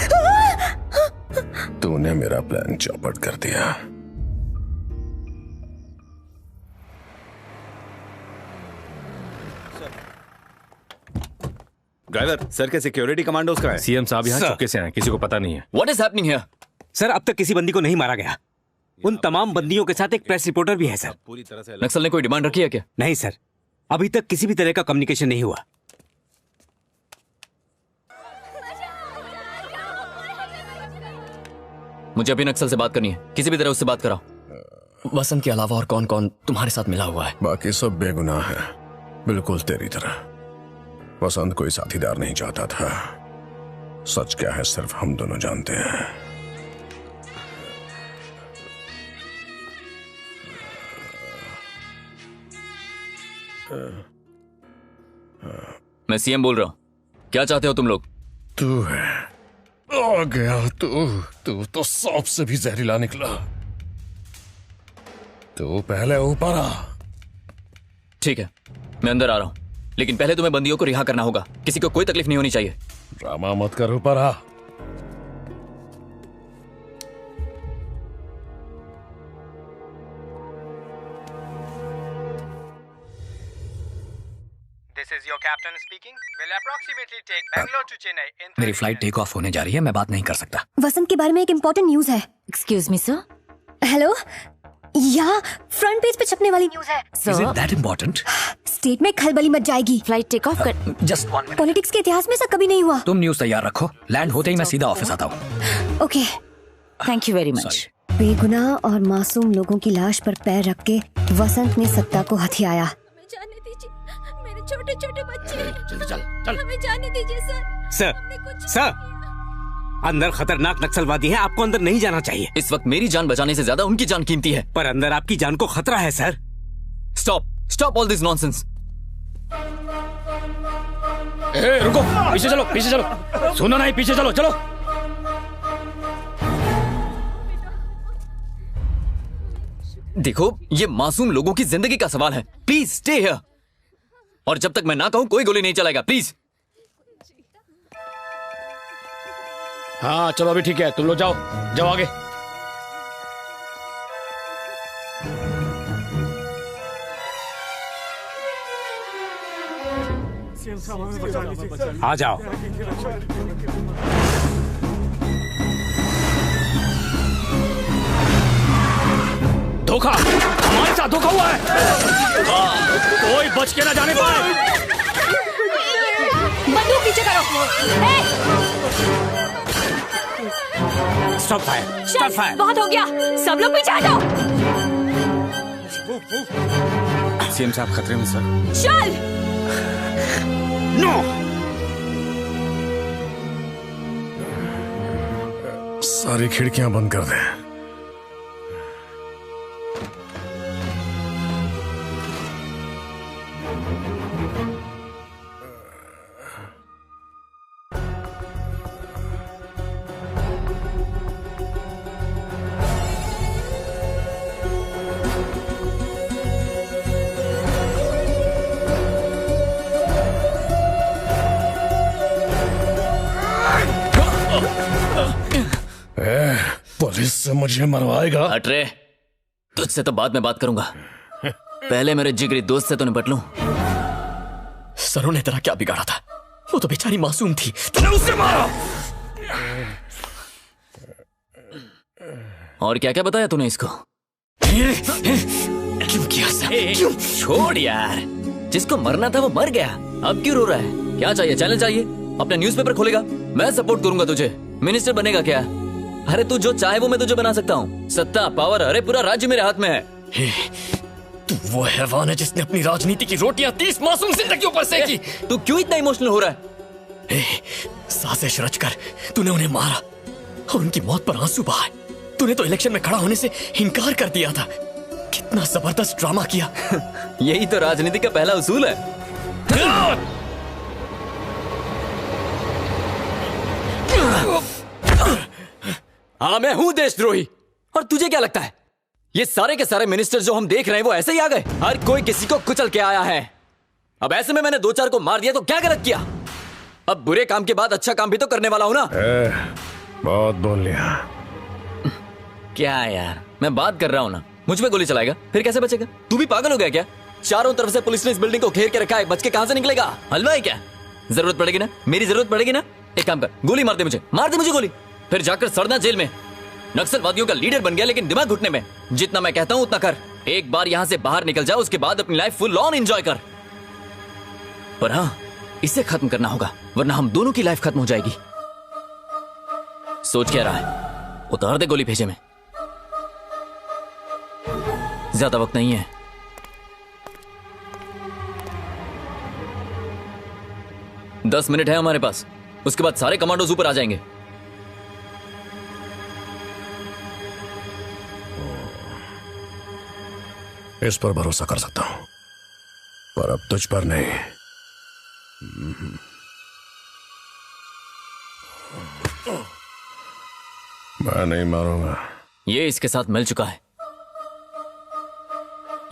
तूने मेरा प्लान चौपट कर दिया। ड्राइवर, सर के सिक्योरिटी कमांडोस का है। सीएम साहब यहाँ चुपके से आए, किसी को पता नहीं है। What is happening here? Sir, अब तक किसी बंदी को नहीं मारा गया। उन तमाम बंदियों के साथ एक प्रेस रिपोर्टर भी है सर। पूरी तरह से नक्सल ने कोई डिमांड रखी है क्या? नहीं सर, अभी तक किसी भी तरह का कम्युनिकेशन नहीं हुआ। मुझे अभी नक्सल से बात करनी है, किसी भी तरह उससे बात कराओ। वसंत के अलावा और कौन कौन तुम्हारे साथ मिला हुआ है? बाकी सब बेगुनाह है, बिल्कुल तेरी तरह। वसंत कोई साथीदार नहीं चाहता था। सच क्या है सिर्फ हम दोनों जानते हैं। मैं सीएम बोल रहा हूँ, क्या चाहते हो तुम लोग? तू है आ गया। तू तो सांप से भी जहरीला निकला। तू पहले ऊपर आ। ठीक है, मैं अंदर आ रहा हूँ, लेकिन पहले तुम्हें बंदियों को रिहा करना होगा। किसी को कोई तकलीफ नहीं होनी चाहिए। ड्रामा मत कर, ऊपर आ। This is your captain speaking. Will approximately take Bangalore to Chennai in 3 मेरी फ्लाइट टेक ऑफ होने जा रही है, मैं बात नहीं कर सकता। वसंत के बारे में एक इम्पोर्टेंट न्यूज है। Excuse me sir. हेलो, यहाँ फ्रंट पेज पे छपने वाली न्यूज है। Is it that important? State में खलबली मच जाएगी। फ्लाइट टेक ऑफ कर। Just 1 minute. पॉलिटिक्स के इतिहास में ऐसा कभी नहीं हुआ। तुम न्यूज तैयार रखो, लैंड होते ही मैं सीधा ऑफिस आता हूँ। Okay, thank you very much. बेगुनाह और मासूम लोगों की लाश पर पैर रख के वसंत ने सत्ता को हथियाया। जाने दीजिए, मेरे छोटे छोटे बच्चे हैं। जल्दी चल, चल। हमें जाने दीजिए सर। सर, अंदर खतरनाक नक्सलवादी हैं, आपको अंदर नहीं जाना चाहिए। इस वक्त मेरी जान बचाने से ज्यादा उनकी जान कीमती है। पर अंदर आपकी जान को खतरा है sir. Stop all this nonsense. रुको, पीछे चलो, पीछे चलो। सुनो नहीं, पीछे चलो, चलो। देखो, ये मासूम लोगों की जिंदगी का सवाल है। Please stay here. और जब तक मैं ना कहूं कोई गोली नहीं चलाएगा, प्लीज। हाँ चलो, अभी ठीक है, तुम लोग जाओ, जाओ आगे। आ जाओ। धोखा, हमारे साथ धोखा हुआ है। कोई बच के ना जाने पाए। बंदूक पीछे करो। Stop fire, stop fire. बहुत हो गया, सब लोग पीछे हटो। सीएम साहब खतरे में सर। चल। नो। सारी खिड़कियां बंद कर दे। पुलिस से मुझे मरवाएगा। हट रे, तुझसे तो बाद में बात करूंगा, पहले मेरे जिगरी दोस्त से तो निपट लूं। सरों ने तेरा क्या बिगाड़ा था? वो तो बेचारी मासूम थी, तूने उससे मारा। और क्या क्या बताया तूने इसको? क्यों किया सब? क्यों? छोड़ यार, जिसको मरना था वो मर गया, अब क्यों रो रहा है? क्या चाहिए? चैनल चाहिए? अपना न्यूज़पेपर खोलेगा, मैं सपोर्ट करूंगा तुझे। मिनिस्टर बनेगा क्या? अरे तू जो चाहे वो मैं तुझे बना सकता हूँ। सत्ता, पावर, अरे पूरा राज्य मेरे हाथ में है। तू वो हैवान है जिसने अपनी राजनीति की रोटियां 30 मासूम जिंदगियों पर सेकी। तू क्यों इतना इमोशनल हो रहा है? साजिश रचकर तूने उन्हें मारा और उनकी मौत पर आंसू बहाए। तूने तो इलेक्शन में खड़ा होने से इनकार कर दिया था। कितना जबरदस्त ड्रामा किया। यही तो राजनीति का पहला उसूल है। हाँ, मैं हूं देशद्रोही। और तुझे क्या लगता है ये सारे के सारे मिनिस्टर जो हम देख रहे हैं वो ऐसे ही आ गए? हर कोई किसी को कुचल के आया है। अब ऐसे में मैंने 2-4 को मार दिया तो क्या गलत किया? अब बुरे काम के बाद अच्छा काम भी तो करने वाला हूँ ना। बहुत बोल लिया। क्या यार, मैं बात कर रहा हूँ ना। मुझ पे गोली चलाएगा फिर कैसे बचेगा? तू भी पागल हो गया क्या? चारों तरफ से पुलिस ने इस बिल्डिंग को घेर के रखा है, बच के कहां से निकलेगा? हलवा है क्या? जरूरत पड़ेगी ना, मेरी जरूरत पड़ेगी ना। एक काम कर, गोली मार दे मुझे गोली, फिर जाकर सड़ना जेल में। नक्सलवादियों का लीडर बन गया लेकिन दिमाग घुटने में। जितना मैं कहता हूं उतना कर। एक बार यहां से बाहर निकल जा, उसके बाद अपनी लाइफ फुल ऑन एंजॉय कर। पर हाँ, इसे खत्म करना होगा वरना हम दोनों की लाइफ खत्म हो जाएगी। सोच क्या रहा है? उतार दे गोली भेजे में। ज्यादा वक्त नहीं है। दस मिनट है हमारे पास, उसके बाद सारे कमांडोज ऊपर आ जाएंगे। इस पर भरोसा कर सकता हूं, पर अब तुझ पर नहीं। मैं नहीं मारूंगा। ये इसके साथ मिल चुका है।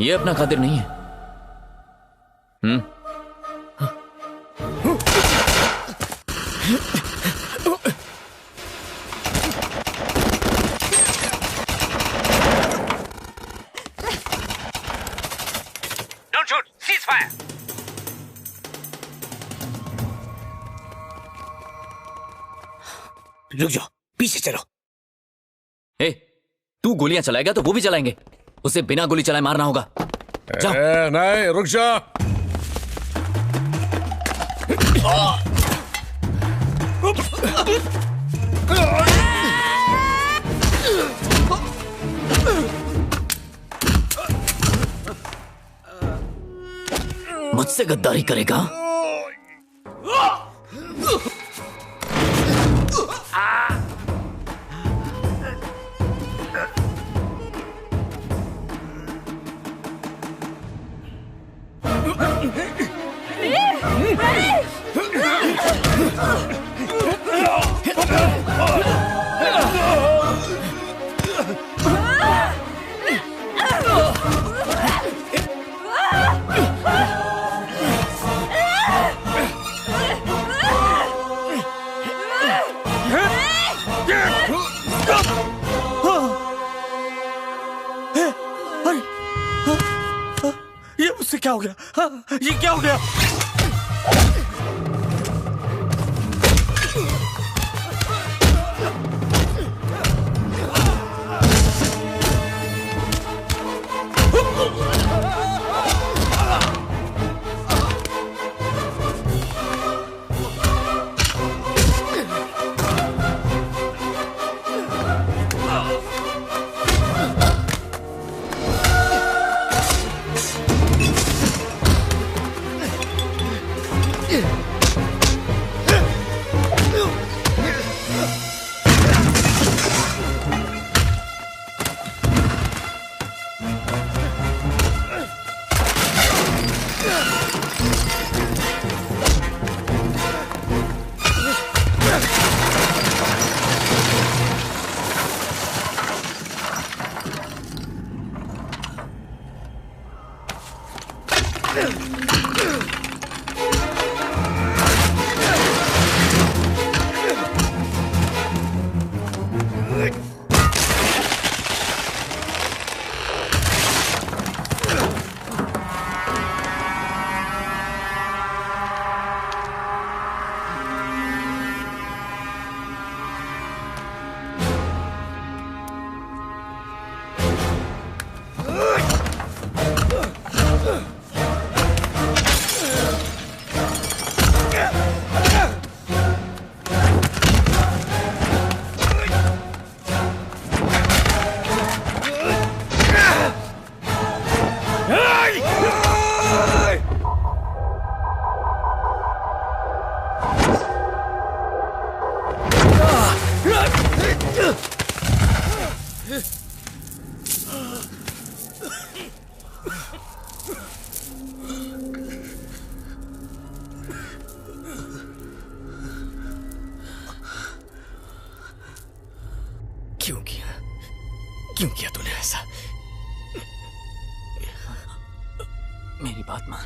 ये अपना खातिर नहीं है। Don't shoot! Cease fire! रुक जाओ, पीछे चलो। ए, तू गोलियां चलाएगा तो वो भी चलाएंगे। उसे बिना गोली चलाए मारना होगा। जाओ। नहीं, रुक जा। मुझसे गद्दारी करेगा? ये मुझसे क्या हो गया? हाँ, ये क्या हो गया? क्यों किया तूने ऐसा? मेरी बात मान।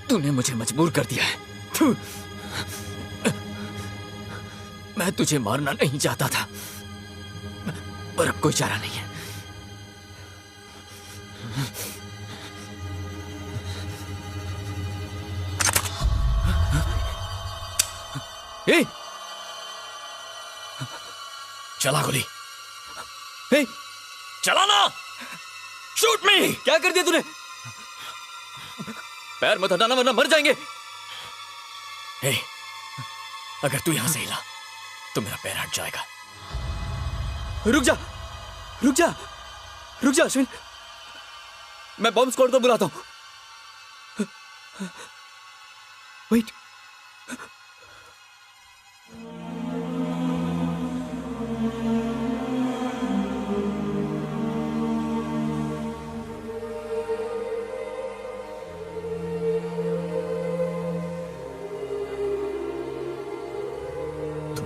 तूने मुझे मजबूर कर दिया है। थू। मैं तुझे मारना नहीं चाहता था, पर अब कोई चारा नहीं है। ए! चला गोली। ए! चला ना! शूट मी! क्या कर दिया तूने? पैर मत हटाना वरना मर जाएंगे। ए, अगर तू यहां से हिला तो मेरा पैर हट जाएगा। रुक जा, रुक जा, रुक जा अश्विन, मैं बॉम्ब स्क्वाड को बुलाता हूं। वेट।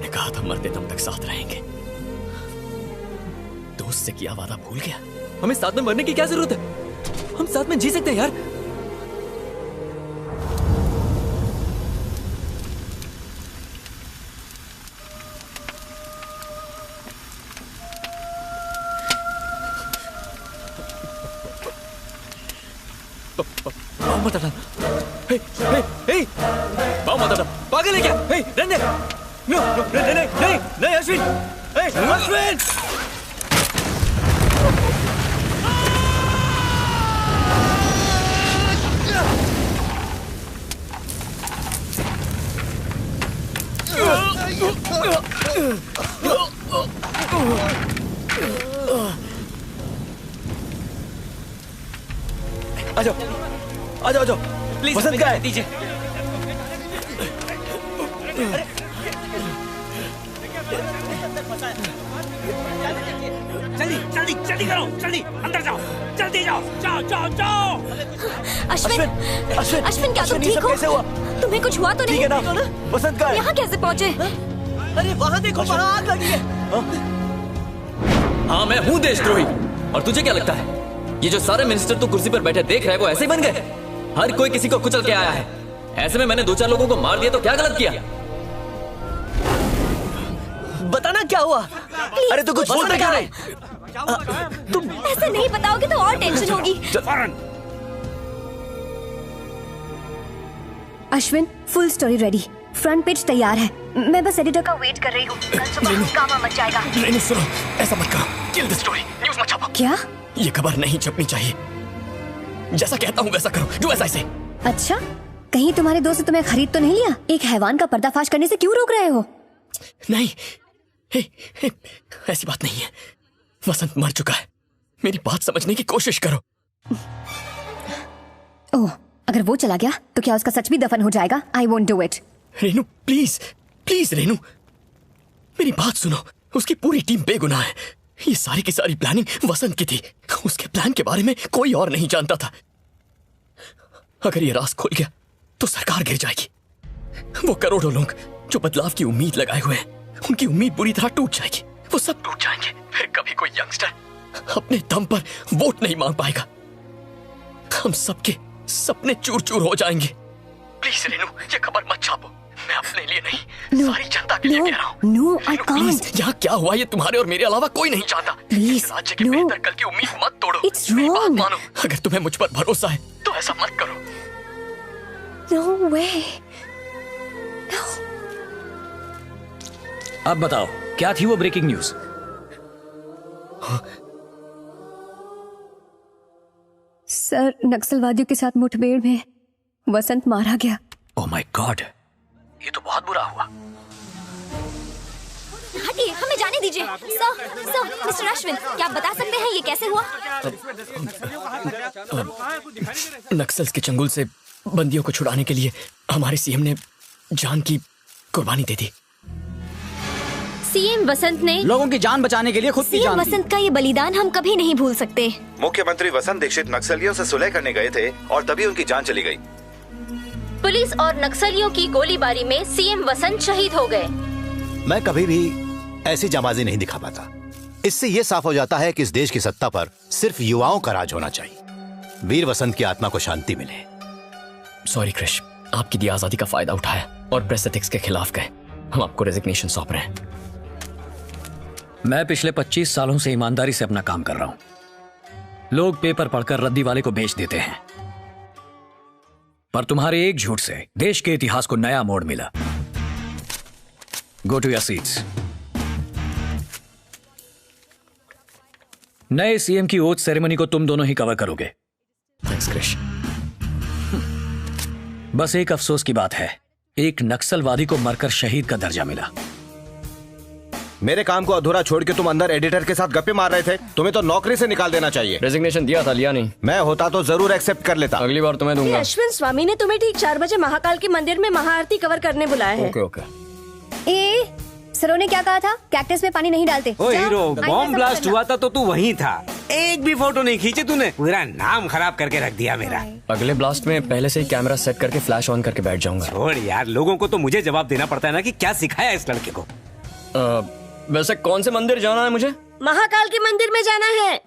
कहा था मरते दम तक साथ रहेंगे। दोस्त से किया वादा भूल गया। हमें साथ में मरने की क्या जरूरत है? हम साथ में जी सकते हैं यार। बाम मत हटा। हे, हे, हे, बाम मत हटा। पागल है क्या? हे, रहने दे। नो, नहीं, नहीं, नहीं, नहीं, अश्विन, अश्विन! आ जाओ, आ जाओ, आ जाओ। प्लीज वसंत का है। दीजिए। जल्दी जल्दी जल्दी करो, जल्दी अंदर जाओ, जल्दी जाओ, जाओ जाओ जाओ। अश्विन, अश्विन क्या तुम ठीक हो? कैसे हुआ? तुम्हें कुछ हुआ तो नहीं? ठीक है ना? वसंत का है। यहाँ कैसे पहुँचे? अरे वहाँ देखो, वहाँ आग लगी है। हाँ मैं हूँ देशद्रोही, और तुझे क्या लगता है ये जो सारे मिनिस्टर तो कुर्सी पर बैठे देख रहे हैं वो ऐसे ही बन गए? हर कोई किसी को कुचल के आया है। ऐसे में मैंने 2-4 लोगों को मार दिया तो क्या गलत किया? बताना क्या हुआ? अरे तू कुछ बोलता क्या नहीं? तुम ऐसे नहीं बताओगे तो और टेंशन होगी। Ashwin, full story ready, front page तैयार है। मैं बस एडिटर का वेट कर रही हूँ। कल सुबह हंगामा मच जाएगा। नहीं सुनो, ऐसा मत करो। किल द स्टोरी, न्यूज़ मत छापो। क्या? ये खबर नहीं छपनी चाहिए। जैसा कहता हूँ वैसा करो, जो ऐसा ऐसे। अच्छा, कहीं तुम्हारे दोस्त ने तुम्हें खरीद तो नहीं लिया? एक हैवान का पर्दाफाश करने से क्यों रोक रहे हो? नहीं, ऐसी बात नहीं है। वसंत मर चुका है। मेरी बात समझने की कोशिश करो। ओह, अगर वो चला गया तो क्या उसका सच भी दफन हो जाएगा? I won't do it. Renu please, please Renu, मेरी बात सुनो। उसकी पूरी टीम बेगुनाह है। ये सारी की सारी प्लानिंग वसंत की थी। उसके प्लान के बारे में कोई और नहीं जानता था। अगर ये राज खुल गया तो सरकार गिर जाएगी। वो करोड़ों लोग जो बदलाव की उम्मीद लगाए हुए हैं, उनकी उम्मीद बुरी तरह टूट जाएगी। वो सब टूट जाएंगे। फिर कभी कोई यंगस्टर अपने दम पर वोट नहीं मांग पाएगा। हम सबके सपने चूर चूर हो जाएंगे। प्लीज रेनू, ये खबर मत छापो। मैं अपने लिए नहीं, सारी जनता के लिए कह रहा हूँ। No, I can't. यहाँ क्या हुआ ये तुम्हारे और मेरे अलावा कोई नहीं जानता। प्लीज, राज्य के बेहतर कल की उम्मीद मत तोड़ो। It's wrong. मानो, अगर तुम्हें मुझ पर भरोसा है तो ऐसा मत करो। नो वे। अब बताओ, क्या थी वो ब्रेकिंग न्यूज? सर, नक्सलवादियों के साथ मुठभेड़ में वसंत मारा गया। ओह माय गॉड, ये तो बहुत बुरा हुआ। हटिए, हमें जाने दीजिए। सर, मिस्टर अश्विन, क्या आप बता सकते हैं ये कैसे हुआ? नक्सल्स के चंगुल से बंदियों को छुड़ाने के लिए हमारे सीएम ने जान की कुर्बानी दे दी। सीएम वसंत ने लोगों की जान बचाने के लिए खुद की जान दी। वसंत का ये बलिदान हम कभी नहीं भूल सकते। मुख्यमंत्री वसंत दीक्षित नक्सलियों से सुलह करने गए थे और तभी उनकी जान चली गई। पुलिस और नक्सलियों की गोलीबारी में सीएम वसंत शहीद हो गए। मैं कभी भी ऐसी जाबाजी नहीं दिखा पाता। इससे यह साफ हो जाता है कि इस देश की सत्ता पर सिर्फ युवाओं का राज होना चाहिए। वीर वसंत की आत्मा को शांति मिले। सॉरी क्रिश, आपकी दी आजादी का फायदा उठाया और प्रेस एथिक्स के खिलाफ गए। हम आपको रेजिग्नेशन सौंप रहे हैं। मैं पिछले 25 सालों से ईमानदारी से अपना काम कर रहा हूं। लोग पेपर पढ़कर रद्दी वाले को बेच देते हैं, पर तुम्हारे एक झूठ से देश के इतिहास को नया मोड़ मिला। Go to your seats. नए सीएम की ओथ सेरेमनी को तुम दोनों ही कवर करोगे। थैंक्स क्रिश। बस एक अफसोस की बात है, एक नक्सलवादी को मरकर शहीद का दर्जा मिला। मेरे काम को अधूरा छोड़ के तुम अंदर एडिटर के साथ गप्पे मार रहे थे। तुम्हें तो नौकरी से निकाल देना चाहिए। रेजिग्नेशन दिया था, लिया नहीं। मैं होता तो जरूर एक्सेप्ट कर लेता। अगली बार तुम्हें दूंगा। अश्विन स्वामी ने तुम्हें ठीक 4 बजे महाकाल के मंदिर में महाआरती कवर करने बुलाया है। Okay okay. ए, सरों ने क्या कहा था? कैक्टस में पानी नहीं डालते। ओ हीरो, बॉम्ब ब्लास्ट हुआ था तो तू वहीं था। एक भी फोटो नहीं खींची तूने। पूरा नाम खराब करके रख दिया मेरा। अगले ब्लास्ट में पहले से ही कैमरा सेट करके फ्लैश ऑन करके बैठ जाऊंगा। छोड़ यार, लोगों को तो मुझे जवाब देना पड़ता है ना कि क्या सिखाया इस लड़के को। वैसे कौन से मंदिर जाना है मुझे? महाकाल के मंदिर में जाना है।